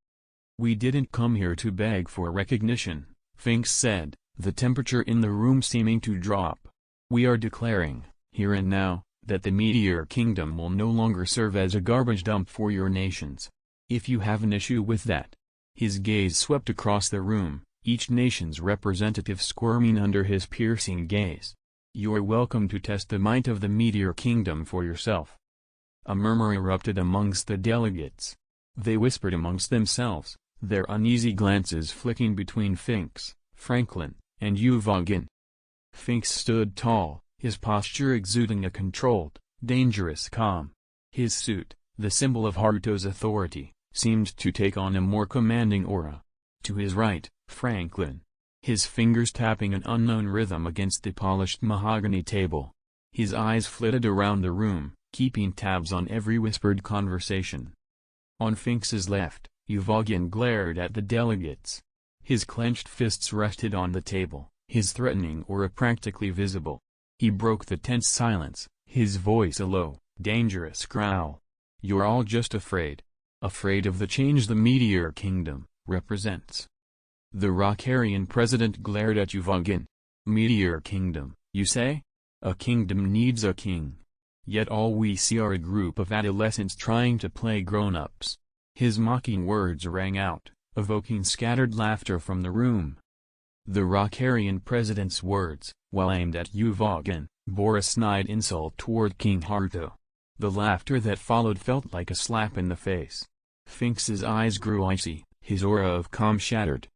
Speaker 1: "We didn't come here to beg for recognition," Finks said, the temperature in the room seeming to drop. "We are declaring, here and now, that the Meteor Kingdom will no longer serve as a garbage dump for your nations. If you have an issue with that—" His gaze swept across the room, each nation's representative squirming under his piercing gaze. "You're welcome to test the might of the Meteor Kingdom for yourself." A murmur erupted amongst the delegates. They whispered amongst themselves, their uneasy glances flicking between Finks, Franklin, and Uvogin. Finks stood tall, his posture exuding a controlled, dangerous calm. His suit, the symbol of Haruto's authority, seemed to take on a more commanding aura. To his right, Franklin, his fingers tapping an unknown rhythm against the polished mahogany table. His eyes flitted around the room, keeping tabs on every whispered conversation. On Finks's left, Uvogin glared at the delegates. His clenched fists rested on the table, his threatening aura practically visible. He broke the tense silence, his voice a low, dangerous growl. "You're all just afraid. Afraid of the change the Meteor Kingdom represents." The Rockarian president glared at Uvogin. "Meteor Kingdom, you say? A kingdom needs a king. Yet all we see are a group of adolescents trying to play grown-ups." His mocking words rang out, evoking scattered laughter from the room. The Rockarian president's words, while aimed at Uvogin, bore a snide insult toward King Haruto. The laughter that followed felt like a slap in the face. Finks's eyes grew icy, his aura of calm shattered.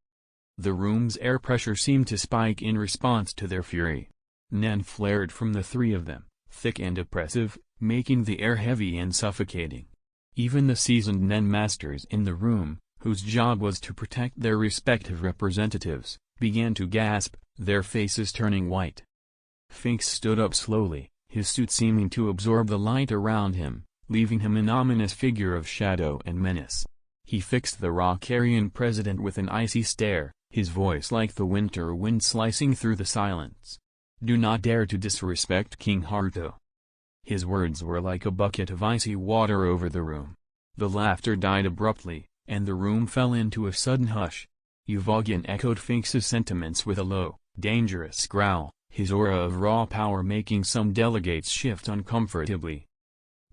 Speaker 1: The room's air pressure seemed to spike in response to their fury. Nen flared from the three of them, thick and oppressive, making the air heavy and suffocating. Even the seasoned Nen masters in the room, whose job was to protect their respective representatives, began to gasp, their faces turning white. Finks stood up slowly, his suit seeming to absorb the light around him, leaving him an ominous figure of shadow and menace. He fixed the Rockarian president with an icy stare, his voice like the winter wind slicing through the silence. "Do not dare to disrespect King Haruto." His words were like a bucket of icy water over the room. The laughter died abruptly, and the room fell into a sudden hush. Uvogin echoed Finks's sentiments with a low, dangerous growl, his aura of raw power making some delegates shift uncomfortably.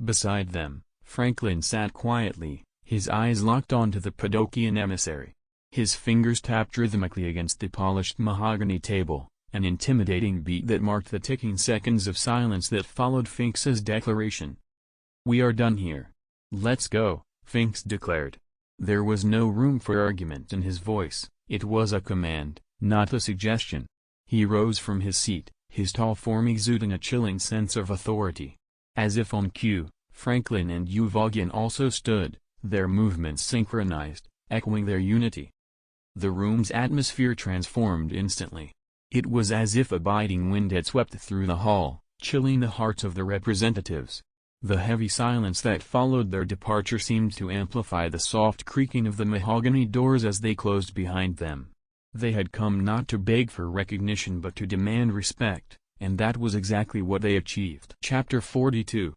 Speaker 1: Beside them, Franklin sat quietly, his eyes locked onto the Padokian emissary. His fingers tapped rhythmically against the polished mahogany table, an intimidating beat that marked the ticking seconds of silence that followed Finks's declaration. "We are done here. Let's go," Finks declared. There was no room for argument in his voice, it was a command, not a suggestion. He rose from his seat, his tall form exuding a chilling sense of authority. As if on cue, Franklin and Uvogin also stood, their movements synchronized, echoing their unity. The room's atmosphere transformed instantly. It was as if a biting wind had swept through the hall, chilling the hearts of the representatives. The heavy silence that followed their departure seemed to amplify the soft creaking of the mahogany doors as they closed behind them. They had come not to beg for recognition but to demand respect, and that was exactly what they achieved. Chapter 42.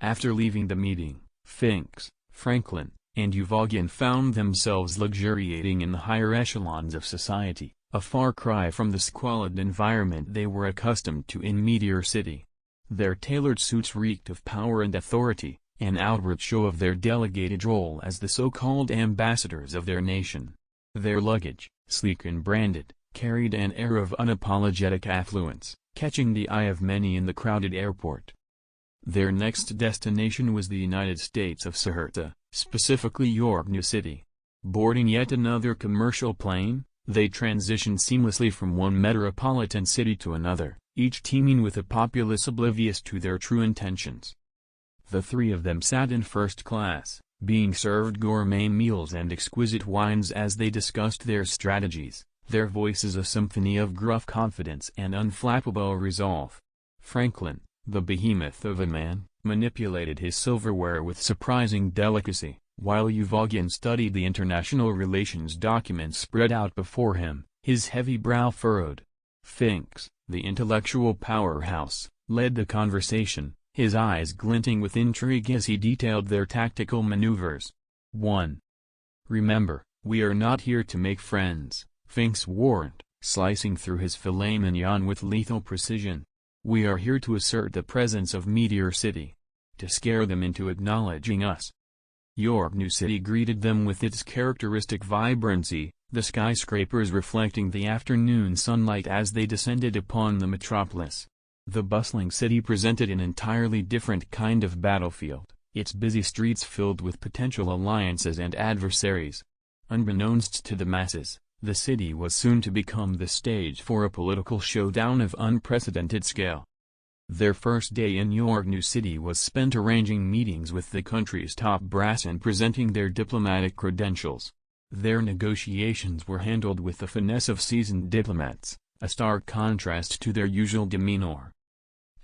Speaker 1: After leaving the meeting, Finks, Franklin, and Uvogin found themselves luxuriating in the higher echelons of society, a far cry from the squalid environment they were accustomed to in Meteor City. Their tailored suits reeked of power and authority, an outward show of their delegated role as the so-called ambassadors of their nation. Their luggage, sleek and branded, carried an air of unapologetic affluence, catching the eye of many in the crowded airport. Their next destination was the United States of Sahurta, specifically York New City. Boarding yet another commercial plane, they transitioned seamlessly from one metropolitan city to another, each teeming with a populace oblivious to their true intentions. The three of them sat in first class, being served gourmet meals and exquisite wines as they discussed their strategies, their voices a symphony of gruff confidence and unflappable resolve. Franklin, the behemoth of a man, manipulated his silverware with surprising delicacy, while Uvogin studied the international relations documents spread out before him, his heavy brow furrowed. Finks, the intellectual powerhouse, led the conversation, his eyes glinting with intrigue as he detailed their tactical maneuvers. 1. "Remember, we are not here to make friends," Finks warned, slicing through his filet mignon with lethal precision. "We are here to assert the presence of Meteor City. To scare them into acknowledging us." York New City greeted them with its characteristic vibrancy, the skyscrapers reflecting the afternoon sunlight as they descended upon the metropolis. The bustling city presented an entirely different kind of battlefield, its busy streets filled with potential alliances and adversaries. Unbeknownst to the masses, the city was soon to become the stage for a political showdown of unprecedented scale. Their first day in York New City was spent arranging meetings with the country's top brass and presenting their diplomatic credentials. Their negotiations were handled with the finesse of seasoned diplomats, a stark contrast to their usual demeanor.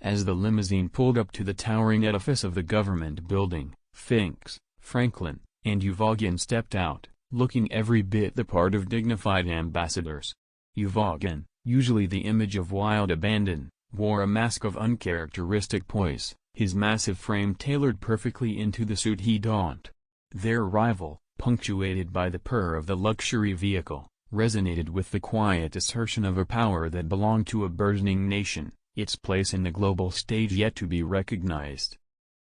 Speaker 1: As the limousine pulled up to the towering edifice of the government building, Finks, Franklin, and Uvogin stepped out, looking every bit the part of dignified ambassadors. Uvogin, usually the image of wild abandon, wore a mask of uncharacteristic poise, his massive frame tailored perfectly into the suit he donned. Their arrival, punctuated by the purr of the luxury vehicle, resonated with the quiet assertion of a power that belonged to a burgeoning nation, its place in the global stage yet to be recognized.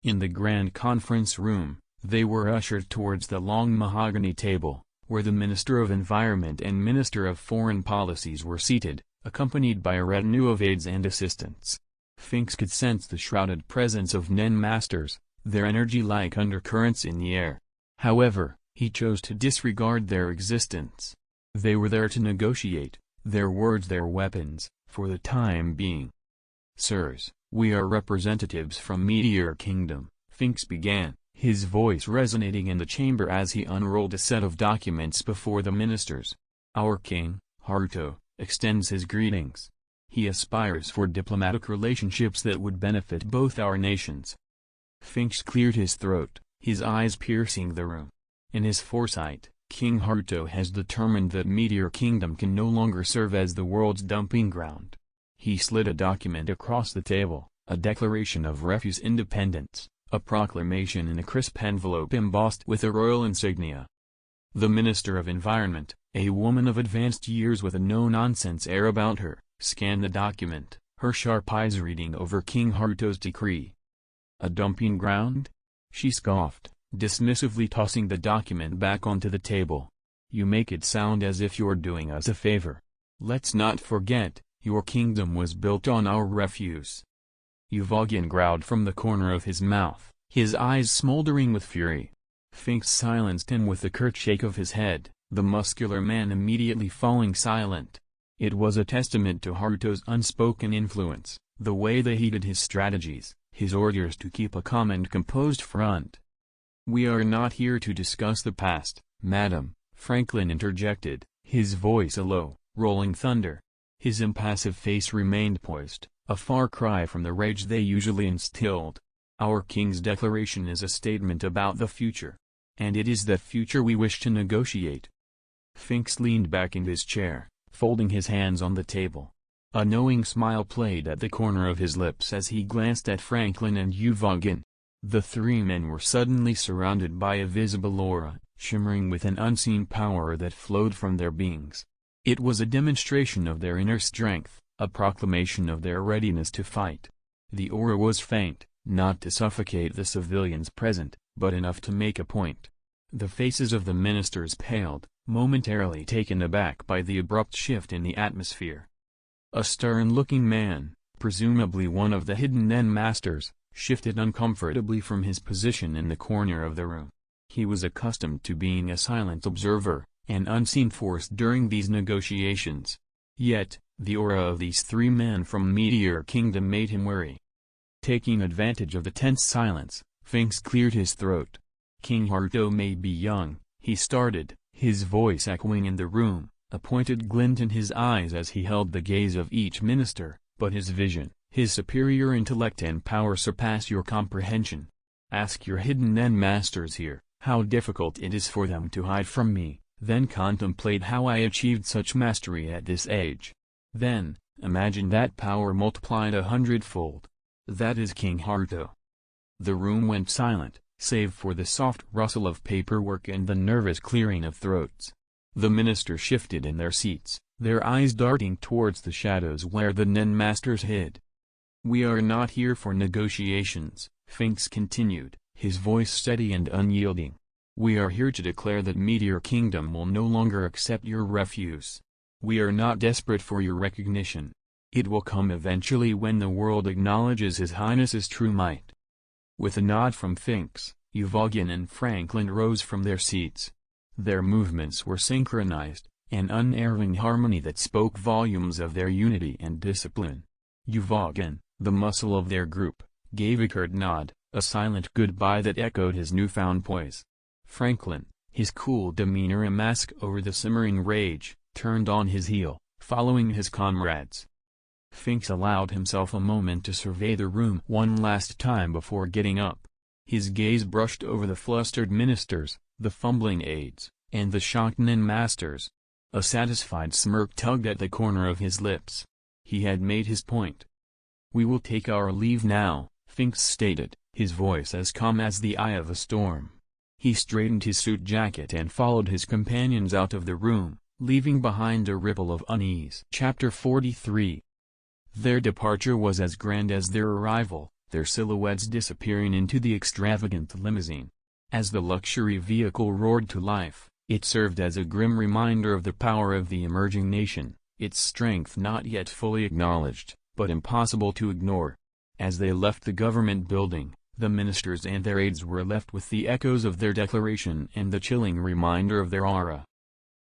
Speaker 1: In the grand conference room, they were ushered towards the long mahogany table, where the Minister of Environment and Minister of Foreign Policies were seated, accompanied by a retinue of aides and assistants. Finks could sense the shrouded presence of Nen masters, their energy like undercurrents in the air. However, he chose to disregard their existence. They were there to negotiate, their words their weapons, for the time being. "Sirs, we are representatives from Meteor Kingdom," Finks began, his voice resonating in the chamber as he unrolled a set of documents before the ministers. "Our king, Haruto, extends his greetings. He aspires for diplomatic relationships that would benefit both our nations." Finks cleared his throat, his eyes piercing the room. In his foresight, King Haruto has determined that Meteor Kingdom can no longer serve as the world's dumping ground. He slid a document across the table, a declaration of refuse independence, a proclamation in a crisp envelope embossed with a royal insignia. The Minister of Environment, a woman of advanced years with a no-nonsense air about her, scanned the document, her sharp eyes reading over King Haruto's decree. "A dumping ground?" she scoffed, dismissively tossing the document back onto the table. "You make it sound as if you're doing us a favor. Let's not forget, Your kingdom was built on our refuse. Uvogin growled from the corner of his mouth, his eyes smoldering with fury. Finks silenced him with a curt shake of his head, the muscular man immediately falling silent. It was a testament to Haruto's unspoken influence, the way they heeded his strategies, his orders to keep a calm and composed front. "We are not here to discuss the past, madam," Franklin interjected, his voice a low, rolling thunder. His impassive face remained poised, a far cry from the rage they usually instilled. "Our king's declaration is a statement about the future. And it is that future we wish to negotiate." Finks leaned back in his chair, folding his hands on the table. A knowing smile played at the corner of his lips as he glanced at Franklin and Uvogin. The three men were suddenly surrounded by a visible aura, shimmering with an unseen power that flowed from their beings. It was a demonstration of their inner strength, a proclamation of their readiness to fight. The aura was faint, not to suffocate the civilians present, but enough to make a point. The faces of the ministers paled, momentarily taken aback by the abrupt shift in the atmosphere. A stern-looking man, presumably one of the hidden Nen masters, shifted uncomfortably from his position in the corner of the room. He was accustomed to being a silent observer, an unseen force during these negotiations. Yet, the aura of these three men from Meteor Kingdom made him wary. Taking advantage of the tense silence, Finks cleared his throat. "King Haruto may be young," he started, his voice echoing in the room, a pointed glint in his eyes as he held the gaze of each minister, "but his vision, his superior intellect and power surpass your comprehension. Ask your hidden Nen masters here, how difficult it is for them to hide from me, then contemplate how I achieved such mastery at this age. Then, imagine that power multiplied 100-fold. That is King Haruto." The room went silent, save for the soft rustle of paperwork and the nervous clearing of throats. The ministers shifted in their seats, their eyes darting towards the shadows where the Nen masters hid. "We are not here for negotiations," Finks continued, his voice steady and unyielding. "We are here to declare that Meteor Kingdom will no longer accept your refuse. We are not desperate for your recognition. It will come eventually when the world acknowledges His Highness's true might." With a nod from Finks, Uvogin and Franklin rose from their seats. Their movements were synchronized, an unerring harmony that spoke volumes of their unity and discipline. Uvogin, the muscle of their group, gave a curt nod, a silent goodbye that echoed his newfound poise. Franklin, his cool demeanor a mask over the simmering rage, turned on his heel, following his comrades. Finks allowed himself a moment to survey the room one last time before getting up. His gaze brushed over the flustered ministers, the fumbling aides, and the shocked Nen masters. A satisfied smirk tugged at the corner of his lips. He had made his point. "We will take our leave now," Finks stated, his voice as calm as the eye of a storm. He straightened his suit jacket and followed his companions out of the room, leaving behind a ripple of unease. Chapter 43. Their departure was as grand as their arrival, their silhouettes disappearing into the extravagant limousine. As the luxury vehicle roared to life, it served as a grim reminder of the power of the emerging nation, its strength not yet fully acknowledged, but impossible to ignore. As they left the government building, the ministers and their aides were left with the echoes of their declaration and the chilling reminder of their aura.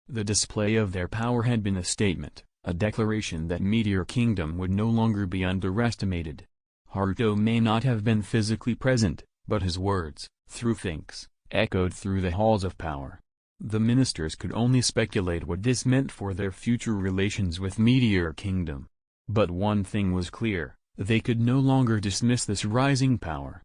Speaker 1: The display of their power had been a statement, a declaration that Meteor Kingdom would no longer be underestimated. Haruto may not have been physically present, but his words, through Finks, echoed through the halls of power. The ministers could only speculate what this meant for their future relations with Meteor Kingdom. But one thing was clear, they could no longer dismiss this rising power.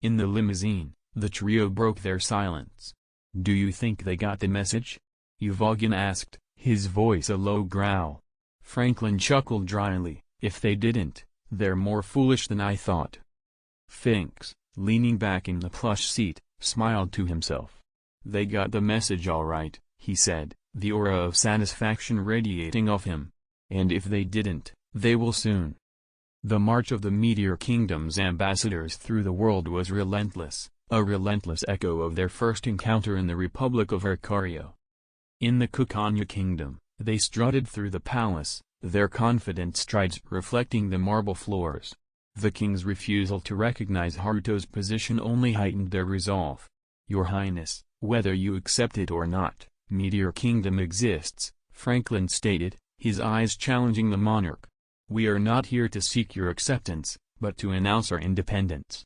Speaker 1: In the limousine, the trio broke their silence. "Do you think they got the message?" Uvogin asked, his voice a low growl. Franklin chuckled dryly, "If they didn't, they're more foolish than I thought." Finks, leaning back in the plush seat, smiled to himself. "They got the message all right," he said, the aura of satisfaction radiating off him. "And if they didn't, they will soon." The march of the Meteor Kingdom's ambassadors through the world was relentless, a relentless echo of their first encounter in the Republic of Arcario. In the Kukonya Kingdom, they strutted through the palace, their confident strides reflecting the marble floors. The king's refusal to recognize Haruto's position only heightened their resolve. "Your Highness, whether you accept it or not, Meteor Kingdom exists," Franklin stated, his eyes challenging the monarch. "We are not here to seek your acceptance, but to announce our independence."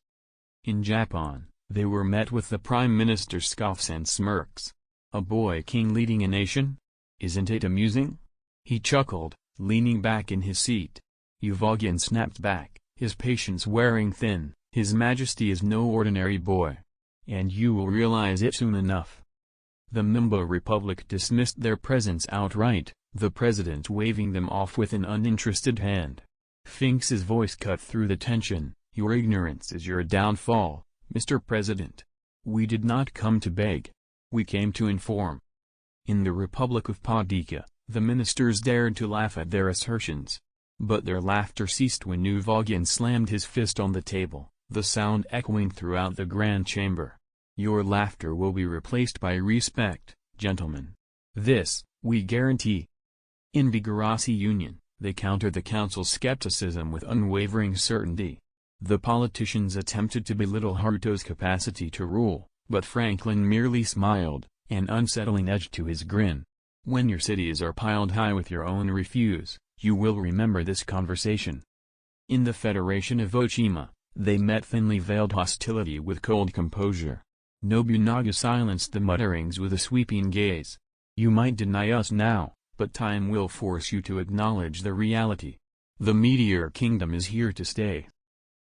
Speaker 1: In Japan, they were met with the Prime Minister's scoffs and smirks. "A boy king leading a nation? Isn't it amusing?" He chuckled, leaning back in his seat. Uvogin snapped back, his patience wearing thin. "His Majesty is no ordinary boy. And you will realize it soon enough." The Mimbo Republic dismissed their presence outright, the president waving them off with an uninterested hand. Finks's voice cut through the tension. "Your ignorance is your downfall, Mr. President. We did not come to beg. We came to inform." In the Republic of Padika, the ministers dared to laugh at their assertions. But their laughter ceased when Uvogin slammed his fist on the table, the sound echoing throughout the grand chamber. "Your laughter will be replaced by respect, gentlemen. This, we guarantee." In Vigorasi Union, they countered the council's skepticism with unwavering certainty. The politicians attempted to belittle Haruto's capacity to rule, but Franklin merely smiled, an unsettling edge to his grin. "When your cities are piled high with your own refuse, you will remember this conversation." In the Federation of Ochima, they met thinly veiled hostility with cold composure. Nobunaga silenced the mutterings with a sweeping gaze. "You might deny us now, but time will force you to acknowledge the reality. The Meteor Kingdom is here to stay."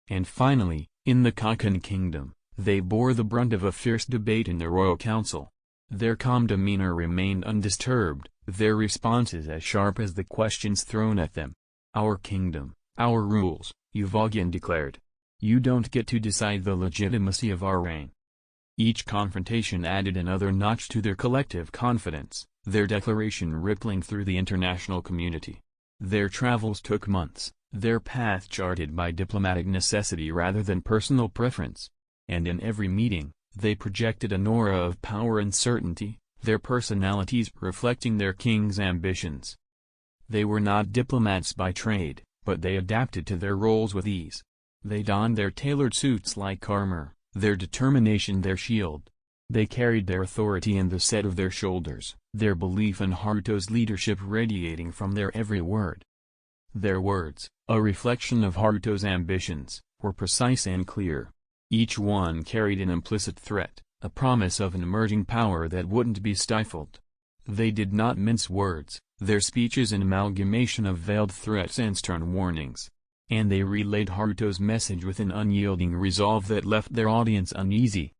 Speaker 1: And finally, in the Kaken Kingdom, they bore the brunt of a fierce debate in the Royal Council. Their calm demeanor remained undisturbed, their responses as sharp as the questions thrown at them. "Our kingdom, our rules," Uvogin declared. "You don't get to decide the legitimacy of our reign." Each confrontation added another notch to their collective confidence, their declaration rippling through the international community. Their travels took months, their path charted by diplomatic necessity rather than personal preference. And in every meeting, they projected an aura of power and certainty, their personalities reflecting their king's ambitions. They were not diplomats by trade, but they adapted to their roles with ease. They donned their tailored suits like armor, their determination their shield. They carried their authority in the set of their shoulders, their belief in Haruto's leadership radiating from their every word. Their words, a reflection of Haruto's ambitions, were precise and clear. Each one carried an implicit threat, a promise of an emerging power that wouldn't be stifled. They did not mince words, their speeches an amalgamation of veiled threats and stern warnings. And they relayed Haruto's message with an unyielding resolve that left their audience uneasy.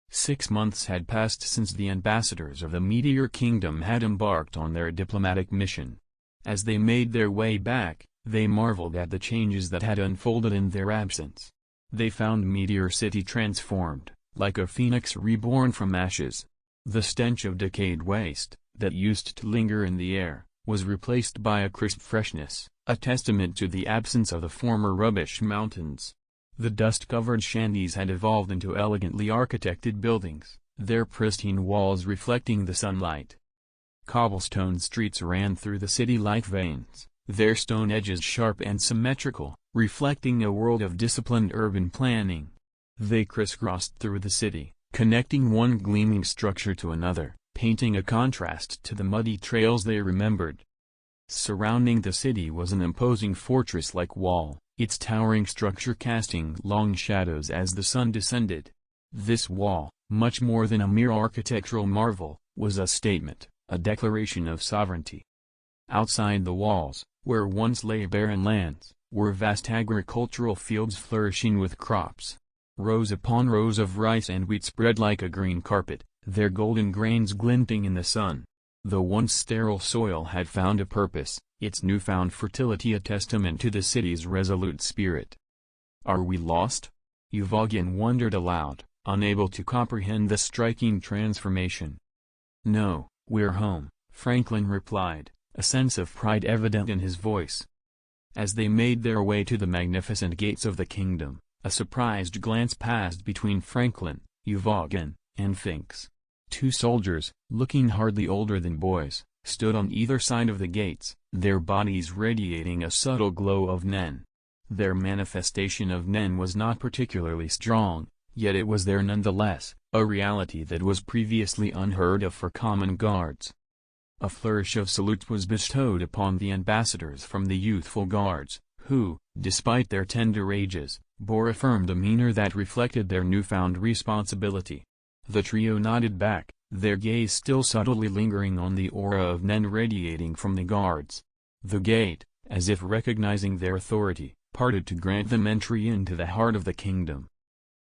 Speaker 1: 6 months had passed since the ambassadors of the Meteor Kingdom had embarked on their diplomatic mission. As they made their way back, they marveled at the changes that had unfolded in their absence. They found Meteor City transformed, like a phoenix reborn from ashes. The stench of decayed waste, that used to linger in the air, was replaced by a crisp freshness, a testament to the absence of the former rubbish mountains. The dust-covered shanties had evolved into elegantly architected buildings, their pristine walls reflecting the sunlight. Cobblestone streets ran through the city like veins, their stone edges sharp and symmetrical, reflecting a world of disciplined urban planning. They crisscrossed through the city, connecting one gleaming structure to another, painting a contrast to the muddy trails they remembered. Surrounding the city was an imposing fortress-like wall, its towering structure casting long shadows as the sun descended. This wall, much more than a mere architectural marvel, was a statement, a declaration of sovereignty. Outside the walls, where once lay barren lands, were vast agricultural fields flourishing with crops. Rows upon rows of rice and wheat spread like a green carpet, their golden grains glinting in the sun. The once sterile soil had found a purpose, its newfound fertility a testament to the city's resolute spirit. "Are we lost?" Uvogin wondered aloud, unable to comprehend the striking transformation. "No, we're home," Franklin replied, a sense of pride evident in his voice. As they made their way to the magnificent gates of the kingdom, a surprised glance passed between Franklin, Uvogin, and Finks. 2 soldiers, looking hardly older than boys, stood on either side of the gates, their bodies radiating a subtle glow of Nen. Their manifestation of Nen was not particularly strong, yet it was there nonetheless, a reality that was previously unheard of for common guards. A flourish of salutes was bestowed upon the ambassadors from the youthful guards, who, despite their tender ages, bore a firm demeanor that reflected their newfound responsibility. The trio nodded back, their gaze still subtly lingering on the aura of Nen radiating from the guards. The gate, as if recognizing their authority, parted to grant them entry into the heart of the kingdom.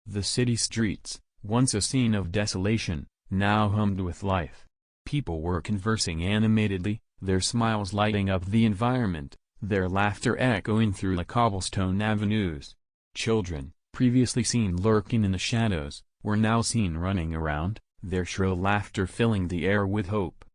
Speaker 1: The city streets, once a scene of desolation, now hummed with life. People were conversing animatedly, their smiles lighting up the environment, their laughter echoing through the cobblestone avenues. Children, previously seen lurking in the shadows, were now seen running around, their shrill laughter filling the air with hope.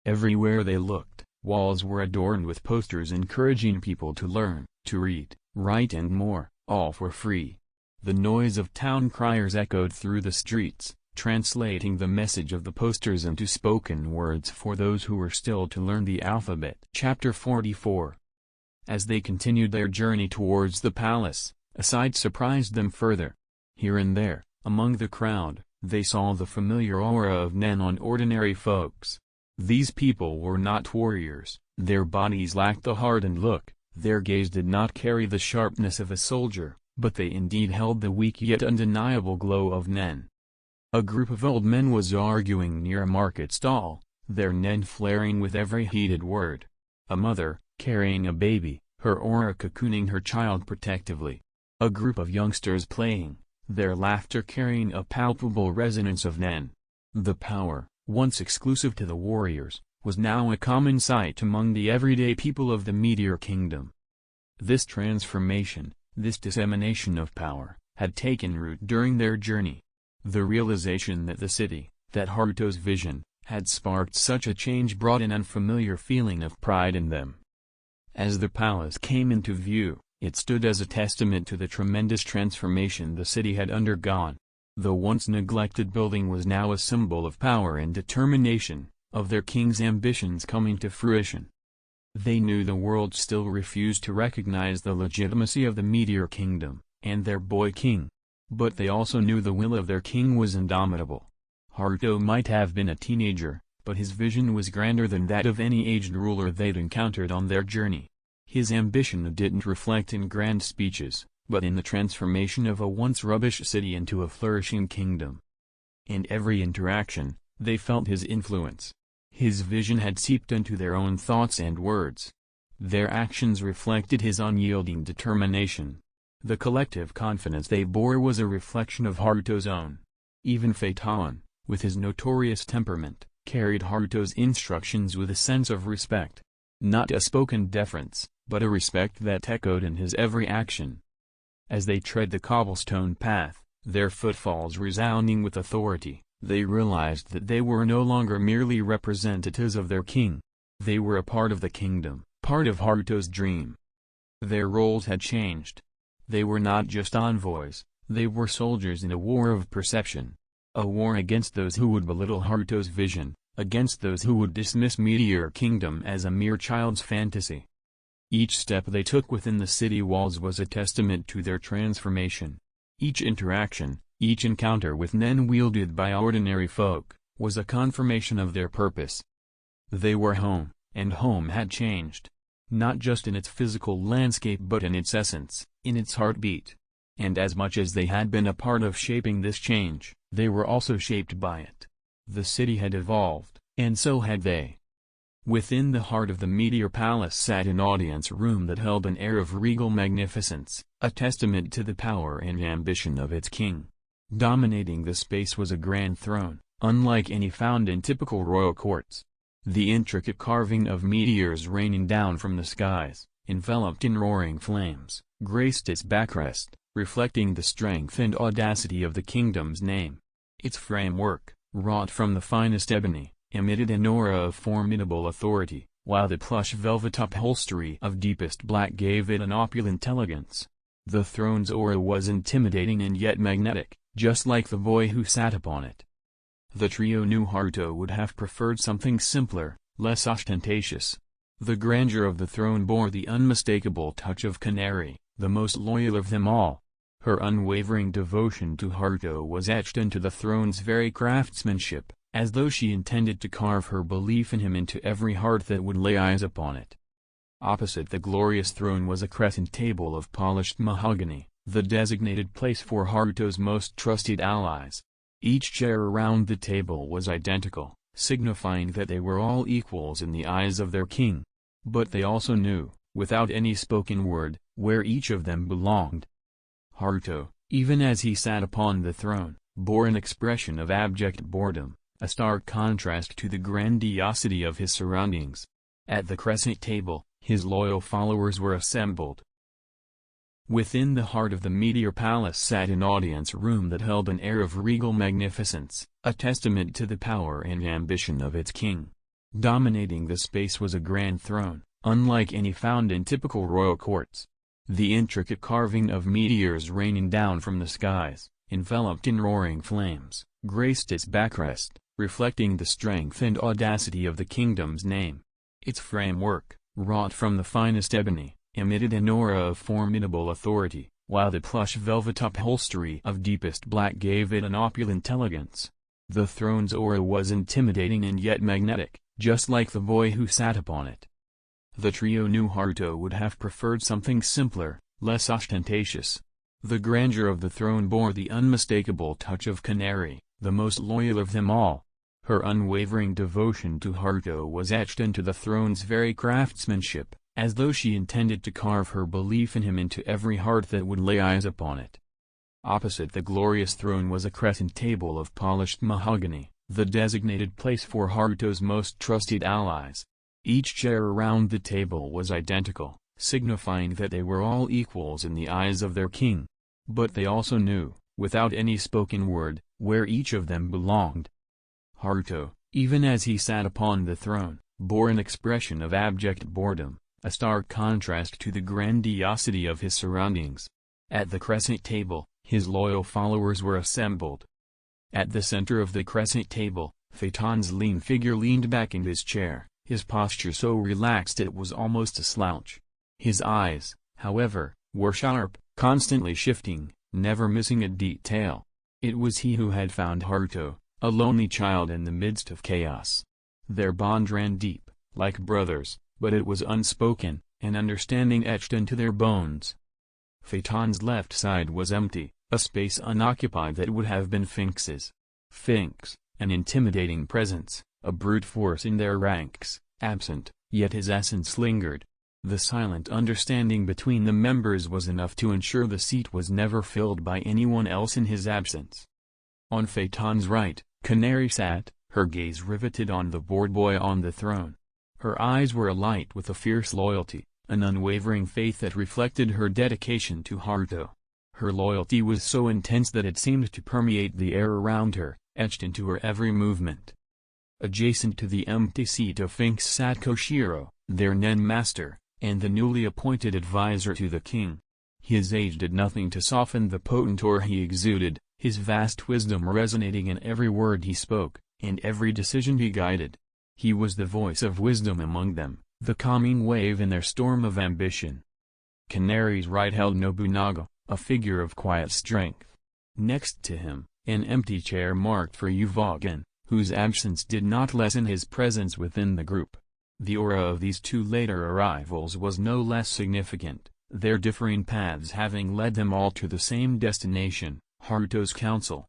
Speaker 1: Everywhere they looked, walls were adorned with posters encouraging people to learn, to read, write and more, all for free. The noise of town criers echoed through the streets, translating the message of the posters into spoken words for those who were still to learn the alphabet. Chapter 44. As they continued their journey towards the palace, a sight surprised them further. Here and there, among the crowd, they saw the familiar aura of Nen on ordinary folks. These people were not warriors, their bodies lacked the hardened look, their gaze did not carry the sharpness of a soldier, but they indeed held the weak yet undeniable glow of Nen. A group of old men was arguing near a market stall, their Nen flaring with every heated word. A mother, carrying a baby, her aura cocooning her child protectively. A group of youngsters playing, their laughter carrying a palpable resonance of Nen. The power, once exclusive to the warriors, was now a common sight among the everyday people of the Meteor Kingdom. This transformation, this dissemination of power, had taken root during their journey. The realization that the city, that Haruto's vision, had sparked such a change brought an unfamiliar feeling of pride in them. As the palace came into view, it stood as a testament to the tremendous transformation the city had undergone. The once neglected building was now a symbol of power and determination, of their king's ambitions coming to fruition. They knew the world still refused to recognize the legitimacy of the Meteor Kingdom, and their boy king. But they also knew the will of their king was indomitable. Haruto might have been a teenager, but his vision was grander than that of any aged ruler they'd encountered on their journey. His ambition didn't reflect in grand speeches, but in the transformation of a once rubbish city into a flourishing kingdom. In every interaction, they felt his influence. His vision had seeped into their own thoughts and words. Their actions reflected his unyielding determination. The collective confidence they bore was a reflection of Haruto's own. Even Phaeton, with his notorious temperament, carried Haruto's instructions with a sense of respect. Not a spoken deference, but a respect that echoed in his every action. As they tread the cobblestone path, their footfalls resounding with authority, they realized that they were no longer merely representatives of their king. They were a part of the kingdom, part of Haruto's dream. Their roles had changed. They were not just envoys, they were soldiers in a war of perception. A war against those who would belittle Haruto's vision, against those who would dismiss Meteor Kingdom as a mere child's fantasy. Each step they took within the city walls was a testament to their transformation. Each interaction, each encounter with Nen wielded by ordinary folk, was a confirmation of their purpose. They were home, and home had changed. Not just in its physical landscape but in its essence, in its heartbeat. And as much as they had been a part of shaping this change, they were also shaped by it. The city had evolved, and so had they. Within the heart of the Meteor Palace sat an audience room that held an air of regal magnificence, a testament to the power and ambition of its king. Dominating the space was a grand throne, unlike any found in typical royal courts. The intricate carving of meteors raining down from the skies, enveloped in roaring flames, graced its backrest, reflecting the strength and audacity of the kingdom's name. Its framework, wrought from the finest ebony, emitted an aura of formidable authority, while the plush velvet upholstery of deepest black gave it an opulent elegance. The throne's aura was intimidating and yet magnetic, just like the boy who sat upon it. The trio knew Haruto would have preferred something simpler, less ostentatious. The grandeur of the throne bore the unmistakable touch of Canary, the most loyal of them all. Her unwavering devotion to Haruto was etched into the throne's very craftsmanship, as though she intended to carve her belief in him into every heart that would lay eyes upon it. Opposite the glorious throne was a crescent table of polished mahogany, the designated place for Haruto's most trusted allies. Each chair around the table was identical, signifying that they were all equals in the eyes of their king. But they also knew, without any spoken word, where each of them belonged. Haruto, even as he sat upon the throne, bore an expression of abject boredom, a stark contrast to the grandiosity of his surroundings. At the crescent table, his loyal followers were assembled. Within the heart of the Meteor Palace sat an audience room that held an air of regal magnificence, a testament to the power and ambition of its king. Dominating the space was a grand throne, unlike any found in typical royal courts. The intricate carving of meteors raining down from the skies, enveloped in roaring flames, graced its backrest, reflecting the strength and audacity of the kingdom's name. Its framework, wrought from the finest ebony, emitted an aura of formidable authority, while the plush velvet upholstery of deepest black gave it an opulent elegance. The throne's aura was intimidating and yet magnetic, just like the boy who sat upon it. The trio knew Haruto would have preferred something simpler, less ostentatious. The grandeur of the throne bore the unmistakable touch of Canary, the most loyal of them all. Her unwavering devotion to Haruto was etched into the throne's very craftsmanship, as though she intended to carve her belief in him into every heart that would lay eyes upon it. Opposite the glorious throne was a crescent table of polished mahogany, the designated place for Haruto's most trusted allies. Each chair around the table was identical, signifying that they were all equals in the eyes of their king. But they also knew, without any spoken word, where each of them belonged. Haruto, even as he sat upon the throne, bore an expression of abject boredom, a stark contrast to the grandiosity of his surroundings. At the crescent table, his loyal followers were assembled. At the center of the crescent table, Phaeton's lean figure leaned back in his chair, his posture so relaxed it was almost a slouch. His eyes, however, were sharp, constantly shifting, never missing a detail. It was he who had found Haruto, a lonely child in the midst of chaos. Their bond ran deep, like brothers, but it was unspoken, an understanding etched into their bones. Phaeton's left side was empty, a space unoccupied that would have been Finks's. Finks, an intimidating presence, a brute force in their ranks, absent, yet his essence lingered. The silent understanding between the members was enough to ensure the seat was never filled by anyone else in his absence. On Phaeton's right, Canary sat, her gaze riveted on the bored boy on the throne. Her eyes were alight with a fierce loyalty, an unwavering faith that reflected her dedication to Haruto. Her loyalty was so intense that it seemed to permeate the air around her, etched into her every movement. Adjacent to the empty seat of Finks sat Koshiro, their Nen master, and the newly appointed advisor to the king. His age did nothing to soften the potent aura he exuded, his vast wisdom resonating in every word he spoke, and every decision he guided. He was the voice of wisdom among them, the calming wave in their storm of ambition. Canary's right held Nobunaga, a figure of quiet strength. Next to him, an empty chair marked for Uvogin, whose absence did not lessen his presence within the group. The aura of these two later arrivals was no less significant, their differing paths having led them all to the same destination, Haruto's council.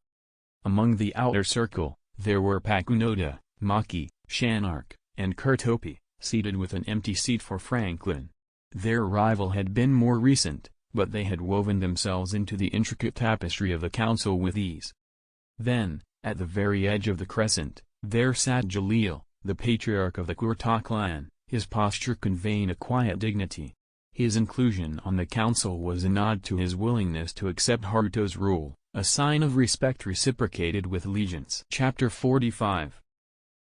Speaker 1: Among the outer circle, there were Pakunoda, Maki, Shanark, and Kurtopi, seated with an empty seat for Franklin. Their arrival had been more recent, but they had woven themselves into the intricate tapestry of the council with ease. Then, at the very edge of the crescent, there sat Jalil, the patriarch of the Kurta clan, his posture conveying a quiet dignity. His inclusion on the council was a nod to his willingness to accept Haruto's rule, a sign of respect reciprocated with allegiance. Chapter 45.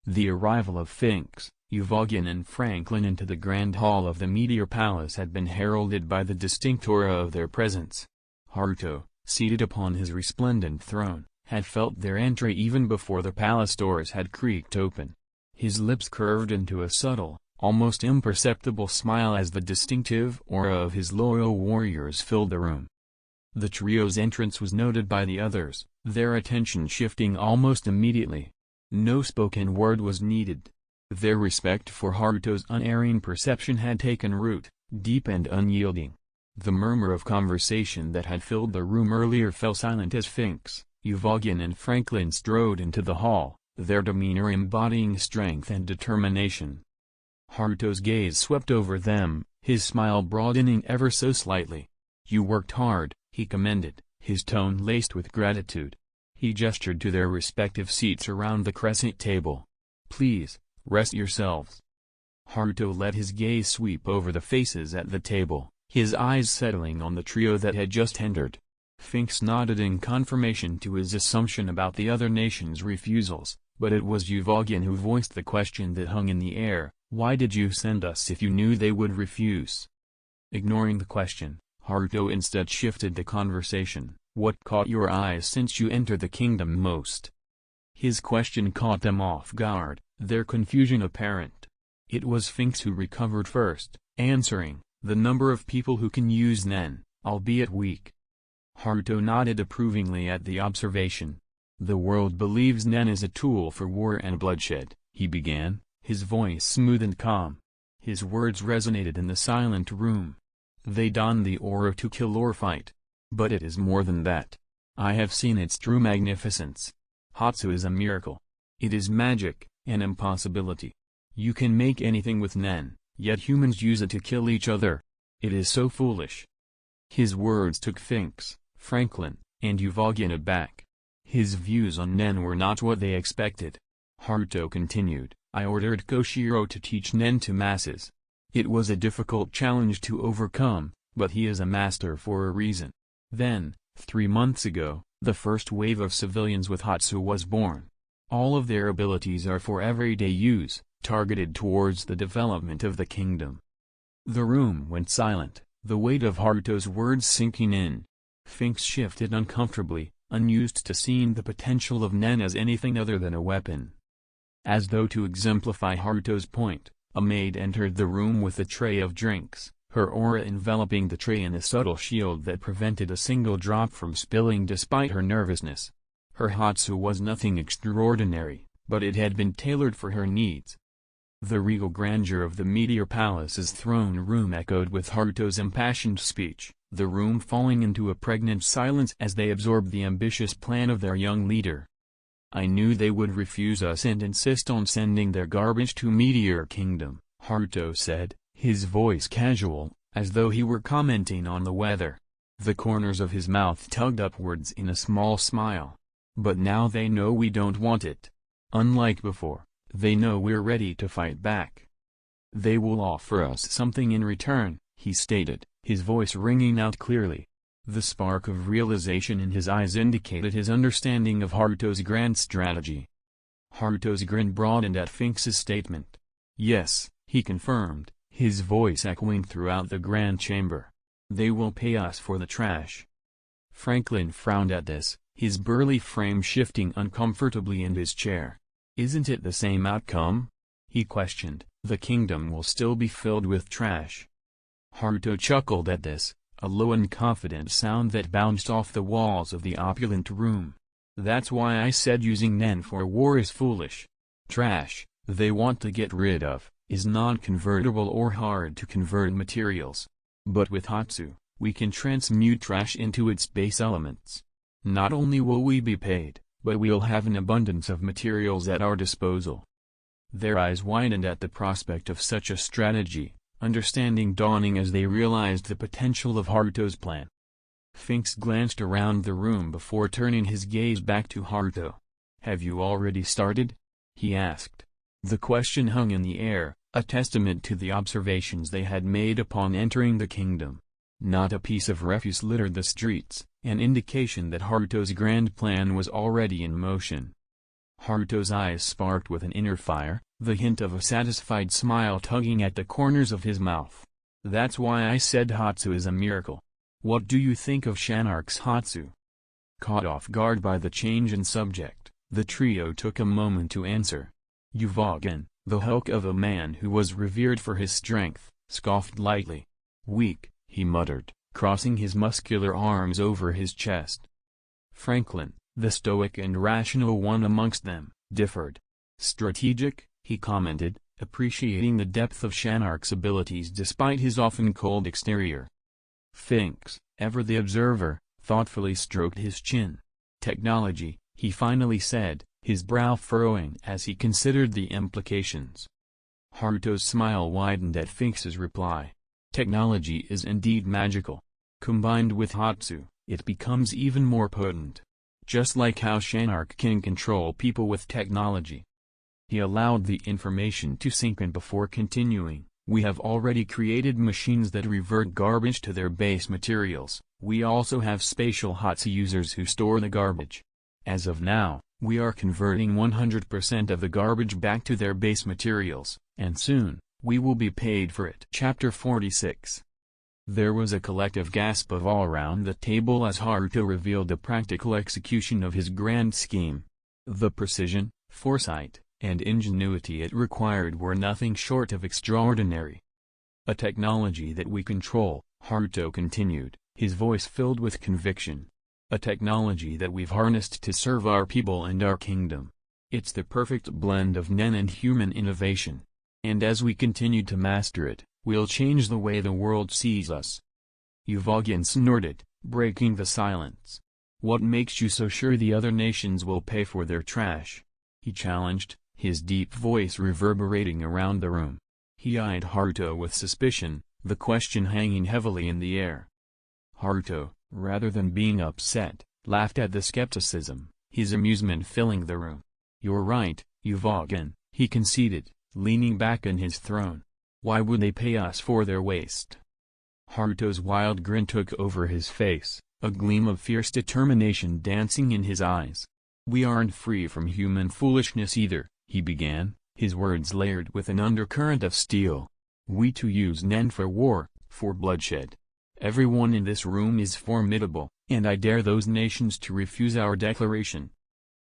Speaker 1: The arrival of Finks, Uvogin and Franklin into the grand hall of the Meteor Palace had been heralded by the distinct aura of their presence. Haruto, seated upon his resplendent throne, had felt their entry even before the palace doors had creaked open. His lips curved into a subtle, almost imperceptible smile as the distinctive aura of his loyal warriors filled the room. The trio's entrance was noted by the others, their attention shifting almost immediately. No spoken word was needed. Their respect for Haruto's unerring perception had taken root, deep and unyielding. The murmur of conversation that had filled the room earlier fell silent as Finks, Uvogin and Franklin strode into the hall, their demeanor embodying strength and determination. Haruto's gaze swept over them, his smile broadening ever so slightly. "You worked hard," he commended, his tone laced with gratitude. He gestured to their respective seats around the crescent table. "Please, rest yourselves." Haruto let his gaze sweep over the faces at the table, his eyes settling on the trio that had just entered. Finks nodded in confirmation to his assumption about the other nations' refusals, but it was Uvogin who voiced the question that hung in the air: "Why did you send us if you knew they would refuse?" Ignoring the question, Haruto instead shifted the conversation. "What caught your eyes since you entered the kingdom most?" His question caught them off guard, their confusion apparent. It was Finks who recovered first, answering, "The number of people who can use Nen, albeit weak." Haruto nodded approvingly at the observation. "The world believes Nen is a tool for war and bloodshed," he began, his voice smooth and calm. His words resonated in the silent room. "They don the aura to kill or fight. But it is more than that. I have seen its true magnificence. Hatsu is a miracle. It is magic, an impossibility. You can make anything with Nen, yet humans use it to kill each other. It is so foolish." His words took Finks, Franklin, and Uvogin aback. His views on Nen were not what they expected. Haruto continued, "I ordered Koshiro to teach Nen to masses. It was a difficult challenge to overcome, but he is a master for a reason. Then, 3 months ago, the first wave of civilians with Hatsu was born. All of their abilities are for everyday use, targeted towards the development of the kingdom." The room went silent, the weight of Haruto's words sinking in. Finks shifted uncomfortably, unused to seeing the potential of Nen as anything other than a weapon. As though to exemplify Haruto's point, a maid entered the room with a tray of drinks, her aura enveloping the tray in a subtle shield that prevented a single drop from spilling despite her nervousness. Her Hatsu was nothing extraordinary, but it had been tailored for her needs. The regal grandeur of the Meteor Palace's throne room echoed with Haruto's impassioned speech, the room falling into a pregnant silence as they absorbed the ambitious plan of their young leader. "I knew they would refuse us and insist on sending their garbage to Meteor Kingdom," Haruto said, his voice casual, as though he were commenting on the weather. The corners of his mouth tugged upwards in a small smile. "But now they know we don't want it. Unlike before, they know we're ready to fight back. They will offer us something in return," he stated, his voice ringing out clearly. The spark of realization in his eyes indicated his understanding of Haruto's grand strategy. Haruto's grin broadened at Finks' statement. "Yes," he confirmed, his voice echoing throughout the grand chamber. "They will pay us for the trash." Franklin frowned at this, his burly frame shifting uncomfortably in his chair. "Isn't it the same outcome?" he questioned. "The kingdom will still be filled with trash." Haruto chuckled at this, a low and confident sound that bounced off the walls of the opulent room. "That's why I said using Nen for war is foolish. Trash, they want to get rid of, is non-convertible or hard to convert materials. But with Hatsu, we can transmute trash into its base elements. Not only will we be paid, but we'll have an abundance of materials at our disposal." Their eyes widened at the prospect of such a strategy, understanding dawning as they realized the potential of Haruto's plan. Finks glanced around the room before turning his gaze back to Haruto. "Have you already started?" he asked. The question hung in the air, a testament to the observations they had made upon entering the kingdom. Not a piece of refuse littered the streets, an indication that Haruto's grand plan was already in motion. Haruto's eyes sparked with an inner fire, the hint of a satisfied smile tugging at the corners of his mouth. "That's why I said Hatsu is a miracle. What do you think of Shanark's Hatsu?" Caught off guard by the change in subject, the trio took a moment to answer. Uvogin, The hulk of a man who was revered for his strength, scoffed lightly. "Weak," he muttered, crossing his muscular arms over his chest. Franklin, the stoic and rational one amongst them, differed. "Strategic," he commented, appreciating the depth of Shanark's abilities despite his often cold exterior. Finks, ever the observer, thoughtfully stroked his chin. "Technology," he finally said, his brow furrowing as he considered the implications. Haruto's smile widened at Finks's reply. "Technology is indeed magical. Combined with Hatsu, it becomes even more potent. Just like how Shanark can control people with technology." He allowed the information to sink in before continuing. "We have already created machines that revert garbage to their base materials. We also have spatial Hatsu users who store the garbage. As of now, we are converting 100% of the garbage back to their base materials, and soon, we will be paid for it." Chapter 46. There was a collective gasp of all around the table as Haruto revealed the practical execution of his grand scheme. The precision, foresight, and ingenuity it required were nothing short of extraordinary. "A technology that we control," Haruto continued, his voice filled with conviction. "A technology that we've harnessed to serve our people and our kingdom. It's the perfect blend of nen and human innovation. And as we continue to master it, we'll change the way the world sees us." Uvogin snorted, breaking the silence. "What makes you so sure the other nations will pay for their trash?" he challenged, his deep voice reverberating around the room. He eyed Haruto with suspicion, the question hanging heavily in the air. Haruto, rather than being upset, laughed at the skepticism, his amusement filling the room. "You're right, Uvogin," he conceded, leaning back in his throne. "Why would they pay us for their waste?" Haruto's wild grin took over his face, a gleam of fierce determination dancing in his eyes. "We aren't free from human foolishness either," he began, his words layered with an undercurrent of steel. "We too use nen for war, for bloodshed. Everyone in this room is formidable, and I dare those nations to refuse our declaration."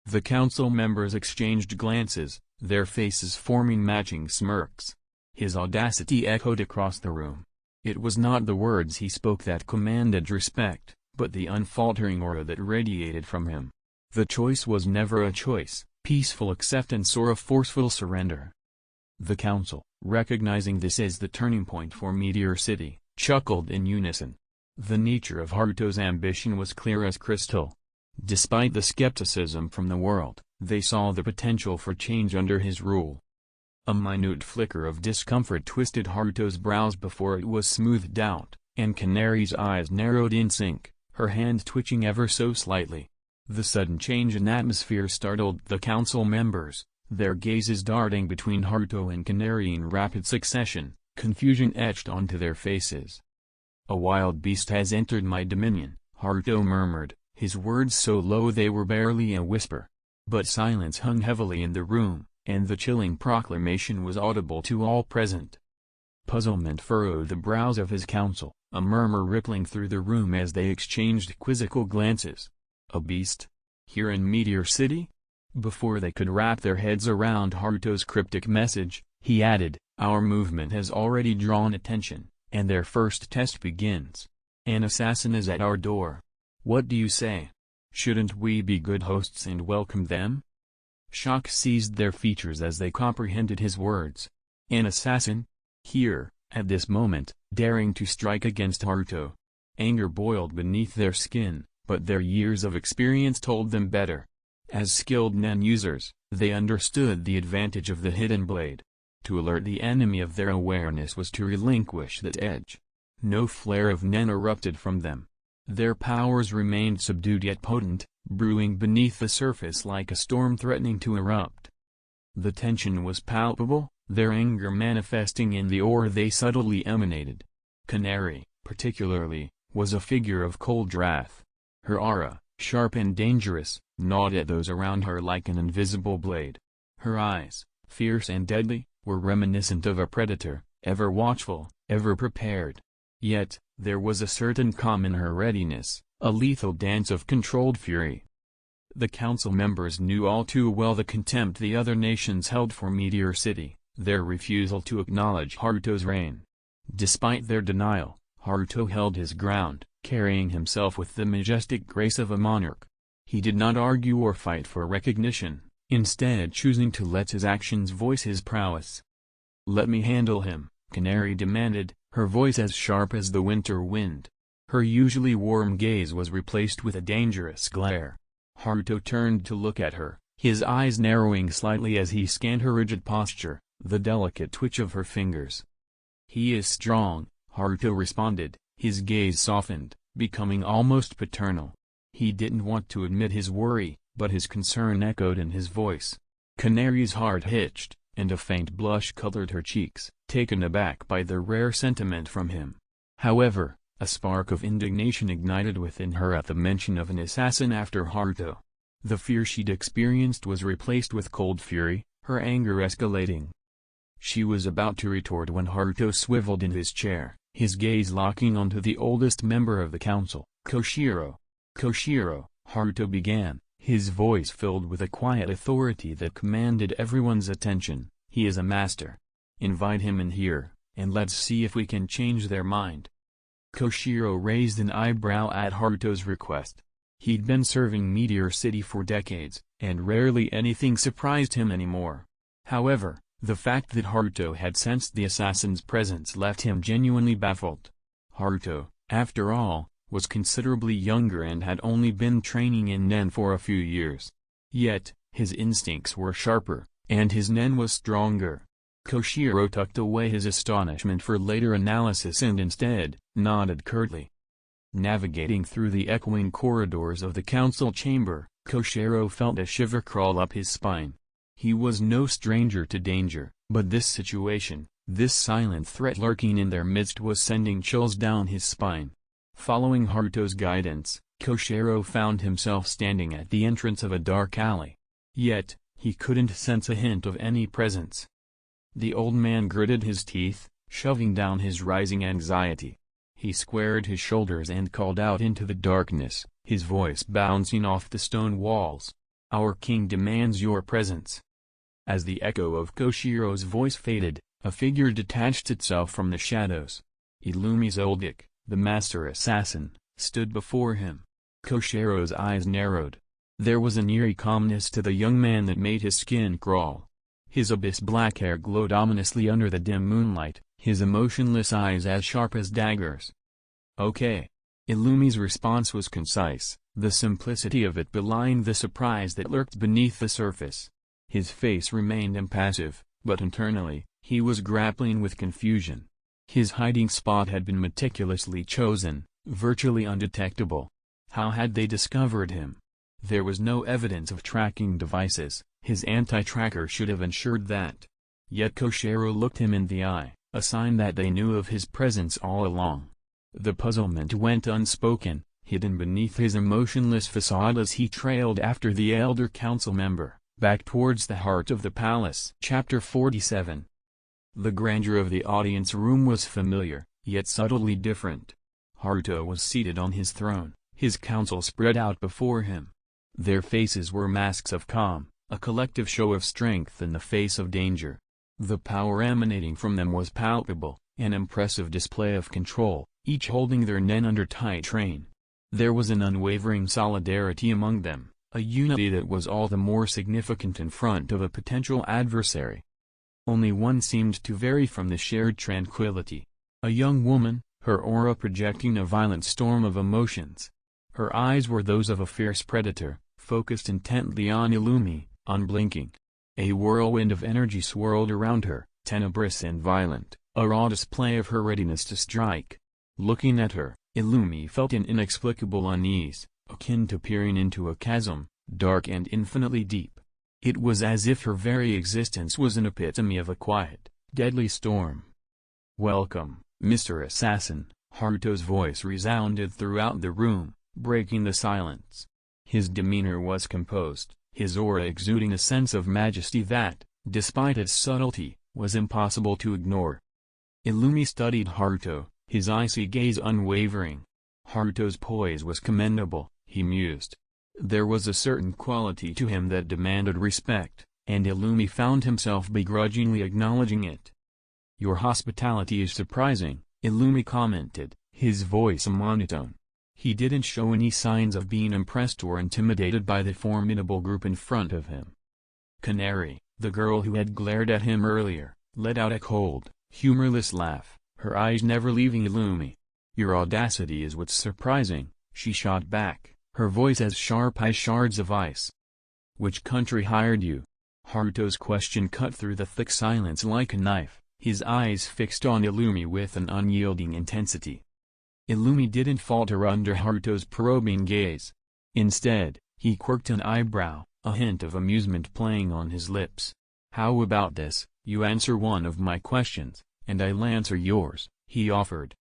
Speaker 1: The council members exchanged glances, their faces forming matching smirks. His audacity echoed across the room. It was not the words he spoke that commanded respect, but the unfaltering aura that radiated from him. The choice was never a choice, peaceful acceptance or a forceful surrender. The council, recognizing this as the turning point for Meteor City, chuckled in unison. The nature of Haruto's ambition was clear as crystal. Despite the skepticism from the world, they saw the potential for change under his rule. A minute flicker of discomfort twisted Haruto's brows before it was smoothed out, and Canary's eyes narrowed in sync, her hand twitching ever so slightly. The sudden change in atmosphere startled the council members, their gazes darting between Haruto and Canary in rapid succession, confusion etched onto their faces. "A wild beast has entered my dominion," Haruto murmured, his words so low they were barely a whisper. But silence hung heavily in the room, and the chilling proclamation was audible to all present. Puzzlement furrowed the brows of his council, a murmur rippling through the room as they exchanged quizzical glances. "A beast? Here in Meteor City?" Before they could wrap their heads around Haruto's cryptic message, he added, "Our movement has already drawn attention, and their first test begins. An assassin is at our door. What do you say? Shouldn't we be good hosts and welcome them?" Shock seized their features as they comprehended his words. An assassin? Here, at this moment, daring to strike against Haruto. Anger boiled beneath their skin, but their years of experience told them better. As skilled nen users, they understood the advantage of the hidden blade. To alert the enemy of their awareness was to relinquish that edge. No flare of nen erupted from them. Their powers remained subdued yet potent, brewing beneath the surface like a storm threatening to erupt. The tension was palpable, their anger manifesting in the aura they subtly emanated. Canary, particularly, was a figure of cold wrath. Her aura, sharp and dangerous, gnawed at those around her like an invisible blade. Her eyes, fierce and deadly, were reminiscent of a predator, ever watchful, ever prepared. Yet, there was a certain calm in her readiness, a lethal dance of controlled fury. The council members knew all too well the contempt the other nations held for Meteor City, their refusal to acknowledge Haruto's reign. Despite their denial, Haruto held his ground, carrying himself with the majestic grace of a monarch. He did not argue or fight for recognition, instead choosing to let his actions voice his prowess. "Let me handle him," Canary demanded, her voice as sharp as the winter wind. Her usually warm gaze was replaced with a dangerous glare. Haruto turned to look at her, his eyes narrowing slightly as he scanned her rigid posture, the delicate twitch of her fingers. "He is strong," Haruto responded, his gaze softened, becoming almost paternal. He didn't want to admit his worry, but his concern echoed in his voice. Canary's heart hitched, and a faint blush colored her cheeks, taken aback by the rare sentiment from him. However, a spark of indignation ignited within her at the mention of an assassin after Haruto. The fear she'd experienced was replaced with cold fury, her anger escalating. She was about to retort when Haruto swiveled in his chair, his gaze locking onto the oldest member of the council, Koshiro. "Koshiro," Haruto began, his voice filled with a quiet authority that commanded everyone's attention, "he is a master. Invite him in here, and let's see if we can change their mind." Koshiro raised an eyebrow at Haruto's request. He'd been serving Meteor City for decades, and rarely anything surprised him anymore. However, the fact that Haruto had sensed the assassin's presence left him genuinely baffled. Haruto, after all, was considerably younger and had only been training in Nen for a few years. Yet, his instincts were sharper, and his Nen was stronger. Koshiro tucked away his astonishment for later analysis and instead, nodded curtly. Navigating through the echoing corridors of the council chamber, Koshiro felt a shiver crawl up his spine. He was no stranger to danger, but this situation, this silent threat lurking in their midst was sending chills down his spine. Following Haruto's guidance, Koshiro found himself standing at the entrance of a dark alley. Yet, he couldn't sense a hint of any presence. The old man gritted his teeth, shoving down his rising anxiety. He squared his shoulders and called out into the darkness, his voice bouncing off the stone walls. "Our king demands your presence." As the echo of Koshiro's voice faded, a figure detached itself from the shadows. Illumi-HxH, the master assassin, stood before him. Koshiro's eyes narrowed. There was an eerie calmness to the young man that made his skin crawl. His abyss-black hair glowed ominously under the dim moonlight, his emotionless eyes as sharp as daggers. "Okay." Illumi's response was concise, the simplicity of it belying the surprise that lurked beneath the surface. His face remained impassive, but internally, he was grappling with confusion. His hiding spot had been meticulously chosen, virtually undetectable. How had they discovered him? There was no evidence of tracking devices, his anti-tracker should have ensured that. Yet Koshiro looked him in the eye, a sign that they knew of his presence all along. The puzzlement went unspoken, hidden beneath his emotionless facade as he trailed after the elder council member, back towards the heart of the palace. Chapter 47. The grandeur of the audience room was familiar, yet subtly different. Haruto was seated on his throne, his council spread out before him. Their faces were masks of calm, a collective show of strength in the face of danger. The power emanating from them was palpable, an impressive display of control, each holding their nen under tight rein. There was an unwavering solidarity among them, a unity that was all the more significant in front of a potential adversary. Only one seemed to vary from the shared tranquility. A young woman, her aura projecting a violent storm of emotions. Her eyes were those of a fierce predator, focused intently on Illumi, unblinking. A whirlwind of energy swirled around her, tenebrous and violent, a raw display of her readiness to strike. Looking at her, Illumi felt an inexplicable unease, akin to peering into a chasm, dark and infinitely deep. It was as if her very existence was an epitome of a quiet, deadly storm. "Welcome, Mr. Assassin," Haruto's voice resounded throughout the room, breaking the silence. His demeanor was composed, his aura exuding a sense of majesty that, despite its subtlety, was impossible to ignore. Illumi studied Haruto, his icy gaze unwavering. Haruto's poise was commendable, he mused. There was a certain quality to him that demanded respect, and Illumi found himself begrudgingly acknowledging it. "Your hospitality is surprising," Illumi commented, his voice a monotone. He didn't show any signs of being impressed or intimidated by the formidable group in front of him. Canary, the girl who had glared at him earlier, let out a cold, humorless laugh, her eyes never leaving Illumi. "Your audacity is what's surprising," she shot back, her voice as sharp as shards of ice. "Which country hired you?" Haruto's question cut through the thick silence like a knife, his eyes fixed on Illumi with an unyielding intensity. Illumi didn't falter under Haruto's probing gaze. Instead, he quirked an eyebrow, a hint of amusement playing on his lips. "How about this, you answer one of my questions, and I'll answer yours," he offered.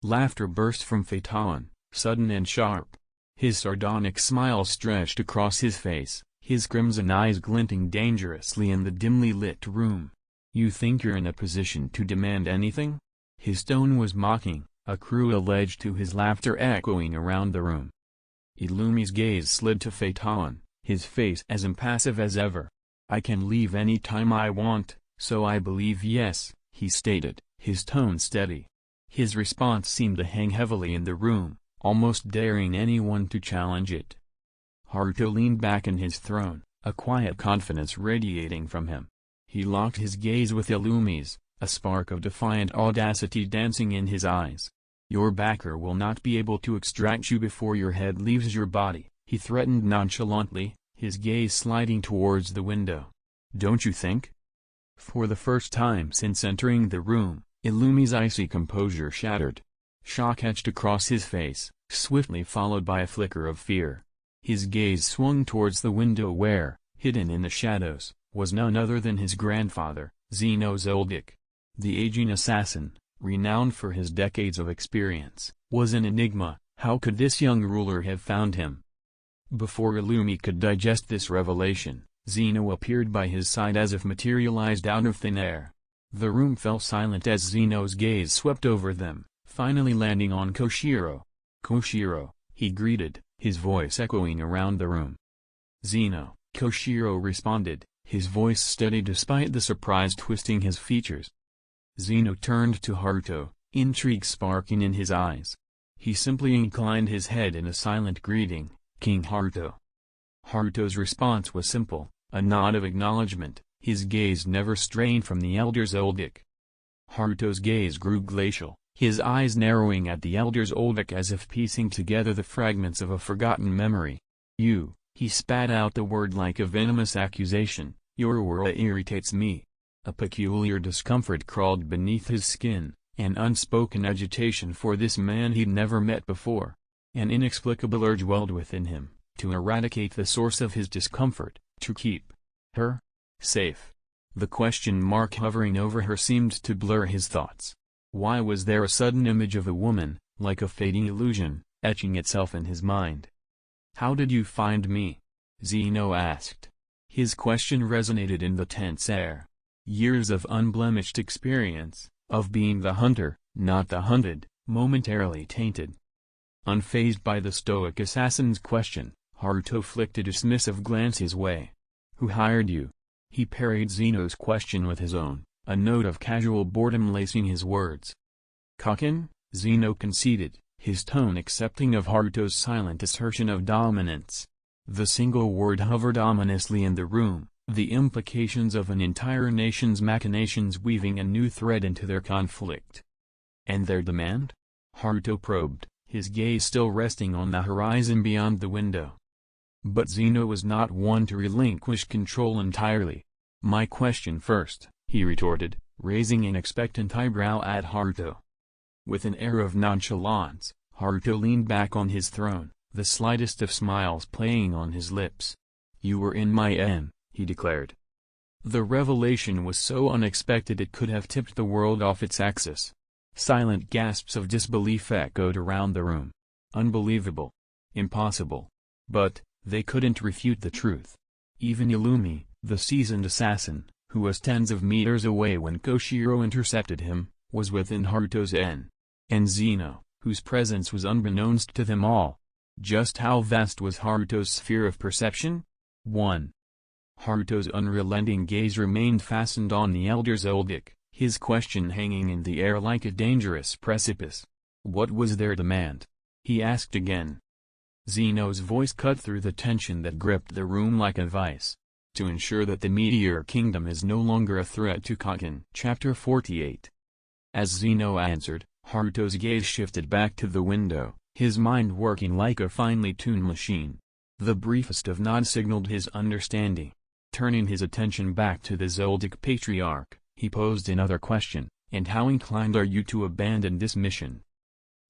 Speaker 1: Laughter burst from Phaeton, sudden and sharp. His sardonic smile stretched across his face, his crimson eyes glinting dangerously in the dimly lit room. "You think you're in a position to demand anything?" His tone was mocking, a cruel edge to his laughter echoing around the room. Illumi's gaze slid to Phaeton, his face as impassive as ever. "I can leave any time I want, so I believe yes," he stated, his tone steady. His response seemed to hang heavily in the room, almost daring anyone to challenge it. Haruto leaned back in his throne, a quiet confidence radiating from him. He locked his gaze with Illumi's, a spark of defiant audacity dancing in his eyes. "Your backer will not be able to extract you before your head leaves your body," he threatened nonchalantly, his gaze sliding towards the window. "Don't you think?" For the first time since entering the room, Illumi's icy composure shattered. Shock etched across his face, swiftly followed by a flicker of fear. His gaze swung towards the window where, hidden in the shadows, was none other than his grandfather, Zeno Zoldyck. The aging assassin, renowned for his decades of experience, was an enigma. How could this young ruler have found him? Before Illumi could digest this revelation, Zeno appeared by his side as if materialized out of thin air. The room fell silent as Zeno's gaze swept over them, finally landing on Koshiro. "Koshiro," he greeted, his voice echoing around the room. "Zeno," Koshiro responded, his voice steady despite the surprise twisting his features. Zeno turned to Haruto, intrigue sparking in his eyes. He simply inclined his head in a silent greeting, "King Haruto." Haruto's response was simple, a nod of acknowledgement, his gaze never straying from the elder Zoldyck. Haruto's gaze grew glacial, his eyes narrowing at the elder Zoldyck as if piecing together the fragments of a forgotten memory. "You," he spat out the word like a venomous accusation, "your aura irritates me." A peculiar discomfort crawled beneath his skin, an unspoken agitation for this man he'd never met before. An inexplicable urge welled within him, to eradicate the source of his discomfort, to keep her safe. The question mark hovering over her seemed to blur his thoughts. Why was there a sudden image of a woman, like a fading illusion, etching itself in his mind? "How did you find me?" Zeno asked. His question resonated in the tense air. Years of unblemished experience, of being the hunter, not the hunted, momentarily tainted. Unfazed by the stoic assassin's question, Haruto flicked a dismissive glance his way. "Who hired you?" He parried Zeno's question with his own, a note of casual boredom lacing his words. "Kaken," Zeno conceded, his tone accepting of Haruto's silent assertion of dominance. The single word hovered ominously in the room, the implications of an entire nation's machinations weaving a new thread into their conflict. "And their demand?" Haruto probed, his gaze still resting on the horizon beyond the window. But Zeno was not one to relinquish control entirely. "My question first," he retorted, raising an expectant eyebrow at Haruto. With an air of nonchalance, Haruto leaned back on his throne, the slightest of smiles playing on his lips. "You were in my M," he declared. The revelation was so unexpected it could have tipped the world off its axis. Silent gasps of disbelief echoed around the room. Unbelievable. Impossible. But they couldn't refute the truth. Even Illumi, the seasoned assassin, who was tens of meters away when Koshiro intercepted him, was within Haruto's N. And Zeno, whose presence was unbeknownst to them all. Just how vast was Haruto's sphere of perception? 1. Haruto's unrelenting gaze remained fastened on the elder Zoldyck, his question hanging in the air like a dangerous precipice. What was their demand? He asked again. Zeno's voice cut through the tension that gripped the room like a vice. To ensure that the Meteor Kingdom is no longer a threat to Kaken. Chapter 48. As Zeno answered, Haruto's gaze shifted back to the window, his mind working like a finely tuned machine. The briefest of nods signaled his understanding. Turning his attention back to the Zoldyck patriarch, he posed another question, and how inclined are you to abandon this mission?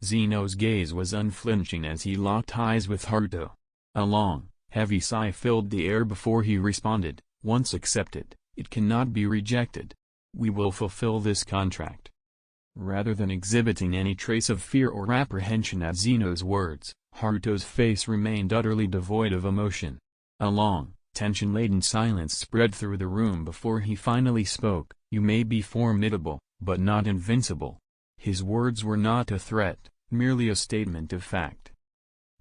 Speaker 1: Zeno's gaze was unflinching as he locked eyes with Haruto. A long, heavy sigh filled the air before he responded, once accepted, it cannot be rejected. We will fulfill this contract. Rather than exhibiting any trace of fear or apprehension at Zeno's words, Haruto's face remained utterly devoid of emotion. A long, tension-laden silence spread through the room before he finally spoke. You may be formidable, but not invincible. His words were not a threat, merely a statement of fact.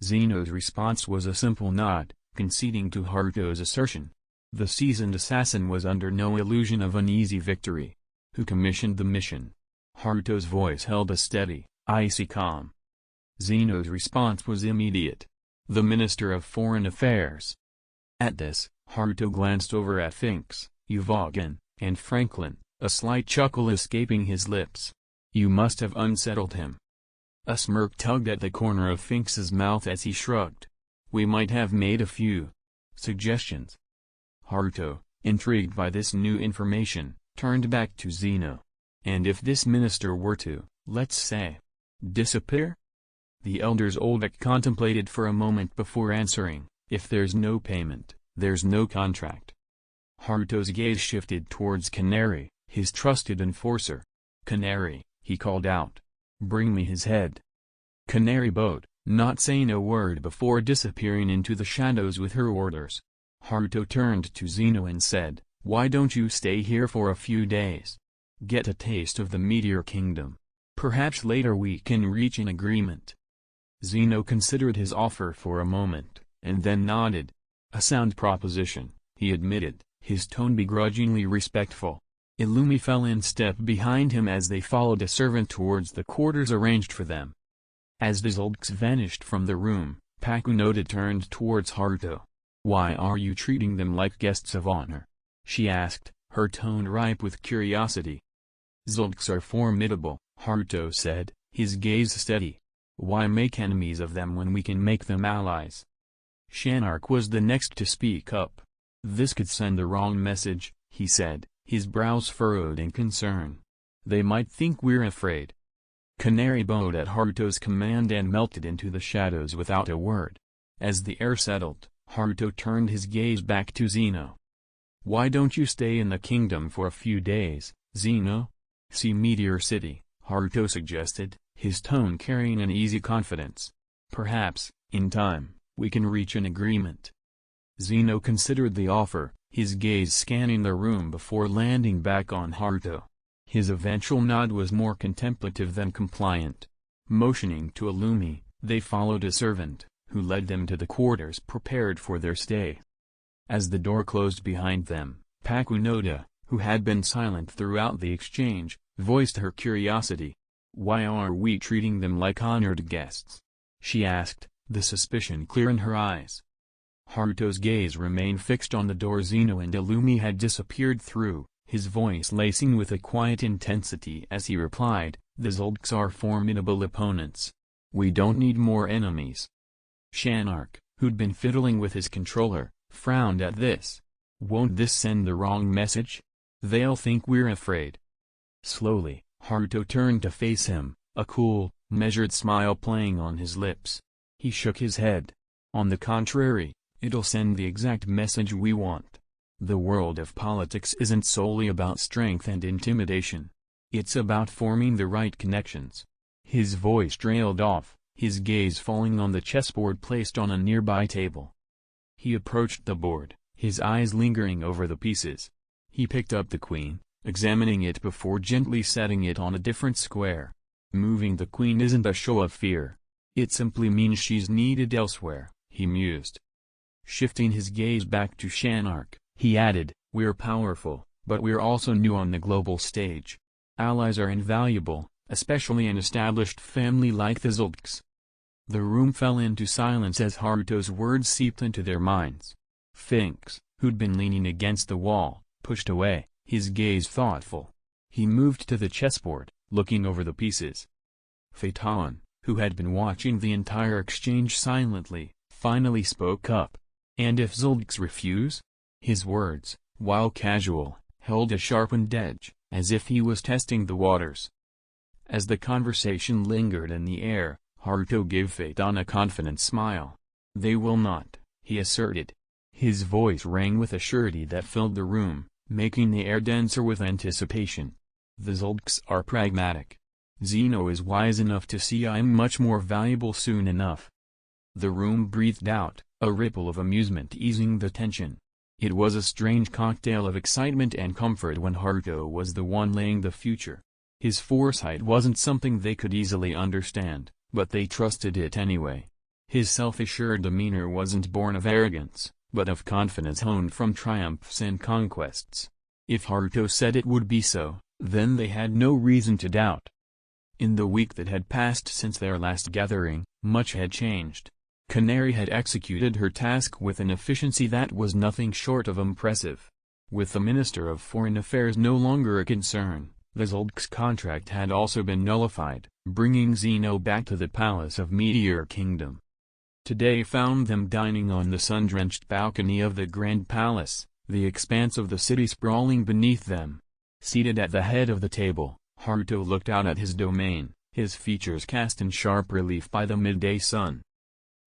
Speaker 1: Zeno's response was a simple nod, conceding to Haruto's assertion. The seasoned assassin was under no illusion of an easy victory. Who commissioned the mission? Haruto's voice held a steady, icy calm. Zeno's response was immediate. The Minister of Foreign Affairs. At this, Haruto glanced over at Finks, Uvogin, and Franklin, a slight chuckle escaping his lips. You must have unsettled him. A smirk tugged at the corner of Finks's mouth as he shrugged. We might have made a few suggestions. Haruto, intrigued by this new information, turned back to Zeno. And if this minister were to, let's say, disappear? The elder Zoldyck contemplated for a moment before answering. If there's no payment, there's no contract. Haruto's gaze shifted towards Canary, his trusted enforcer. Canary, he called out. Bring me his head. Canary bowed, not saying a word before disappearing into the shadows with her orders. Haruto turned to Zeno and said, why don't you stay here for a few days? Get a taste of the Meteor Kingdom. Perhaps later we can reach an agreement. Zeno considered his offer for a moment, and then nodded. A sound proposition, he admitted, his tone begrudgingly respectful. Illumi fell in step behind him as they followed a servant towards the quarters arranged for them. As the Zoldks vanished from the room, Pakunoda turned towards Haruto. Why are you treating them like guests of honor? She asked, her tone ripe with curiosity. Zoldks are formidable, Haruto said, his gaze steady. Why make enemies of them when we can make them allies? Shanark was the next to speak up. This could send the wrong message, he said, his brows furrowed in concern. They might think we're afraid. Canary bowed at Haruto's command and melted into the shadows without a word. As the air settled, Haruto turned his gaze back to Zeno. Why don't you stay in the kingdom for a few days, Zeno? See Meteor City, Haruto suggested, his tone carrying an easy confidence. Perhaps, in time, we can reach an agreement. Zeno considered the offer, his gaze scanning the room before landing back on Haruto. His eventual nod was more contemplative than compliant. Motioning to Illumi, they followed a servant, who led them to the quarters prepared for their stay. As the door closed behind them, Pakunoda, who had been silent throughout the exchange, voiced her curiosity. Why are we treating them like honored guests? She asked, the suspicion clear in her eyes. Haruto's gaze remained fixed on the door Zeno and Illumi had disappeared through, his voice lacing with a quiet intensity as he replied, the Zoldks are formidable opponents. We don't need more enemies. Shanark, who'd been fiddling with his controller, frowned at this. Won't this send the wrong message? They'll think we're afraid. Slowly, Haruto turned to face him, a cool, measured smile playing on his lips. He shook his head. On the contrary, it'll send the exact message we want. The world of politics isn't solely about strength and intimidation. It's about forming the right connections. His voice trailed off, his gaze falling on the chessboard placed on a nearby table. He approached the board, his eyes lingering over the pieces. He picked up the queen, examining it before gently setting it on a different square. Moving the queen isn't a show of fear. It simply means she's needed elsewhere, he mused. Shifting his gaze back to Shanark, he added, we're powerful, but we're also new on the global stage. Allies are invaluable, especially an established family like the Zoldycks. The room fell into silence as Haruto's words seeped into their minds. Finks, who'd been leaning against the wall, pushed away, his gaze thoughtful. He moved to the chessboard, looking over the pieces. Phaeton, who had been watching the entire exchange silently, finally spoke up. And if Zoldycks refuse? His words, while casual, held a sharpened edge, as if he was testing the waters. As the conversation lingered in the air, Haruto gave Phaeton a confident smile. They will not, he asserted. His voice rang with a surety that filled the room, making the air denser with anticipation. The Zoldycks are pragmatic. Zeno is wise enough to see I'm much more valuable soon enough. The room breathed out, a ripple of amusement easing the tension. It was a strange cocktail of excitement and comfort when Haruto was the one laying the future. His foresight wasn't something they could easily understand, but they trusted it anyway. His self-assured demeanor wasn't born of arrogance, but of confidence honed from triumphs and conquests. If Haruto said it would be so, then they had no reason to doubt. In the week that had passed since their last gathering, much had changed. Canary had executed her task with an efficiency that was nothing short of impressive. With the Minister of Foreign Affairs no longer a concern, the Zoldyck's contract had also been nullified, bringing Zeno back to the palace of Meteor Kingdom. Today found them dining on the sun-drenched balcony of the Grand Palace, the expanse of the city sprawling beneath them. Seated at the head of the table, Haruto looked out at his domain, his features cast in sharp relief by the midday sun.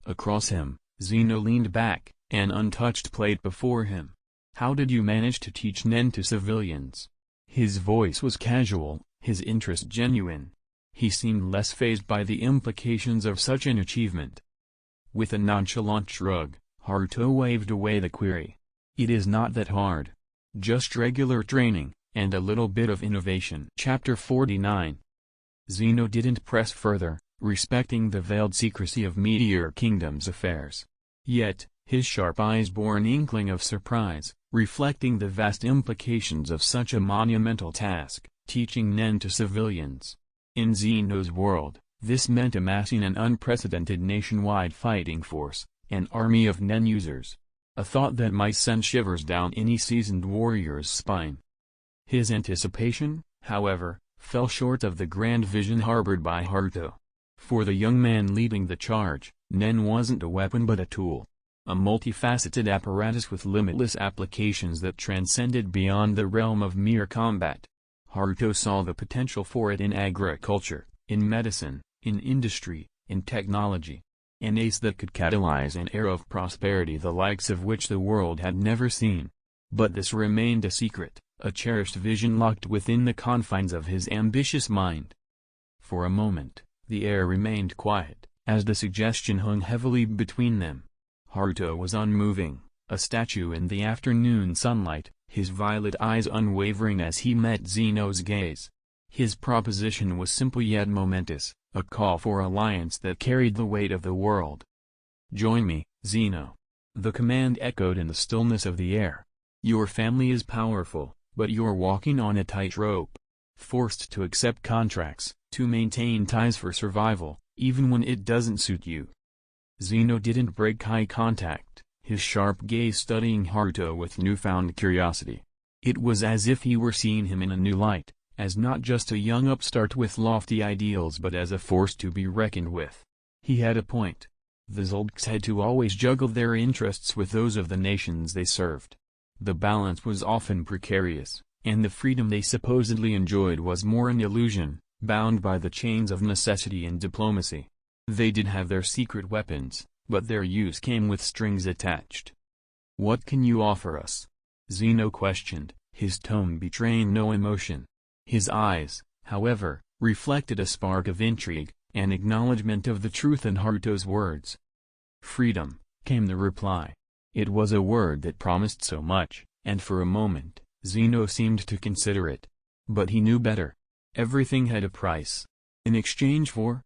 Speaker 1: Across him, Zeno leaned back, an untouched plate before him. How did you manage to teach Nen to civilians? His voice was casual, his interest genuine. He seemed less fazed by the implications of such an achievement. With a nonchalant shrug, Haruto waved away the query. It is not that hard. Just regular training, and a little bit of innovation. Chapter 49. Zeno didn't press further, respecting the veiled secrecy of Meteor Kingdom's affairs. Yet, his sharp eyes bore an inkling of surprise, reflecting the vast implications of such a monumental task, teaching Nen to civilians. In Zeno's world, this meant amassing an unprecedented nationwide fighting force, an army of Nen users. A thought that might send shivers down any seasoned warrior's spine. His anticipation, however, fell short of the grand vision harbored by Haruto. For the young man leading the charge, Nen wasn't a weapon but a tool. A multifaceted apparatus with limitless applications that transcended beyond the realm of mere combat. Haruto saw the potential for it in agriculture, in medicine, in industry, in technology. An ace that could catalyze an era of prosperity the likes of which the world had never seen. But this remained a secret, a cherished vision locked within the confines of his ambitious mind. For a moment, the air remained quiet, as the suggestion hung heavily between them. Haruto was unmoving, a statue in the afternoon sunlight, his violet eyes unwavering as he met Zeno's gaze. His proposition was simple yet momentous, a call for alliance that carried the weight of the world. "Join me, Zeno." The command echoed in the stillness of the air. "Your family is powerful, but you're walking on a tightrope. Forced to accept contracts, to maintain ties for survival, even when it doesn't suit you." Zeno didn't break eye contact, his sharp gaze studying Haruto with newfound curiosity. It was as if he were seeing him in a new light, as not just a young upstart with lofty ideals but as a force to be reckoned with. He had a point. The Zoldycks had to always juggle their interests with those of the nations they served. The balance was often precarious, and the freedom they supposedly enjoyed was more an illusion, bound by the chains of necessity and diplomacy. They did have their secret weapons, but their use came with strings attached. "What can you offer us?" Zeno questioned, his tone betraying no emotion. His eyes, however, reflected a spark of intrigue, an acknowledgment of the truth in Haruto's words. "Freedom," came the reply. It was a word that promised so much, and for a moment, Zeno seemed to consider it. But he knew better. Everything had a price. In exchange for?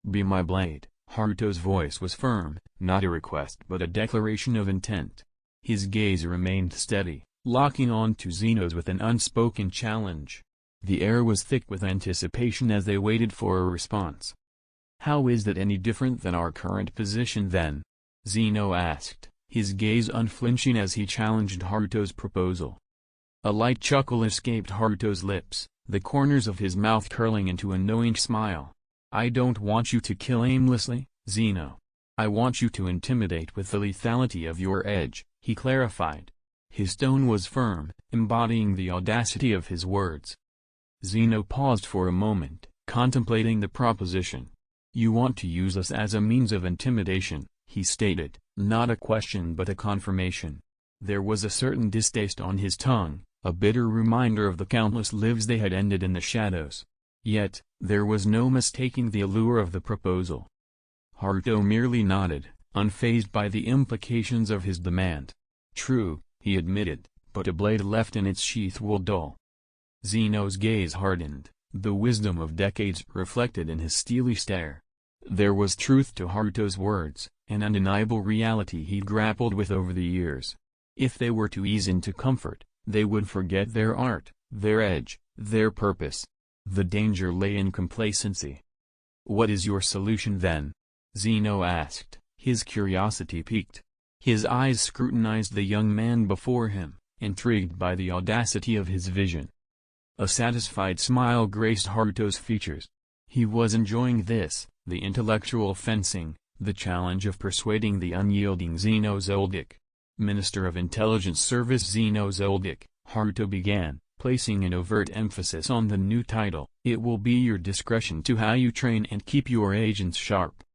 Speaker 1: "Be my blade," Haruto's voice was firm, not a request but a declaration of intent. His gaze remained steady, locking on to Zeno's with an unspoken challenge. The air was thick with anticipation as they waited for a response. "How is that any different than our current position then?" Zeno asked, his gaze unflinching as he challenged Haruto's proposal. A light chuckle escaped Haruto's lips, the corners of his mouth curling into a knowing smile. "I don't want you to kill aimlessly, Zeno. I want you to intimidate with the lethality of your edge," he clarified. His tone was firm, embodying the audacity of his words. Zeno paused for a moment, contemplating the proposition. "You want to use us as a means of intimidation," he stated, not a question but a confirmation. There was a certain distaste on his tongue, a bitter reminder of the countless lives they had ended in the shadows. Yet, there was no mistaking the allure of the proposal. Haruto merely nodded, unfazed by the implications of his demand. "True," he admitted, "but a blade left in its sheath will dull." Zeno's gaze hardened, the wisdom of decades reflected in his steely stare. There was truth to Haruto's words, an undeniable reality he'd grappled with over the years. If they were to ease into comfort, they would forget their art, their edge, their purpose. The danger lay in complacency. "What is your solution then?" Zeno asked, his curiosity piqued. His eyes scrutinized the young man before him, intrigued by the audacity of his vision. A satisfied smile graced Haruto's features. He was enjoying this, the intellectual fencing, the challenge of persuading the unyielding Zeno-HxH. "Minister of Intelligence Service Zeno-HxH," Haruto began, placing an overt emphasis on the new title. "It will be your discretion to how you train and keep your agents sharp."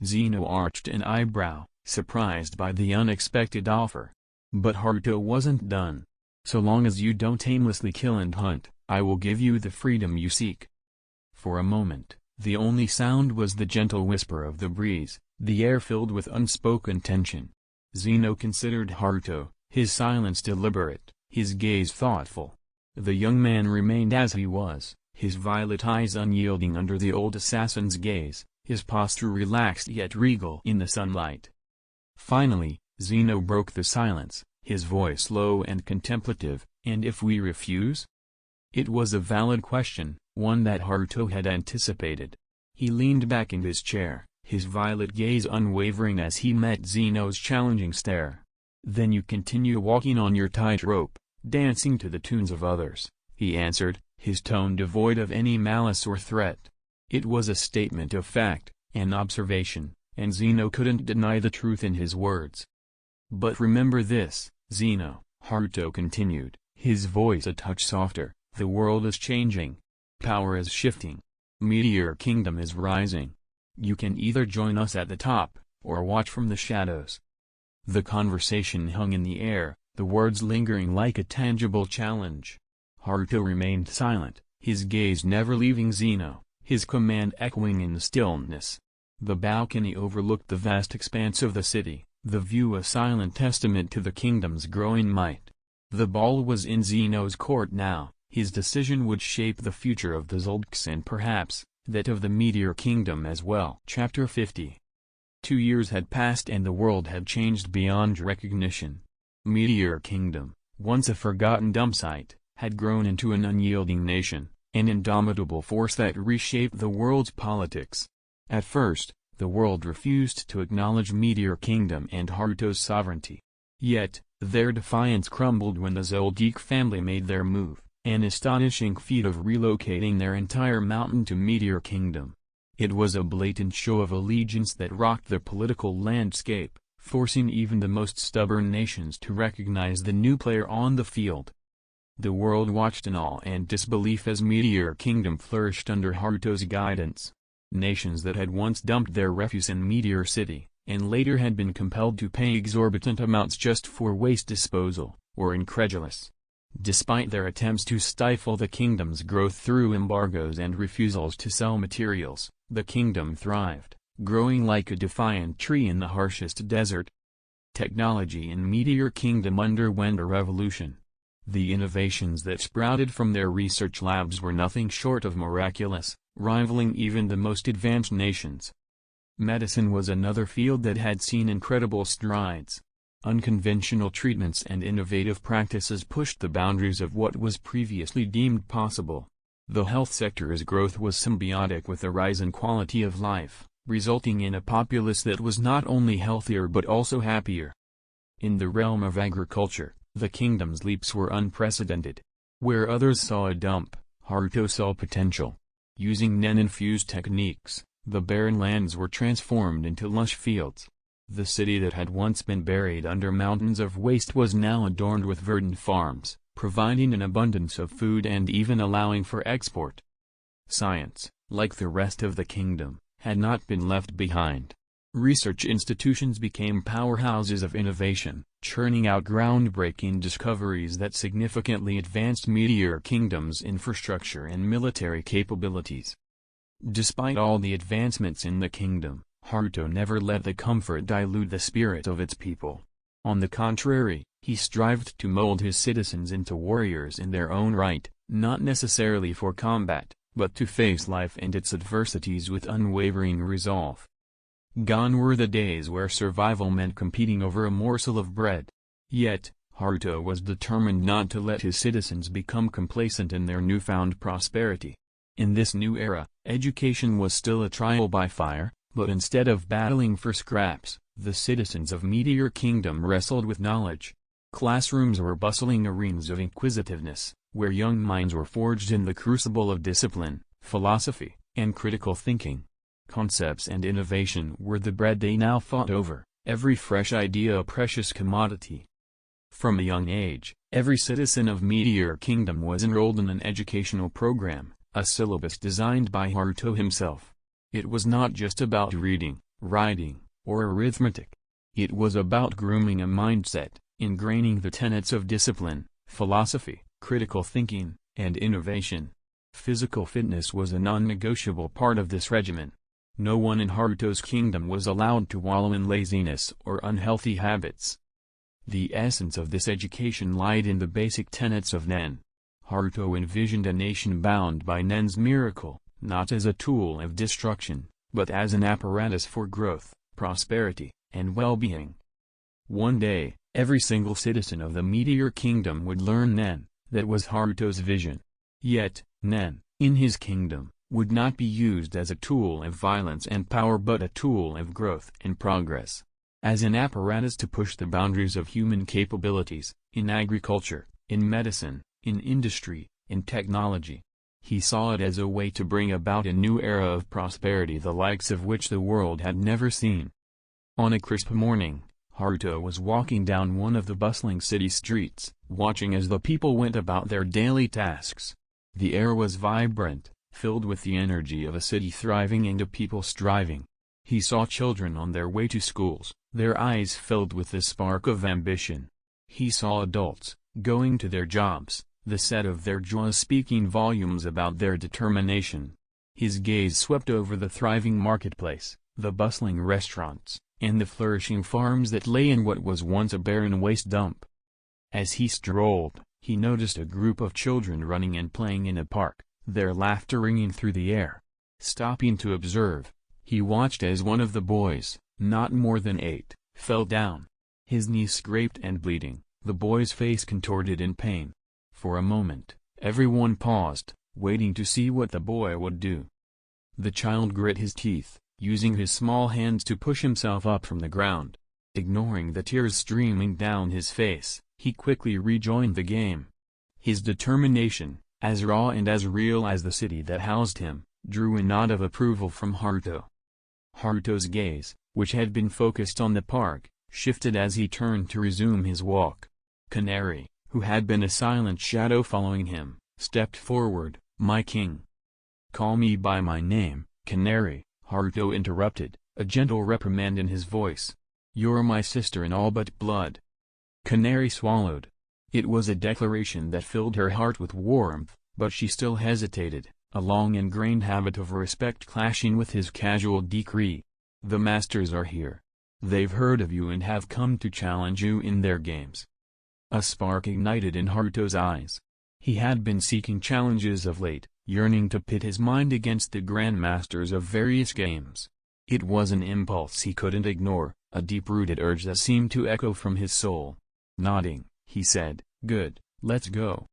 Speaker 1: Zeno arched an eyebrow, surprised by the unexpected offer. But Haruto wasn't done. "So long as you don't aimlessly kill and hunt, I will give you the freedom you seek." For a moment, the only sound was the gentle whisper of the breeze, the air filled with unspoken tension. Zeno considered Haruto, his silence deliberate, his gaze thoughtful. The young man remained as he was, his violet eyes unyielding under the old assassin's gaze, his posture relaxed yet regal in the sunlight. Finally, Zeno broke the silence, his voice low and contemplative. "And if we refuse?" It was a valid question, one that Haruto had anticipated. He leaned back in his chair, his violet gaze unwavering as he met Zeno's challenging stare. "Then you continue walking on your tightrope, dancing to the tunes of others," he answered, his tone devoid of any malice or threat. It was a statement of fact, an observation, and Zeno couldn't deny the truth in his words. "But remember this, Zeno," Haruto continued, his voice a touch softer, "the world is changing. Power is shifting. Meteor Kingdom is rising. You can either join us at the top, or watch from the shadows." The conversation hung in the air, the words lingering like a tangible challenge. Haruto remained silent, his gaze never leaving Zeno, his command echoing in the stillness. The balcony overlooked the vast expanse of the city, the view a silent testament to the kingdom's growing might. The ball was in Zeno's court now, his decision would shape the future of the HxH and perhaps, that of the Meteor Kingdom as well. Chapter 50. 2 years had passed and the world had changed beyond recognition. Meteor Kingdom, once a forgotten dump site, had grown into an unyielding nation, an indomitable force that reshaped the world's politics. At first, the world refused to acknowledge Meteor Kingdom and Haruto's sovereignty. Yet, their defiance crumbled when the HxH family made their move, an astonishing feat of relocating their entire mountain to Meteor Kingdom. It was a blatant show of allegiance that rocked the political landscape, forcing even the most stubborn nations to recognize the new player on the field. The world watched in awe and disbelief as Meteor Kingdom flourished under Haruto's guidance. Nations that had once dumped their refuse in Meteor City, and later had been compelled to pay exorbitant amounts just for waste disposal, were incredulous. Despite their attempts to stifle the kingdom's growth through embargoes and refusals to sell materials, the kingdom thrived, growing like a defiant tree in the harshest desert. Technology in Meteor Kingdom underwent a revolution. The innovations that sprouted from their research labs were nothing short of miraculous, rivaling even the most advanced nations. Medicine was another field that had seen incredible strides. Unconventional treatments and innovative practices pushed the boundaries of what was previously deemed possible. The health sector's growth was symbiotic with the rise in quality of life, resulting in a populace that was not only healthier but also happier. In the realm of agriculture, the kingdom's leaps were unprecedented. Where others saw a dump, Haruto saw potential. Using Nen-infused techniques, the barren lands were transformed into lush fields. The city that had once been buried under mountains of waste was now adorned with verdant farms, providing an abundance of food and even allowing for export. Science, like the rest of the kingdom, had not been left behind. Research institutions became powerhouses of innovation, churning out groundbreaking discoveries that significantly advanced Meteor Kingdom's infrastructure and military capabilities. Despite all the advancements in the kingdom, Haruto never let the comfort dilute the spirit of its people. On the contrary, he strived to mold his citizens into warriors in their own right, not necessarily for combat, but to face life and its adversities with unwavering resolve. Gone were the days where survival meant competing over a morsel of bread. Yet, Haruto was determined not to let his citizens become complacent in their newfound prosperity. In this new era, education was still a trial by fire, but instead of battling for scraps, the citizens of Meteor Kingdom wrestled with knowledge. Classrooms were bustling arenas of inquisitiveness, where young minds were forged in the crucible of discipline, philosophy, and critical thinking. Concepts and innovation were the bread they now fought over, every fresh idea a precious commodity. From a young age, every citizen of Meteor Kingdom was enrolled in an educational program, a syllabus designed by Haruto himself. It was not just about reading, writing, or arithmetic. It was about grooming a mindset, ingraining the tenets of discipline, philosophy, critical thinking, and innovation. Physical fitness was a non-negotiable part of this regimen. No one in Haruto's kingdom was allowed to wallow in laziness or unhealthy habits. The essence of this education lied in the basic tenets of Nen. Haruto envisioned a nation bound by Nen's miracle, not as a tool of destruction, but as an apparatus for growth, prosperity, and well-being. One day, every single citizen of the Meteor Kingdom would learn Nen. That was Haruto's vision. Yet, Nen, in his kingdom, would not be used as a tool of violence and power but a tool of growth and progress. As an apparatus to push the boundaries of human capabilities, in agriculture, in medicine, in industry, in technology. He saw it as a way to bring about a new era of prosperity the likes of which the world had never seen. On a crisp morning, Haruto was walking down one of the bustling city streets, watching as the people went about their daily tasks. The air was vibrant, filled with the energy of a city thriving and a people striving. He saw children on their way to schools, their eyes filled with the spark of ambition. He saw adults, going to their jobs, the set of their joy speaking volumes about their determination. His gaze swept over the thriving marketplace, the bustling restaurants, and the flourishing farms that lay in what was once a barren waste dump. As he strolled, he noticed a group of children running and playing in a park, their laughter ringing through the air. Stopping to observe, he watched as one of the boys, not more than 8, fell down. His knee scraped and bleeding, the boy's face contorted in pain. For a moment, everyone paused, waiting to see what the boy would do. The child grit his teeth, using his small hands to push himself up from the ground. Ignoring the tears streaming down his face, he quickly rejoined the game. His determination, as raw and as real as the city that housed him, drew a nod of approval from Haruto. Haruto's gaze, which had been focused on the park, shifted as he turned to resume his walk. Canary, who had been a silent shadow following him, stepped forward. "My king." "Call me by my name, Canary," Haruto interrupted, a gentle reprimand in his voice. "You're my sister in all but blood." Canary swallowed. It was a declaration that filled her heart with warmth, but she still hesitated, a long-ingrained habit of respect clashing with his casual decree. "The masters are here. They've heard of you and have come to challenge you in their games." A spark ignited in Haruto's eyes. He had been seeking challenges of late, yearning to pit his mind against the grandmasters of various games. It was an impulse he couldn't ignore, a deep-rooted urge that seemed to echo from his soul. Nodding, he said, "Good, let's go."